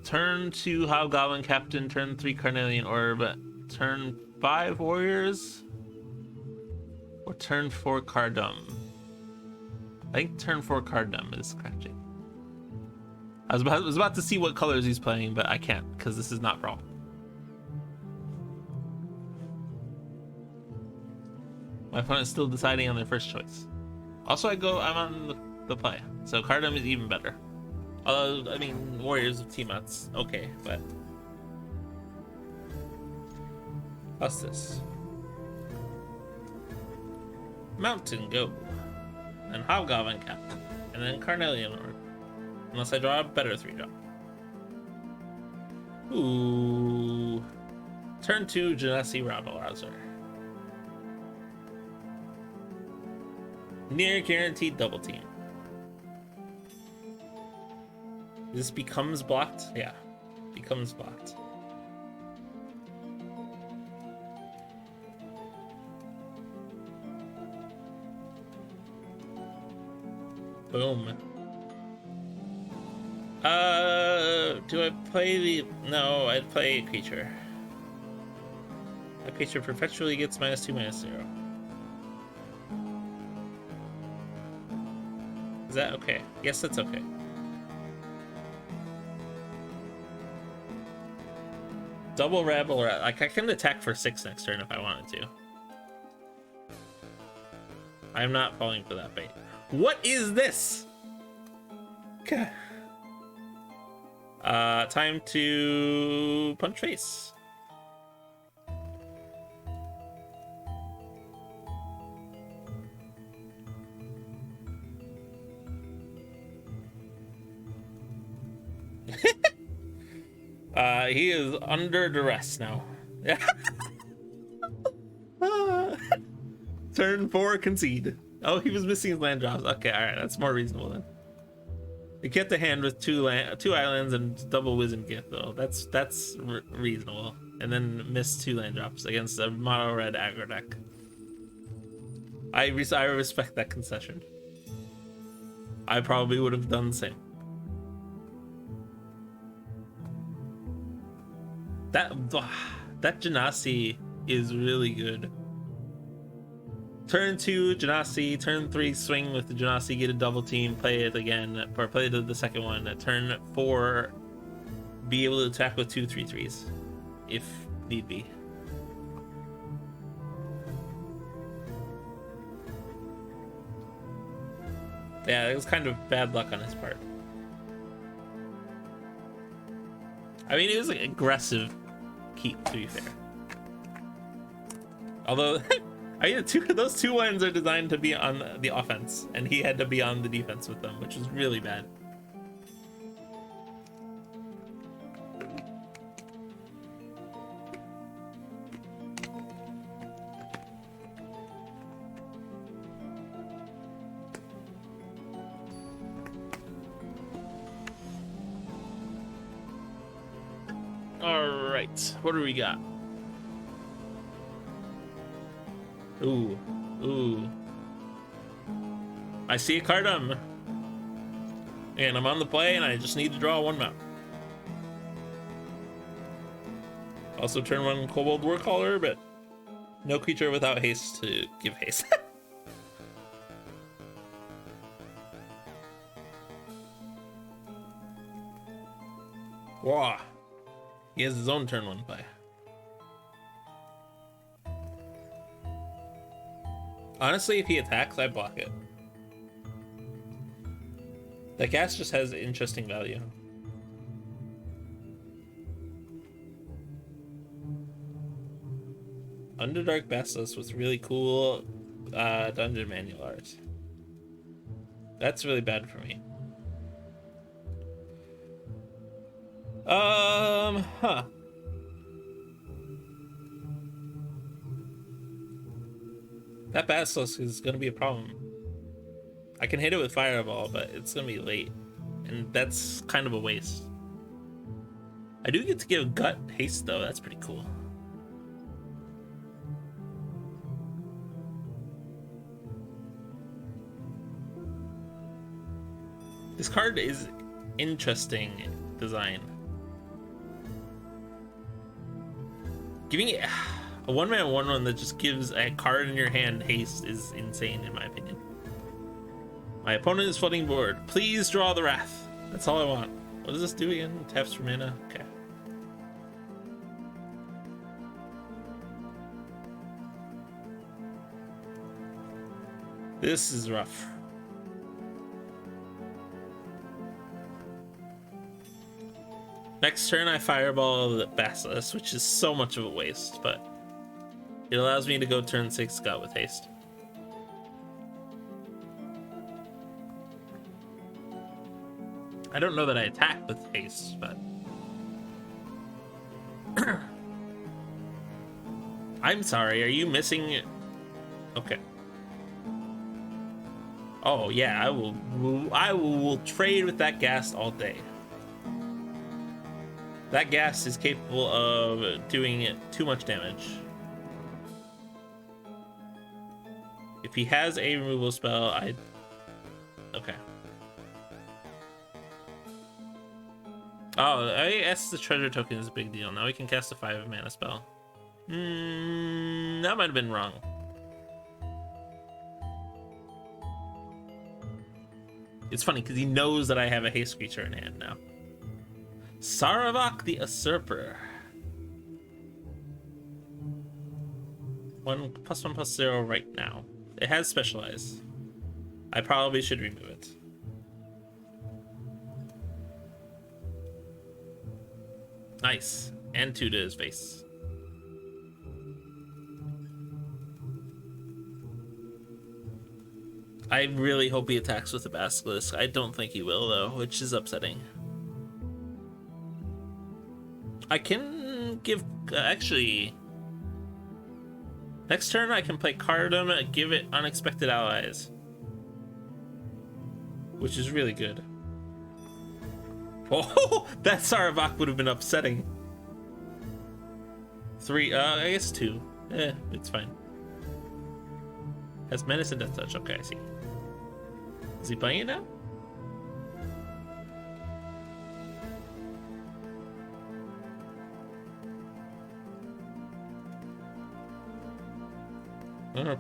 Turn 2 Hobgoblin Captain, turn 3 Carnelian Orb, turn 5 Warriors, or turn 4 Cardum. I think turn 4 Cardum is correct. I was about to see what colors he's playing, but I can't because this is not Brawl. My opponent's still deciding on their first choice. Also, I'm on the play, so Cardum is even better. Although, I mean, Warriors of Tiamat's okay, but... What's this? Mountain Go. And Hobgoblin Captain. And then Carnelian Orb. Unless I draw a better 3-drop. Ooh. Turn 2 Genasi Rabble-Rouser. Near guaranteed double team. This becomes blocked? Yeah. Becomes blocked. Boom. Do I play the... No, I'd play a creature. A creature perpetually gets -2/-0. Is that okay? Yes, that's okay. Double Rebel, or like I can attack for 6 next turn if I wanted to. I'm not falling for that bait. What is this? Okay. Time to punch face. He is under duress now. Turn 4, concede. Oh, he was missing his land drops. Okay, all right, that's more reasonable then. You get the hand with 2 islands and double Wisdom Gift though. That's reasonable. And then miss 2 land drops against a mono red aggro deck. I respect that concession. I probably would have done the same. That Genasi is really good. Turn 2 Genasi, turn 3 swing with the Genasi, get a double team, play it again, or play the second one. Turn 4, be able to attack with 2 3/3s if need be. Yeah, it was kind of bad luck on his part. I mean, it was like aggressive keep, to be fair. Although, I mean, those 2 ones are designed to be on the offense, and he had to be on the defense with them, which was really bad. All right, what do we got? Ooh, ooh. I see a Cardum. And I'm on the play, and I just need to draw 1 map. Also turn 1 Kobold Warcaller, but no creature without haste to give haste. Wow. He has his own turn 1 play. Honestly, if he attacks, I block it. That gas just has interesting value. Underdark Basilisk with really cool dungeon manual art. That's really bad for me. Huh. That Basilisk is gonna be a problem. I can hit it with Fireball, but it's gonna be late. And that's kind of a waste. I do get to give Gut haste though, that's pretty cool. This card is interesting design. Giving it a 1-mana 1/1 that just gives a card in your hand haste is insane in my opinion. My opponent is flooding board. Please draw the Wrath. That's all I want. What does this do again? Taps for mana? Okay. This is rough. Next turn I Fireball the Basilisk, which is so much of a waste, but it allows me to go turn 6 Gut with haste. I don't know that I attack with haste, but I'm sorry, are you missing it? Okay. Oh yeah, I will trade with that gas all day. That gas is capable of doing too much damage. If he has a removal spell, okay. Oh, I guess the treasure token is a big deal. Now we can cast a 5-mana spell. That might have been wrong. It's funny because he knows that I have a haste creature in hand now. Saravak the Usurper. 1+1/+0 right now. It has Specialize. I probably should remove it. Nice. And 2 to his face. I really hope he attacks with the Basilisk. I don't think he will though, which is upsetting. I can give actually next turn I can play Cardam, give it Unexpected Allies, which is really good. Oh, that Saravak would have been upsetting. 3, I guess 2. It's fine. Has Menace and Death Touch. Okay, I see. Is he playing it now?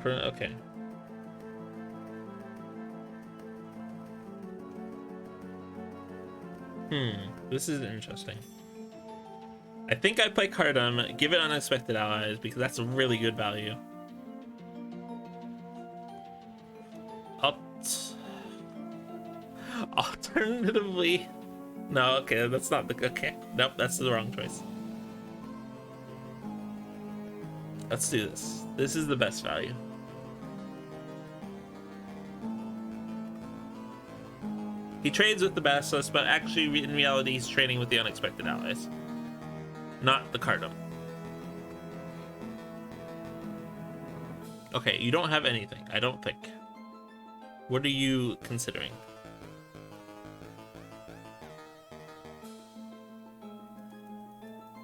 Okay. This is interesting. I think I play Cardam, give it Unexpected Allies, because that's a really good value. Alternatively, no, okay, that's not the, okay, nope, that's the wrong choice. Let's do this. This is the best value. He trades with the Basilisk, but actually in reality he's trading with the Unexpected Allies, not the Cardam. Okay, you don't have anything, I don't think. What are you considering?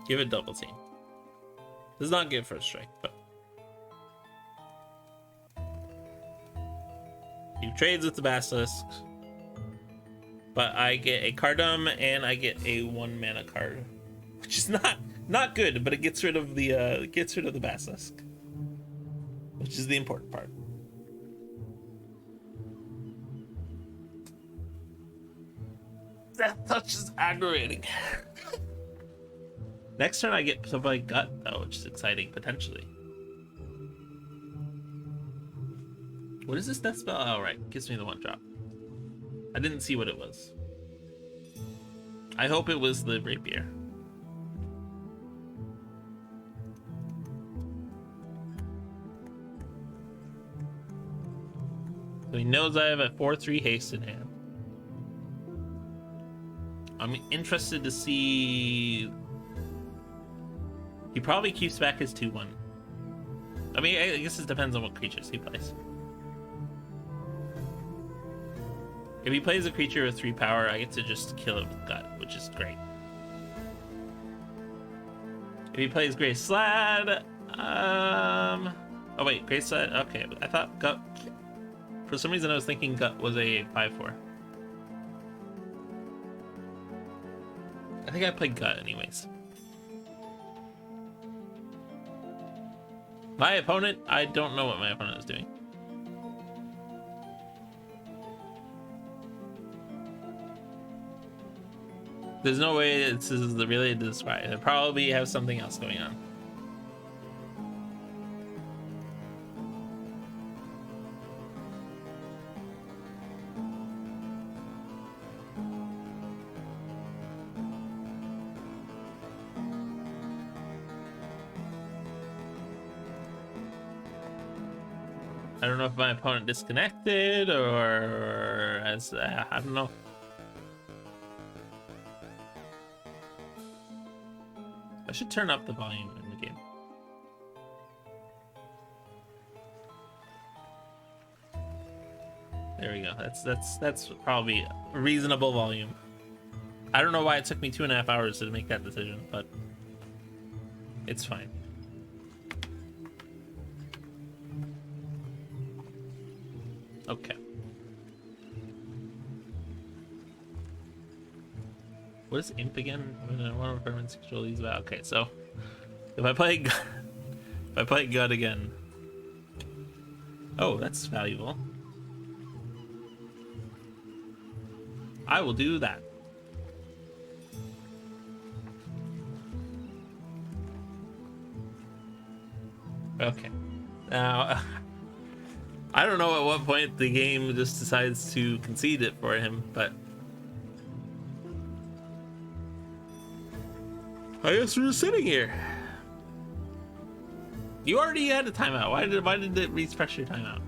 Give it Double Team. Does not give First Strike, but he trades with the Basilisk. But I get a Cardam and I get a 1-mana card, which is not good, but it gets rid of the Basilisk, which is the important part. That touch is aggravating. Next turn I get to play Gut though, which is exciting potentially. What is this death spell? Oh right, gives me the 1-drop. I didn't see what it was. I hope it was the Rapier. So he knows I have a 4/3 haste in hand. I'm interested to see. He probably keeps back his 2/1. I mean, I guess it depends on what creatures he plays. If he plays a creature with 3 power, I get to just kill it with Gut, which is great. If he plays Grey Slad, oh wait, Grey Slad. Okay, I thought Gut. For some reason, I was thinking Gut was a 5/4. I think I played Gut anyways. My opponent, I don't know what my opponent is doing. There's no way this is related to the Scry. They probably have something else going on. I don't know if my opponent disconnected or as I don't know. I should turn up the volume in the game. There we go. That's probably a reasonable volume. I don't know why it took me 2.5 hours to make that decision, but it's fine. Okay. What is imp again? I want to requirement control these about. Okay, so if I play gut again. Oh, that's valuable. I will do that. Okay. Now I don't know at what point the game just decides to concede it for him, but I guess we're just sitting here. You already had a timeout. Why did it refresh your timeout?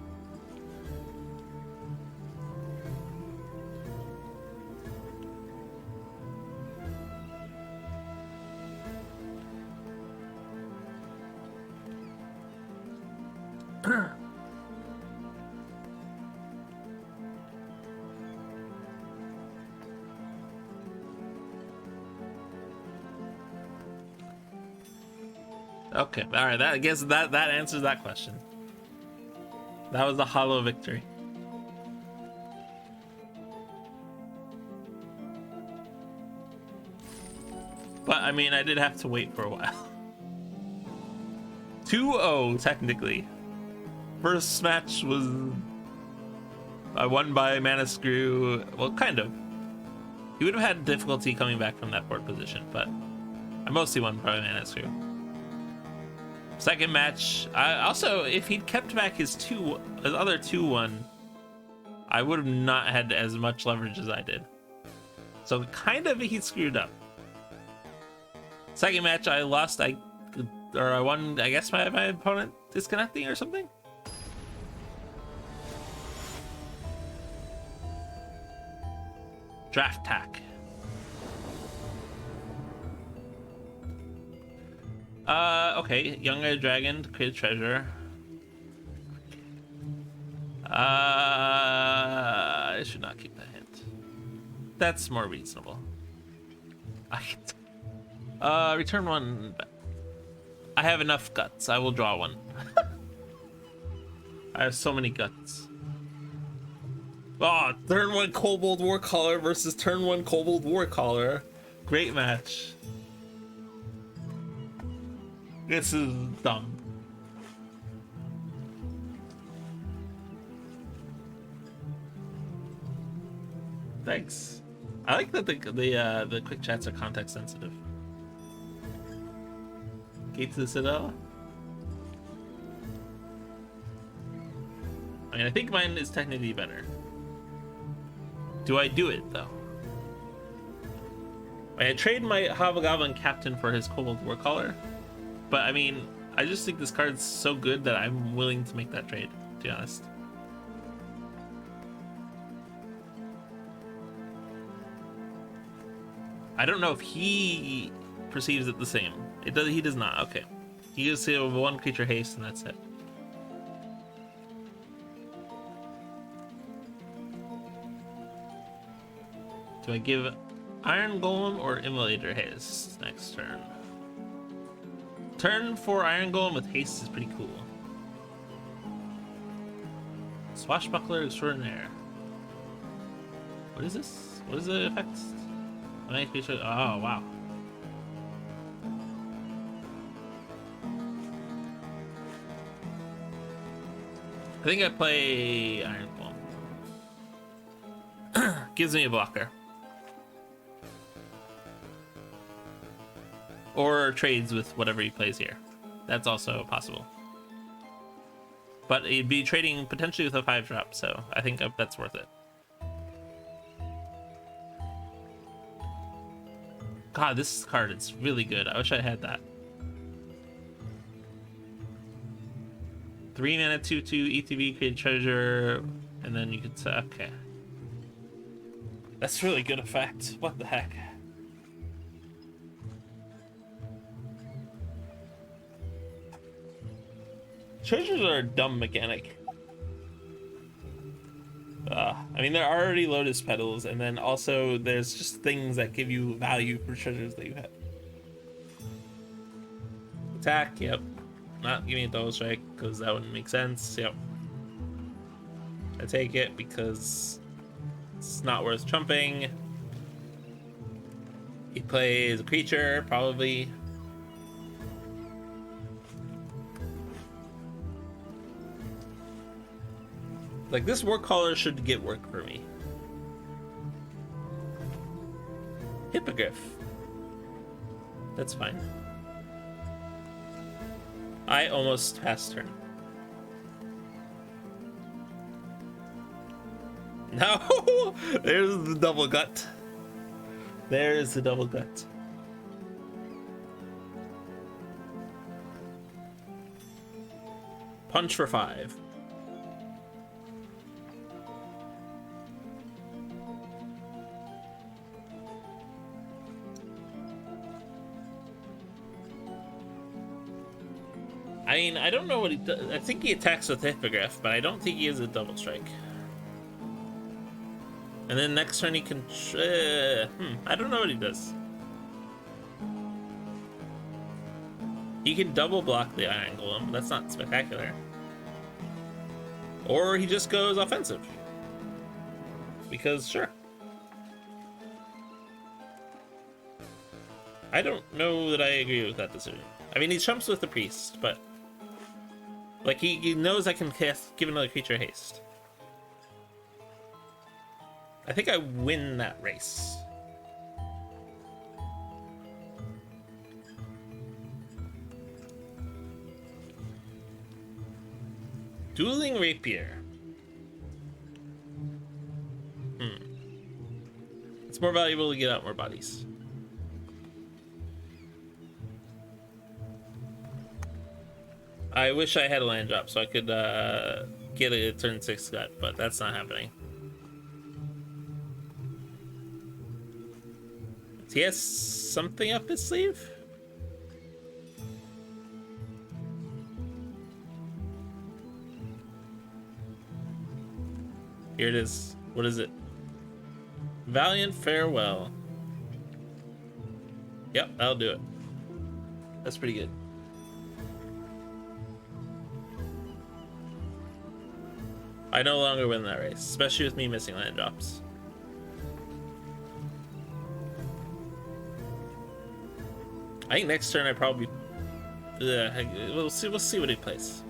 Okay, all right. I guess that answers that question. That was a hollow victory. But I mean, I did have to wait for a while. 2-0 technically. First match was I won by Mana Screw. Well, kind of. He would have had difficulty coming back from that board position, but I mostly won by Mana Screw. Second match, also, if he'd kept back his other 2-1, I would have not had as much leverage as I did. So kind of he screwed up. Second match, I lost, I won, I guess, my opponent disconnecting or something? Draft tack. Okay, Young-Eyed Dragon, create a treasure. I should not keep that hint. That's more reasonable. Return one. I have enough guts. I will draw one. I have so many guts. Oh, turn 1 Kobold Warcaller versus turn 1 Kobold Warcaller. Great match. This is dumb. Thanks. I like that the quick chats are context sensitive. Cait to the Citadel. I mean, I think mine is technically better. Do I do it though? I trade my Hobgoblin Captain for his Kobold Warcaller. But I mean, I just think this card's so good that I'm willing to make that trade, to be honest. I don't know if he perceives it the same. It does. He does not. Okay. He gives one creature haste, and that's it. Do I give Iron Golem or Immolator haste next turn? Turn 4 Iron Golem with haste is pretty cool. Swashbuckler Extraordinaire. What is this? What is the effect? Oh, wow. I think I play Iron Golem. Gives me a blocker. Or trades with whatever he plays here. That's also possible. But he'd be trading potentially with a 5-drop, so I think that's worth it. God, this card is really good. I wish I had that. 3 mana, 2/2 ETB, create treasure, and then you could say, okay. That's really good effect. What the heck? Treasures are a dumb mechanic. I mean, they're already Lotus Petals, and then also there's just things that give you value for treasures that you have. Attack, yep. Not giving a double strike because that wouldn't make sense, yep. I take it because it's not worth trumping. He plays a creature, probably. Like, this Warcaller should get work for me. Hippogriff. That's fine. I almost passed turn. No! There's the double gut. There's the double gut. Punch for 5. I mean, I don't know what he does. I think he attacks with Hippogriff, but I don't think he has a double strike. And then next turn he can... I don't know what he does. He can double block the Iron Golem. That's not spectacular. Or he just goes offensive. Because, sure. I don't know that I agree with that decision. I mean, he trumps with the Priest, but... Like, he knows I can give another creature haste. I think I win that race. Dueling Rapier. It's more valuable to get out more bodies. I wish I had a land drop so I could get a turn 6 gut, but that's not happening. He has something up his sleeve? Here it is. What is it? Valiant Farewell. Yep, that'll do it. That's pretty good. I no longer win that race, especially with me missing land drops. I think next turn I probably... we'll see what he plays.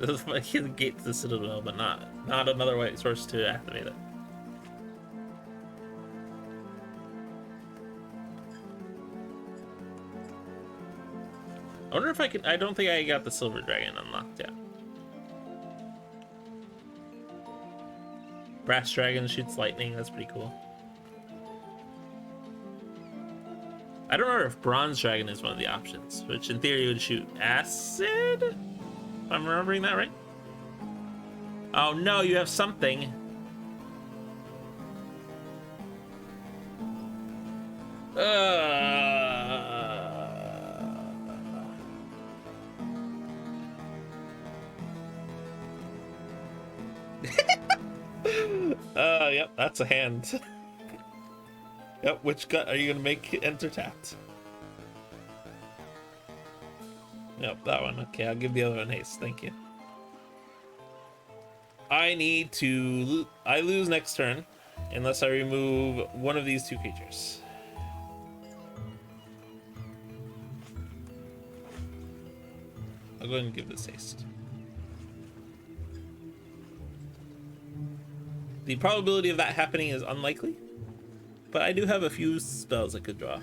He has a gate to the Citadel, but not another white source to activate it. I wonder if I can... I don't think I got the Silver Dragon unlocked yet. Brass Dragon shoots lightning, that's pretty cool. I don't know if Bronze Dragon is one of the options, which in theory would shoot acid? If I'm remembering that right? Oh no, you have something. Yep, that's a hand. Yep, which gut are you gonna make enter tapped? Yep, that one. Okay, I'll give the other one haste. Thank you. I need to... I lose next turn unless I remove one of these two creatures. I'll go ahead and give this haste. The probability of that happening is unlikely, but I do have a few spells I could draw.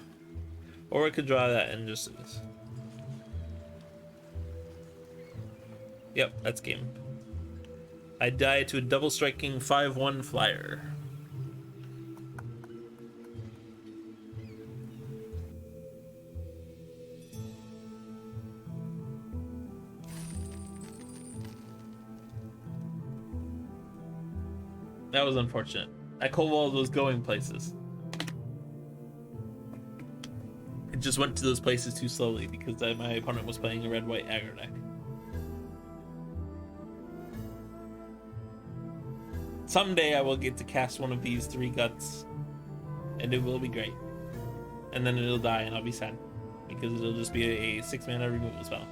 Or I could draw that and just lose. Yep, that's game. I die to a double striking 5/1 flyer. That was unfortunate. That Kobold was going places. It just went to those places too slowly because my opponent was playing a red-white aggro deck. Someday I will get to cast one of these 3 guts, and it will be great. And then it'll die, and I'll be sad because it'll just be a 6-mana removal spell.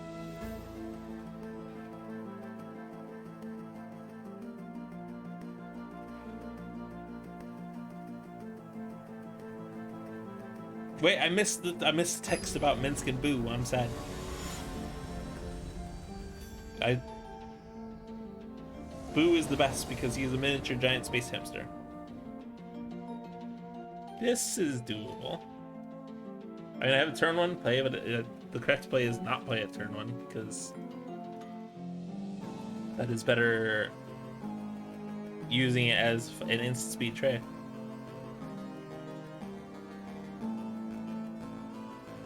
Wait, I missed the text about Minsk and Boo. I'm sad. Boo is the best because he's a miniature giant space hamster. This is doable. I mean, I have a turn 1 play, but the correct play is not play a turn 1 because that is better using it as an instant speed tray.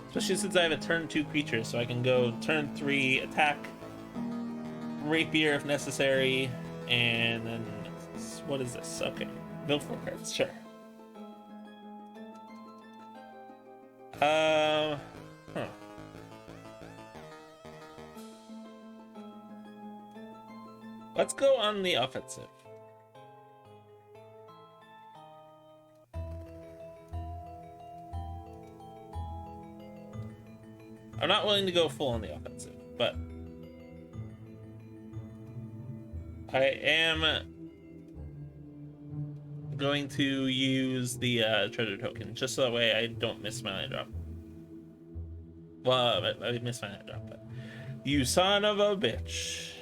Especially since I have a turn 2 creature, so I can go turn 3 attack, rapier if necessary, and then what is this? Okay, build 4 cards, sure. Let's go on the offensive. I'm not willing to go full on the offensive, but I am going to use the treasure token just so that way I don't miss my land drop. Well, I missed my land drop, but you son of a bitch.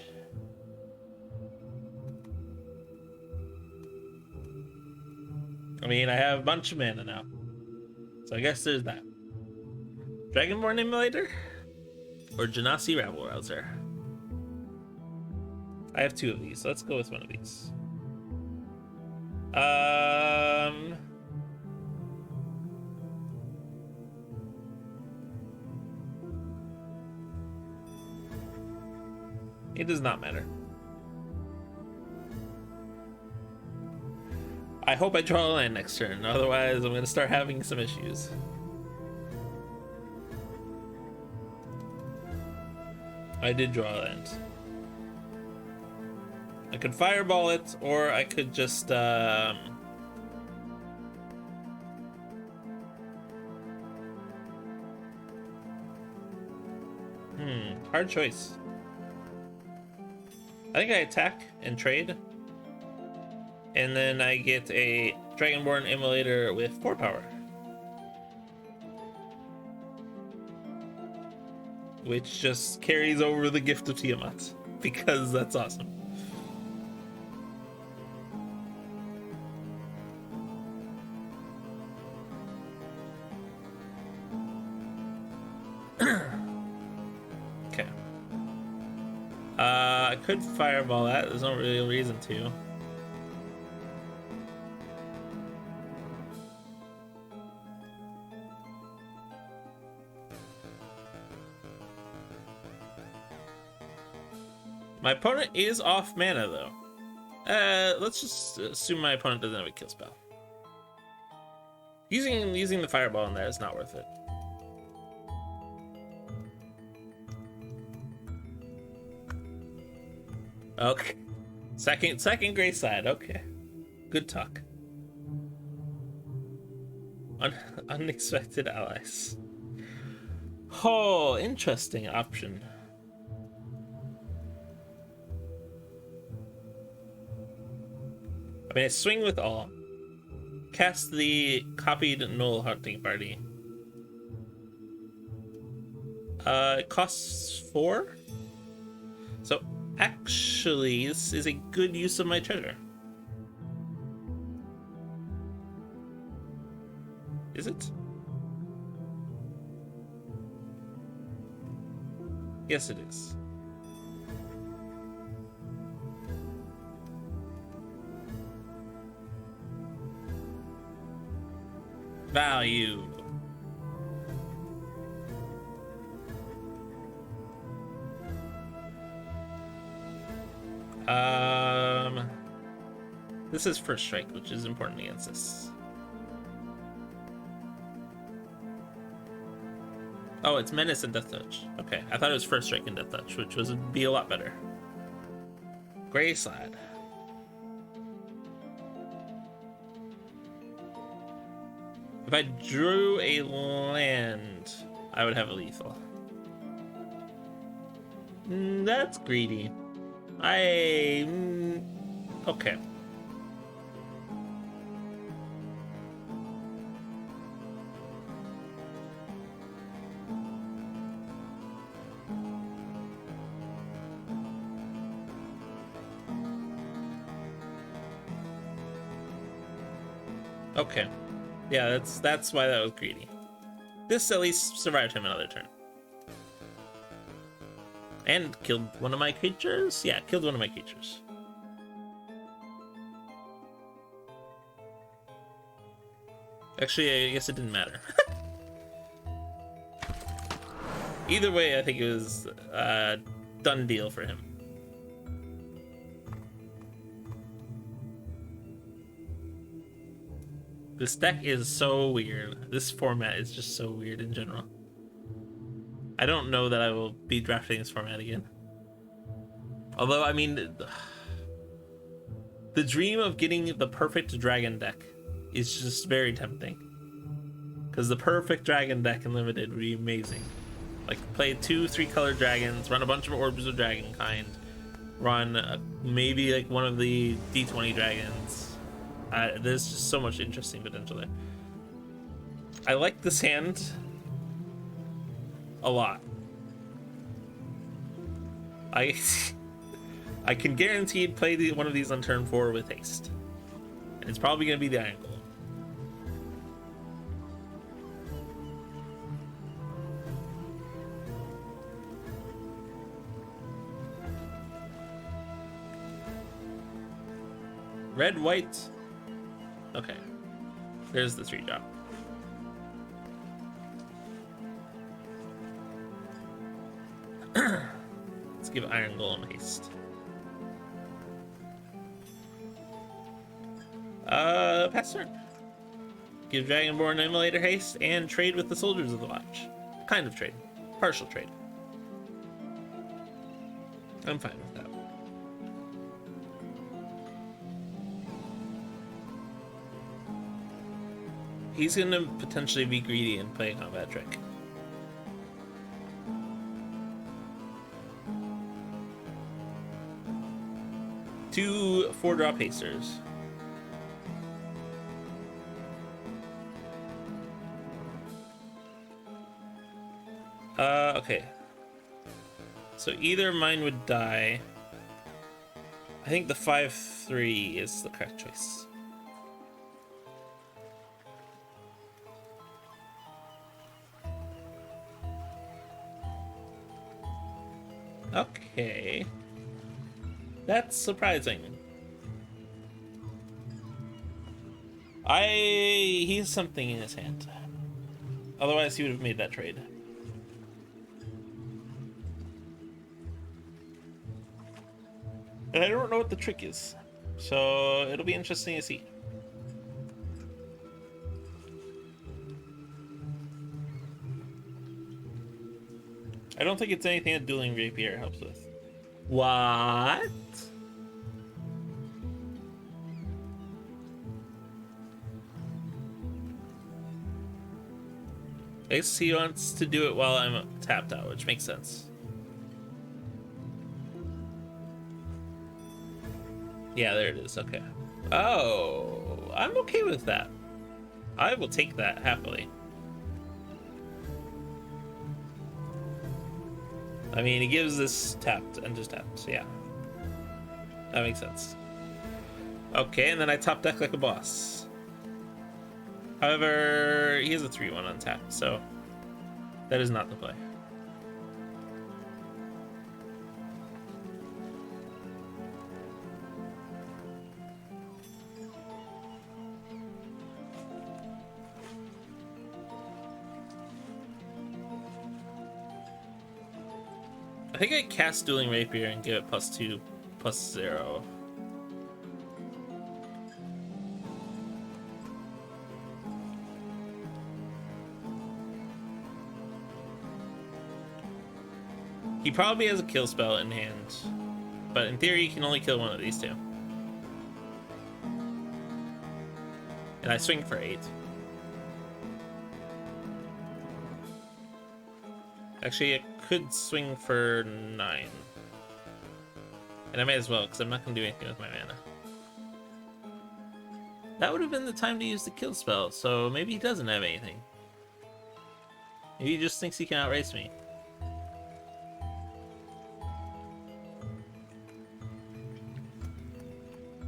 I mean, I have a bunch of mana now, so I guess there's that. Dragonborn Emulator or Genasi Rabble Rouser? I have 2 of these, so let's go with one of these. It does not matter. I hope I draw a land next turn, otherwise I'm going to start having some issues. I did draw a land. I could fireball it, or I could just hard choice. I think I attack and trade, and then I get a Dragonborn Emulator with 4 power, which just carries over the Gift of Tiamat, because that's awesome. Okay. I could fireball that. There's no real reason to. My opponent is off mana, though. Let's just assume my opponent doesn't have a kill spell. Using the fireball in there is not worth it. Okay. Second gray side. Okay. Good talk. Unexpected allies. Oh, interesting option. I mean, I swing with all. Cast the copied Null hunting party. It costs 4. So actually, this is a good use of my treasure. Is it? Yes, it is. Value. This is first strike, which is important against this. Oh, it's menace and death touch. Okay, I thought it was first strike and death touch, which would be a lot better. Gray slide. If I drew a land, I would have a lethal. That's greedy. Okay. Okay. Yeah, that's why that was greedy. This at least survived him another turn. And killed one of my creatures? Yeah, killed one of my creatures. Actually, I guess it didn't matter. Either way, I think it was a done deal for him. This deck is so weird. This format is just so weird in general. I don't know that I will be drafting this format again. Although, I mean, the dream of getting the perfect dragon deck is just very tempting. Because the perfect dragon deck in Limited would be amazing. Like, play 2-3 color dragons, run a bunch of orbs of dragon kind, run maybe like one of the D20 dragons. There's just so much interesting potential there. I like this hand a lot. I can guarantee play one of these on turn 4 with haste. And it's probably going to be the Iron Golem. Red, white. Okay. There's the 3-drop. Let's give Iron Golem haste. Pass turn. Give Dragonborn Immolator haste and trade with the Soldiers of the Watch. Kind of trade. Partial trade. I'm fine with that. He's gonna potentially be greedy and play a combat trick. Two 4-drop hasters. Okay. So either mine would die. I think the 5/3 is the correct choice. Okay. That's surprising. He has something in his hand. Otherwise he would have made that trade. And I don't know what the trick is. So it'll be interesting to see. I don't think it's anything that Dueling Rapier helps with. What? I guess he wants to do it while I'm tapped out, which makes sense. Yeah, there it is. Okay. Oh, I'm okay with that. I will take that happily. I mean, he gives this tapped and just tapped, so yeah. That makes sense. Okay, and then I top deck like a boss. However, he has a 3-1 untapped, so that is not the play. I think I cast Dueling Rapier and give it +2, +0. He probably has a kill spell in hand, but in theory, he can only kill one of these two. And I swing for 8. Actually, it could swing for 9. And I may as well, because I'm not going to do anything with my mana. That would have been the time to use the kill spell, so maybe he doesn't have anything. Maybe he just thinks he can outrace me.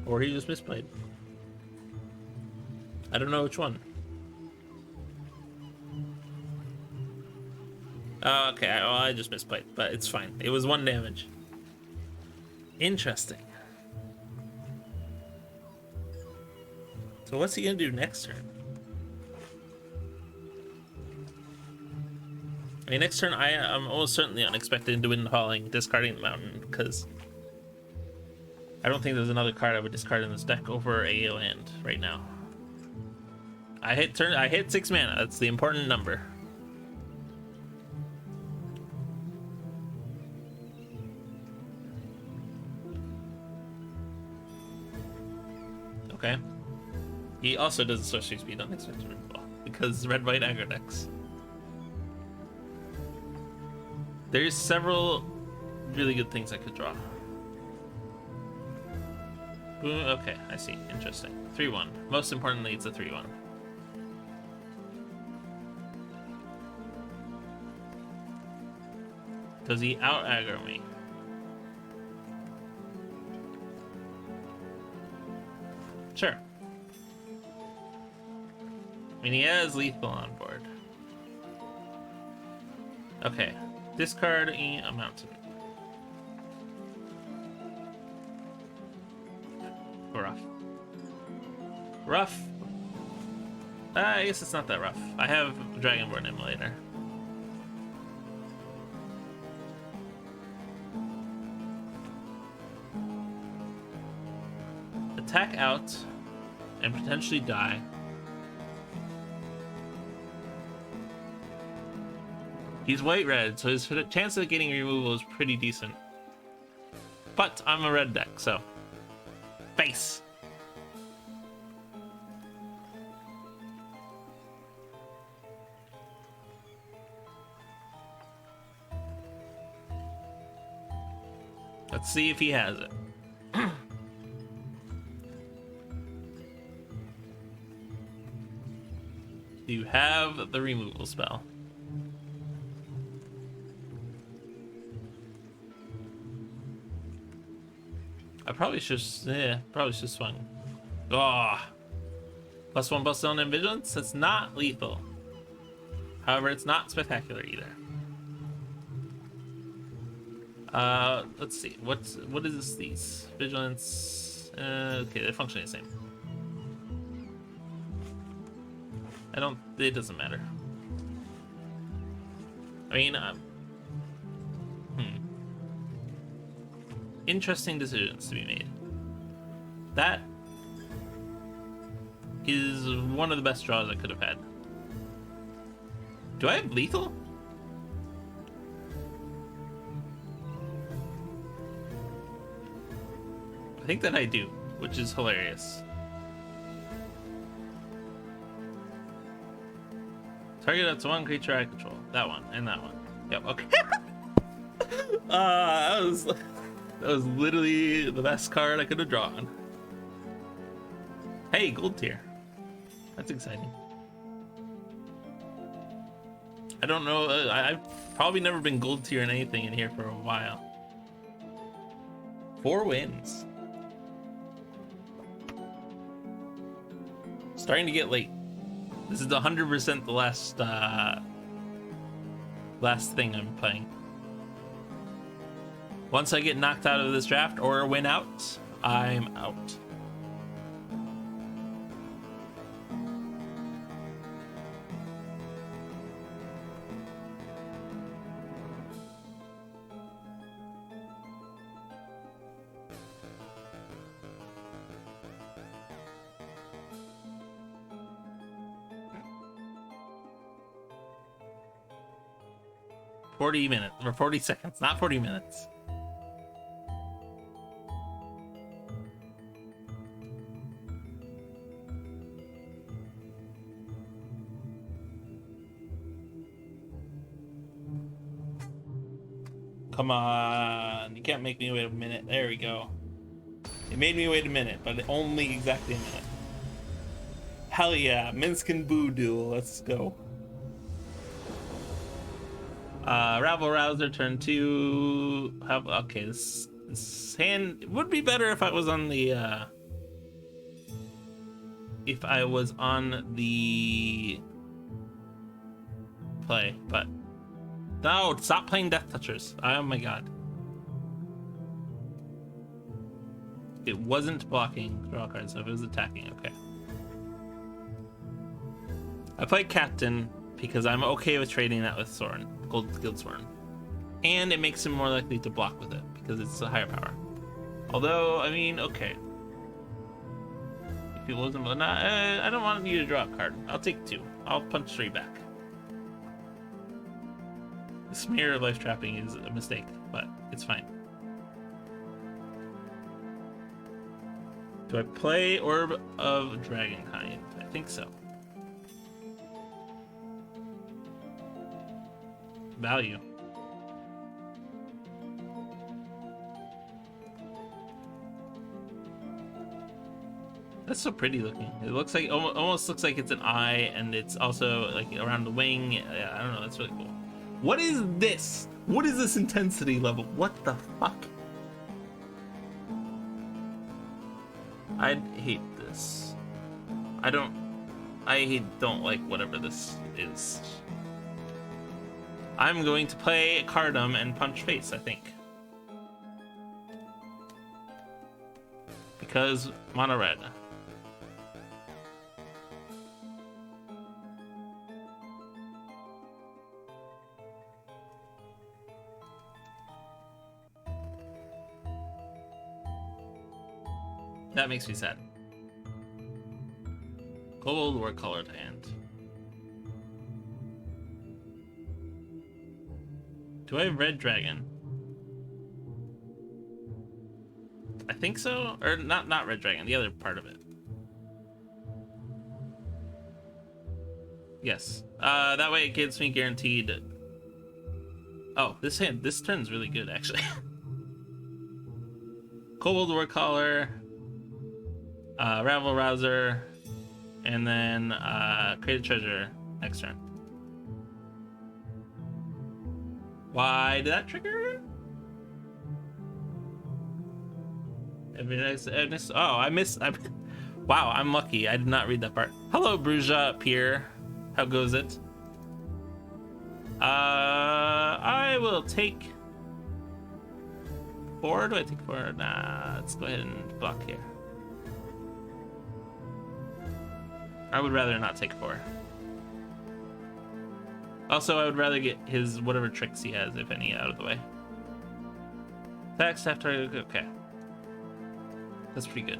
Or he just misplayed. I don't know which one. Okay, well, I just misplayed, but it's fine. It was 1 damage. Interesting. So what's he gonna do next turn? I mean, next turn I am almost certainly unexpected to windfalling, discarding the mountain, because I don't think there's another card I would discard in this deck over a land right now. I hit 6 mana. That's the important number. Okay. He also does a sorcery speed unexpected windfall because red-white aggro decks. There's several really good things I could draw. Boom. Okay, I see. Interesting. 3-1. Most importantly, it's a 3-1. Does he out aggro me? Sure. I mean, he has lethal on board. Okay. Discard a mountain. Rough. Rough. I guess it's not that rough. I have Dragonborn Immolator. Attack out and potentially die. He's white-red, so his chance of getting removal is pretty decent. But I'm a red deck, so... Face! Let's see if he has it. You have the removal spell. I probably should, probably should swung. Oh, +1/+1 and vigilance. It's not lethal. However, it's not spectacular either. Let's see. What is these? Vigilance. Okay, they're functionally the same. It doesn't matter. I mean, interesting decisions to be made. That is one of the best draws I could have had. Do I have lethal? think that I do, which is hilarious. Target up to one creature I control. That one and that one. Yep. Okay. That was literally the best card I could have drawn. Hey, gold tier. That's exciting. I don't know. I've probably never been gold tier in anything in here for a while. 4 wins. Starting to get late. This is 100% the last thing I'm playing. Once I get knocked out of this draft or win out, I'm out. .40 minutes, or 40 seconds, not 40 minutes. Come on, you can't make me wait a minute. There we go. It made me wait a minute, but only exactly a minute. Hell yeah, Minsk and Boo duel, let's go. Rabble Rouser, turn 2. Okay, this hand would be better if I was on the play, but no, stop playing Death Touchers. Oh my god. It wasn't blocking draw cards, so it was attacking. Okay. I play Captain because I'm okay with trading that with Soren, Gold Guild Soren. And it makes him more likely to block with it because it's a higher power. Although, I mean, okay. If he wasn't, but not, I don't want you to draw a card. I'll take 2. I'll punch 3 back. The smear of life trapping is a mistake, but it's fine. Do I play Orb of Dragonkind? I think so. Value. That's so pretty looking. It looks like almost looks like it's an eye, and it's also like around the wing. Yeah, I don't know. That's really cool. What is this? What is this intensity level? What the fuck? I hate this. I don't like whatever this is. I'm going to play Cardum and punch face, I think. Because mono red. That makes me sad. Gold or colored hand. Do I have Red Dragon? I think so, or not Red Dragon, the other part of it. Yes. That way it gives me guaranteed. Oh, this turn's really good actually. Kobold War Caller, Rabble Rouser, and then Create a Treasure next turn. Why did that trigger? Oh, I missed. Wow, I'm lucky. I did not read that part. Hello, Bruja Pier. How goes it? I will take 4. Do I take 4? Nah, let's go ahead and block here. I would rather not take 4. Also, I would rather get his whatever tricks he has, if any, out of the way. Attacks after. Okay. That's pretty good.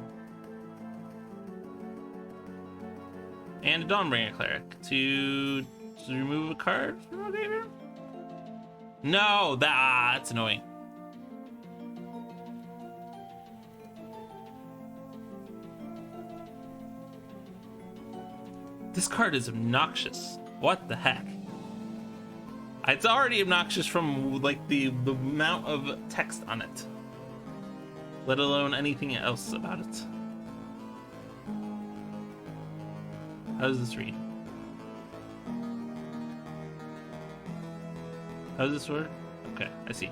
And a Dawnbringer Cleric to remove a card from my graveyard? No, that's annoying. This card is obnoxious. What the heck? It's already obnoxious from like the amount of text on it, let alone anything else about it. How does this read? How does this work? Okay, I see.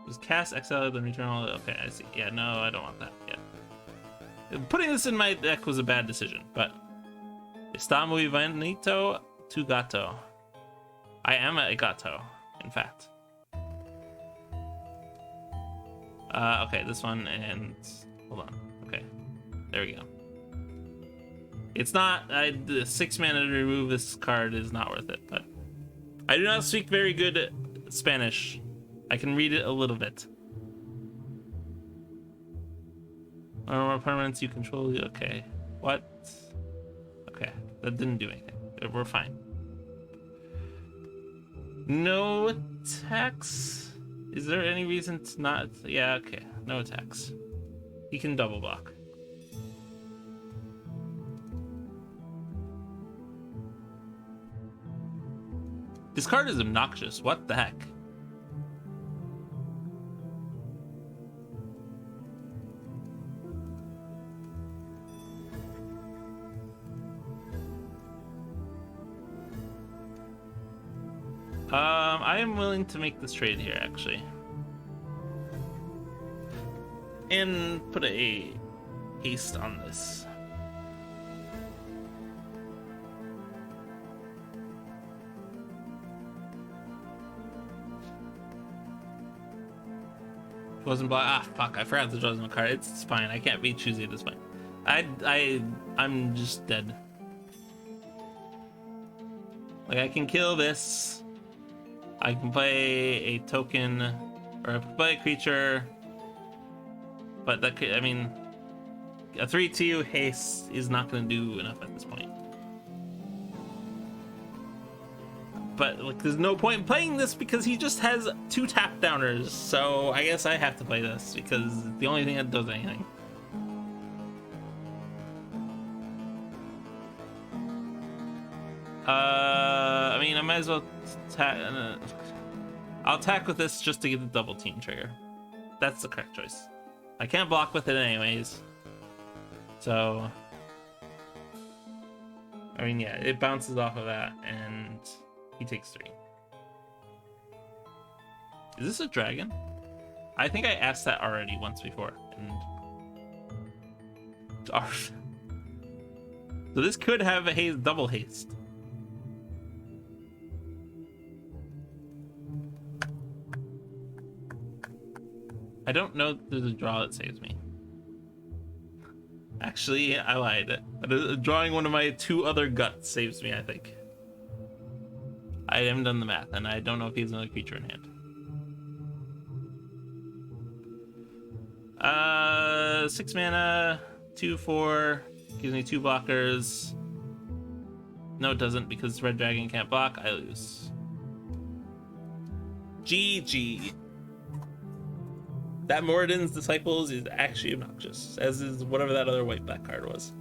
Just cast, exile, then return all. Okay, I see. Yeah, no, I don't want that. Yeah. Putting this in my deck was a bad decision, but está muy bonito tu gato. I am a gato, in fact. Okay, this one, and hold on. Okay, there we go. It's not, the 6 mana to remove this card is not worth it, but I do not speak very good Spanish. I can read it a little bit. Or more permanents you control. Okay. What? Okay. That didn't do anything. We're fine. No attacks? Is there any reason to not? Yeah, okay. No attacks. He can double block. This card is obnoxious. What the heck? I am willing to make this trade here, actually. And put a haste on this. Wasn't block. Ah, fuck! I forgot to draw my card. It's fine. I can't be choosy at this point. I'm just dead. Like, I can kill this. I can play a token, or I can play a creature. But that could, I mean, a 3/2 haste is not going to do enough at this point. But like, there's no point in playing this because he just has 2 tap downers. So I guess I have to play this because it's the only thing that does anything. I mean, I might as well I'll attack with this just to get the double team trigger. That's the correct choice. I can't block with it anyways. So, I mean, yeah, it bounces off of that and he takes 3. Is this a dragon? I think I asked that already once before. And so this could have a haste, double haste. I don't know if there's a draw that saves me. Actually, I lied. Drawing one of my 2 other guts saves me, I think. I haven't done the math, and I don't know if he has another creature in hand. 6 mana, 2/4, gives me 2 blockers. No, it doesn't, because Red Dragon can't block. I lose. GG. That Moradin's Disciples is actually obnoxious, as is whatever that other white-black card was.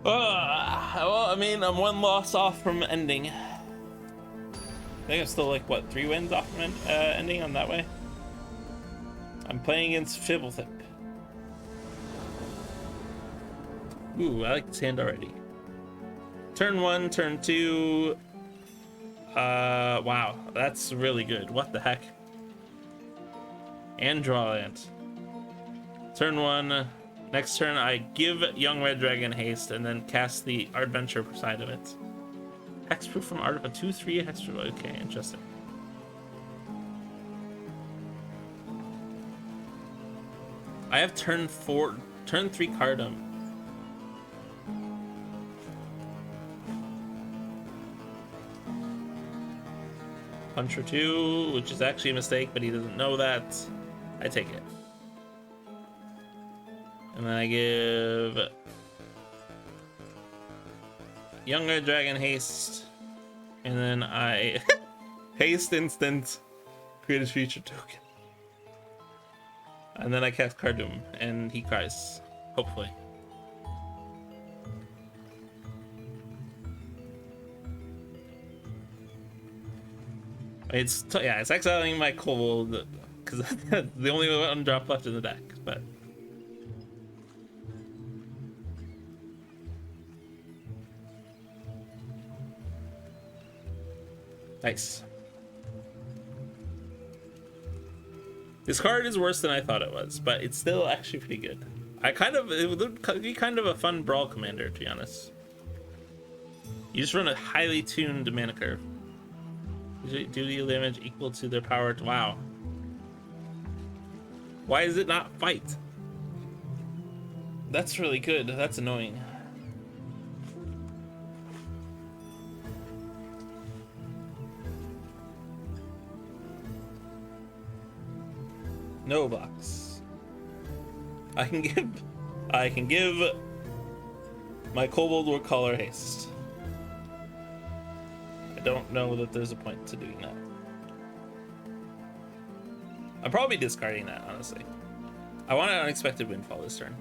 Well, I mean, I'm 1 loss off from ending. I think I'm still like, what, 3 wins off from ending on that way? I'm playing against Fibblethip. Ooh, I like this hand already. Turn 1, turn 2. Wow, that's really good. What the heck? And draw land. Turn 1. Next turn, I give Young Red Dragon haste and then cast the Adventure side of it. Hexproof from Art of a 2/3 hexproof. Okay, interesting. I have turn 3 Cardum. Punch for 2, which is actually a mistake, but he doesn't know that. I take it. And then I give Young Red Dragon haste, and then I haste instant, create a feature token, and then I cast Cardoom, and he cries. Hopefully. It's exiling my Kobold because that's the only one drop left in the deck, but. Nice. This card is worse than I thought it was, but it's still actually pretty good. It would be kind of a fun Brawl commander, to be honest. You just run a highly tuned mana curve. Do deal damage equal to their power. Wow. Why is it not fight? That's really good. That's annoying. No blocks. I can give my Kobold War Color haste. I don't know that there's a point to doing that. I'm probably discarding that, honestly. I want an Unexpected Windfall this turn.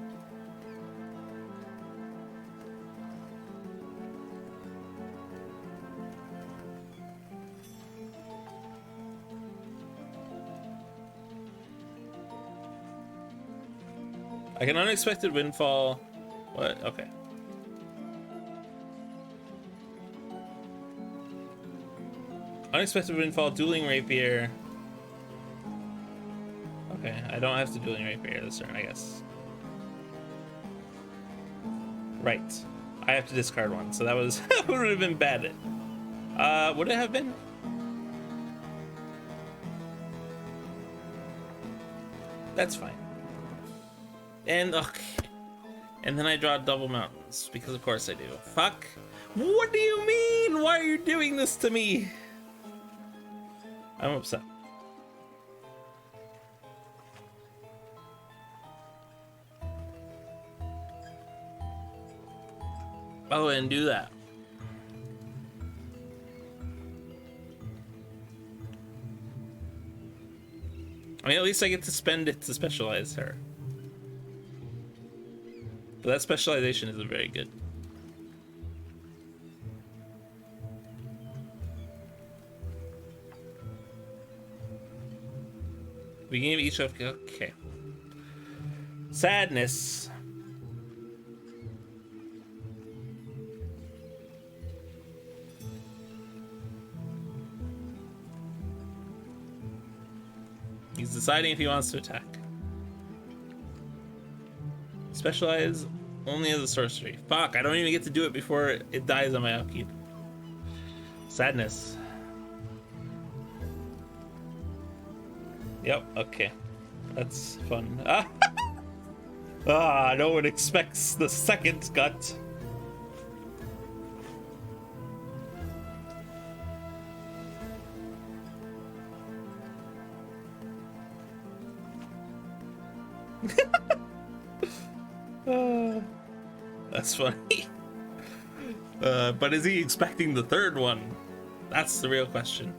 I can Unexpected Windfall. What? Okay. Unexpected Windfall, Dueling Rapier. Okay, I don't have to Dueling Rapier this turn, I guess. Right. I have to discard one, so that was that would have been bad. Would it have been? That's fine. And okay. And then I draw double mountains, because of course I do. Fuck. What do you mean? Why are you doing this to me? I'm upset. Oh, and do that. I mean, at least I get to spend it to specialize her. But that specialization isn't very good. Beginning of each of okay. Sadness. He's deciding if he wants to attack. Specialize only as a sorcery. Fuck, I don't even get to do it before it dies on my upkeep. Sadness. Yep, okay. That's fun. No one expects the second gut. That's funny. But is he expecting the third one? That's the real question.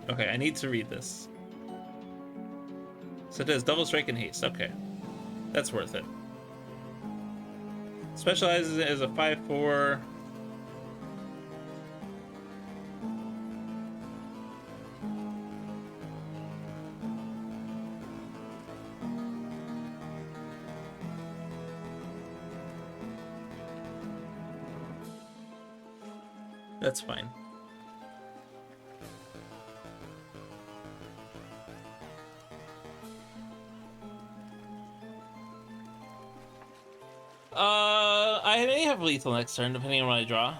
Okay, I need to read this. So it does double strike and haste. Okay, that's worth it. Specializes it as a 5/4. That's fine. I may have lethal next turn, depending on what I draw.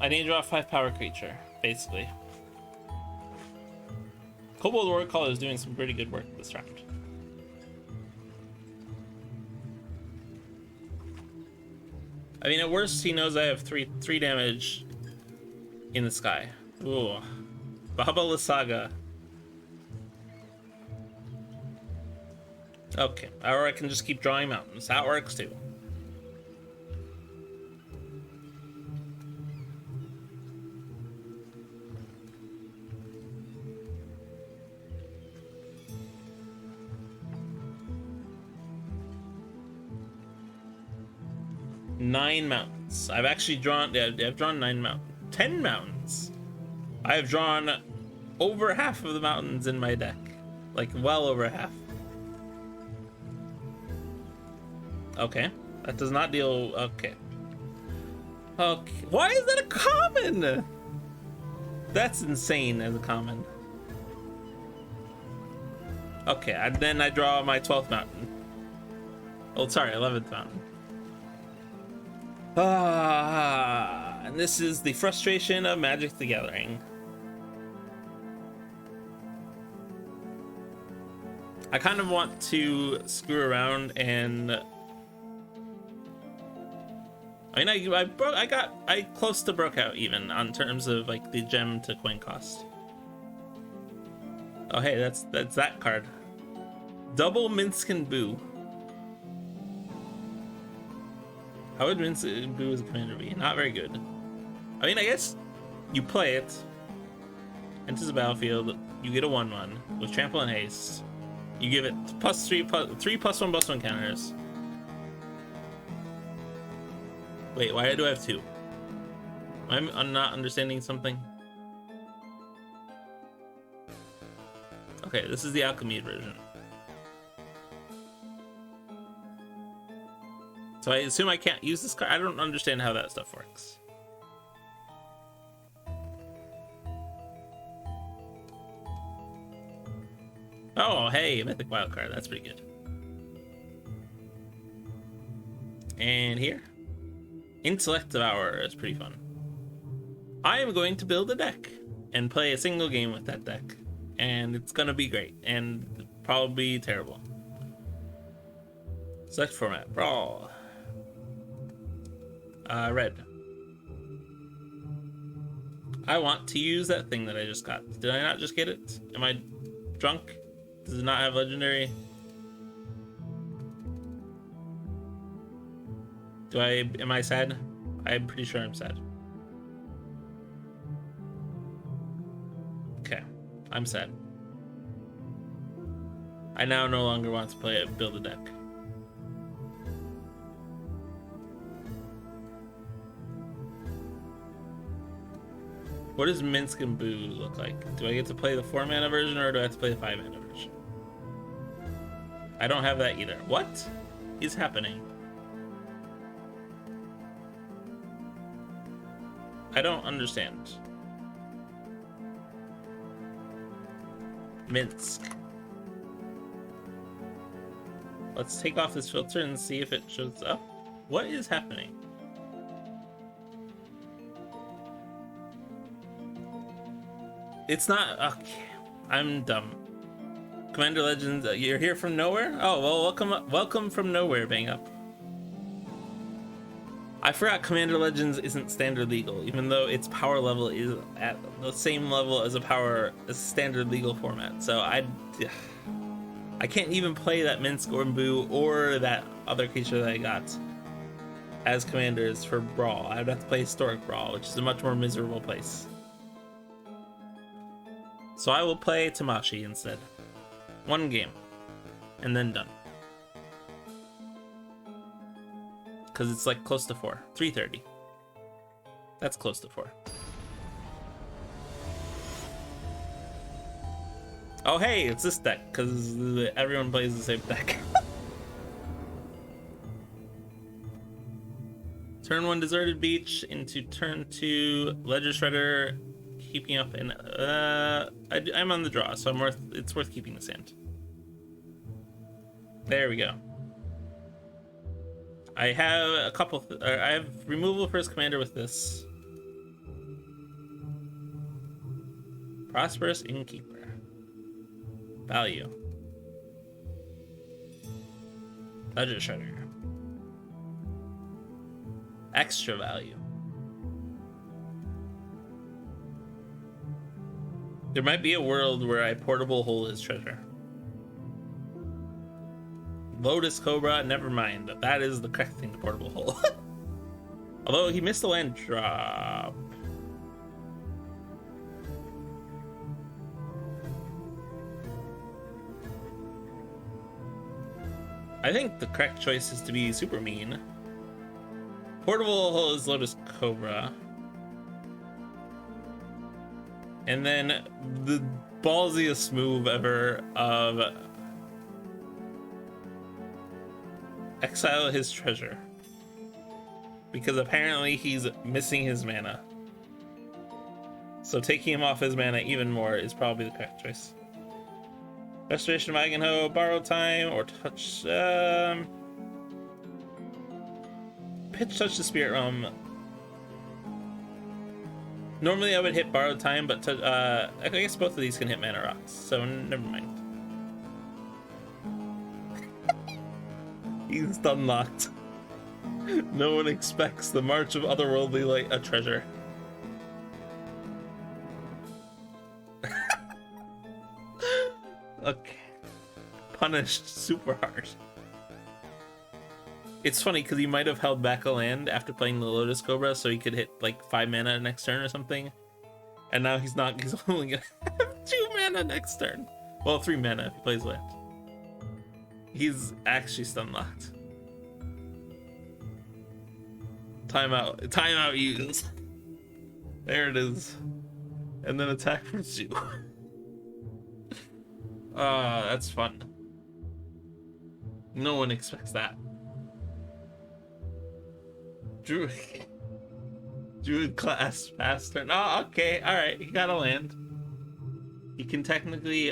I need to draw a 5-power creature, basically. Kobold War Caller is doing some pretty good work this round. I mean, at worst, he knows I have three damage in the sky. Ooh. Baba Saga. Okay, or I can just keep drawing mountains. That works too. Nine mountains. I've actually drawn. Yeah, I've drawn 10 mountains. I have drawn over half of the mountains in my deck, like well over half. Okay, that does not deal. Okay. Okay. Why is that a common? That's insane as a common. Okay, and then I draw my 12th mountain. Oh, sorry, 11th mountain. And this is the frustration of Magic the Gathering. I kind of want to screw around and I mean, I close to broke out even on terms of like the gem to coin cost. Oh hey, that's that card. Double Minsk and Boo. How would Minsk and Boo as a commander be? Not very good. I mean, I guess you play it, enters the battlefield, you get a 1/1 with trample and haste. You give it +3/+1/+1 counters. Wait, why do I have 2? I'm not understanding something. Okay, this is the Alchemy version. So I assume I can't use this card. I don't understand how that stuff works. Oh, hey, Mythic Wild card. That's pretty good. And here, Intellect Devourer is pretty fun. I am going to build a deck and play a single game with that deck. And it's gonna be great and probably terrible. Select format, Brawl. Red. I want to use that thing that I just got. Did I not just get it? Am I drunk? Does it not have legendary? Am I sad? I'm pretty sure I'm sad. Okay, I'm sad. I now no longer want to play it, build a deck. What does Minsk and Boo look like? Do I get to play the 4-mana version or do I have to play the 5-mana version? I don't have that either. What is happening? I don't understand. Minsk. Let's take off this filter and see if it shows up. What is happening? It's not. Okay, I'm dumb. Commander Legends, you're here from nowhere? Oh, well, welcome from nowhere, Bang Up. I forgot Commander Legends isn't standard legal, even though its power level is at the same level as a standard legal format. So I can't even play that Minsk or Boo or that other creature that I got as commanders for Brawl. I would have to play Historic Brawl, which is a much more miserable place. So I will play Tamashi instead. 1 game. And then done. Because it's like close to 4. 330. That's close to 4. Oh hey, it's this deck, because everyone plays the same deck. Turn 1 Deserted Beach into turn 2 Ledger Shredder, keeping up in I'm on the draw, so it's worth keeping this hand. There we go. I have a couple I have removal first commander with this. Prosperous Innkeeper. Value. Ledger Shredder. Extra value. There might be a world where I portable hole his treasure. Lotus Cobra, never mind. That is the correct thing to portable hole. Although he missed the land drop. I think the correct choice is to be super mean. Portable hole is Lotus Cobra. And then the ballsiest move ever of exile his treasure. Because apparently he's missing his mana. So taking him off his mana even more is probably the correct choice. Restoration of Ivanhoe, borrow time, or touch. Pitch touch the Spirit Realm. Normally I would hit borrowed time, but I guess both of these can hit mana rocks, so never mind. He's unlocked. No one expects the march of otherworldly light a treasure. Okay. Punished super hard. It's funny because he might have held back a land after playing the Lotus Cobra so he could hit like 5 mana next turn or something. And now he's not, he's only gonna have 2 mana next turn. Well, 3 mana if he plays land. He's actually stun locked. Timeout. Timeout use. There it is. And then attack for 2. That's fun. No one expects that. Druid class fast turn. Oh, okay. Alright, he got a land. He can technically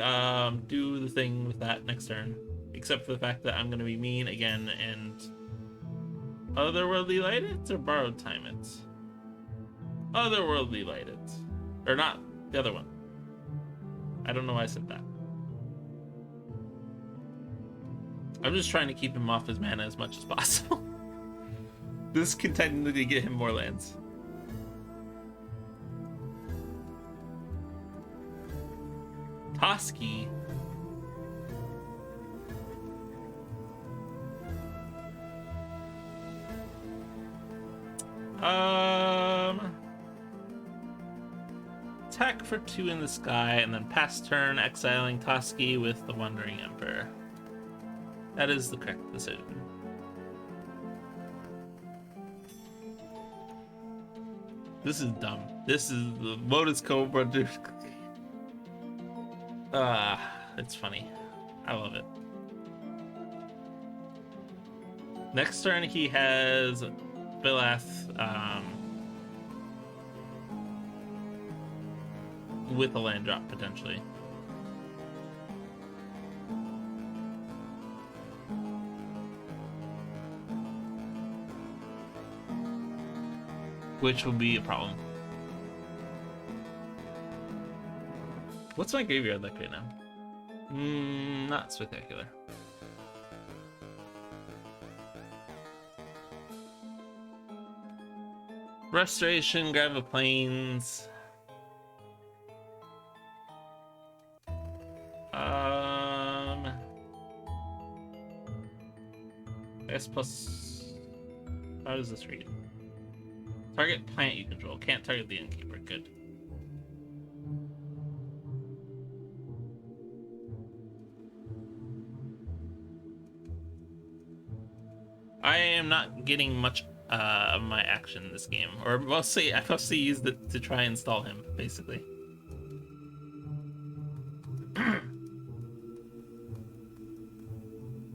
do the thing with that next turn. Except for the fact that I'm gonna be mean again and otherworldly light it or borrowed time it? Otherworldly light it. Or not, the other one. I don't know why I said that. I'm just trying to keep him off his mana as much as possible. This can technically get him more lands. Toski. Attack for 2 in the sky, and then pass turn, exiling Toski with the Wandering Emperor. That is the correct decision. This is dumb. This is the Lotus Cobra, dude. It's funny. I love it. Next turn he has Bilath, with a land drop potentially. Which will be a problem. What's my graveyard like right now? Not spectacular. Restoration, grab the plains. S plus. How does this read? Target plant you control. Can't target the innkeeper. Good. I am not getting much of my action in this game, or mostly I mostly used it to try and stall him, basically.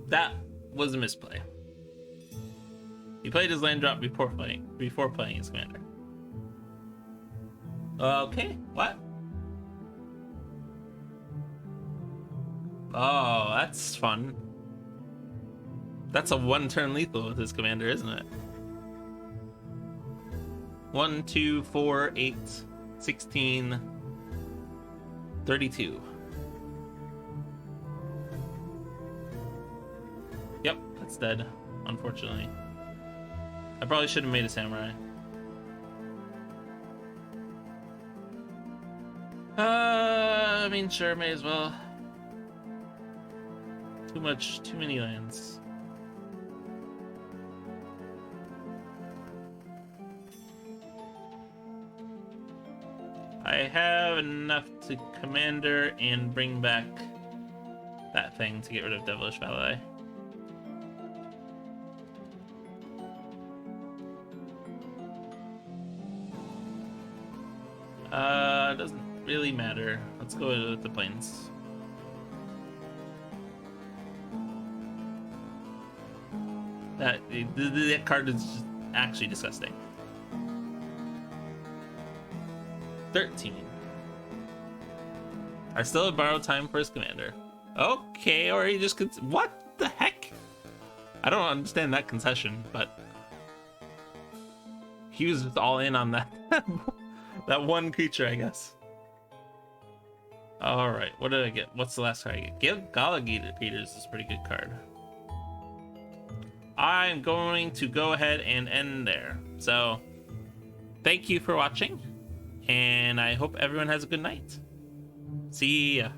That was a misplay. He played his land drop before playing his commander. Okay, what? Oh, that's fun. That's a 1-turn lethal with his commander, isn't it? 1, 2, 4, 8, 16, 32. Yep, that's dead, unfortunately. I probably should have made a samurai. I mean, sure, may as well. Too many lands. I have enough to commander and bring back that thing to get rid of Devilish Valet. Doesn't really matter. Let's go with the planes. That card is just actually disgusting. 13. I still have borrowed time for his commander. Okay, or he just what the heck? I don't understand that concession, but he was just all in on that that one creature, I guess. All right, what did I get? What's the last card I get? Give Galligators is a pretty good card. I'm going to go ahead and end there. So, thank you for watching, and I hope everyone has a good night. See ya.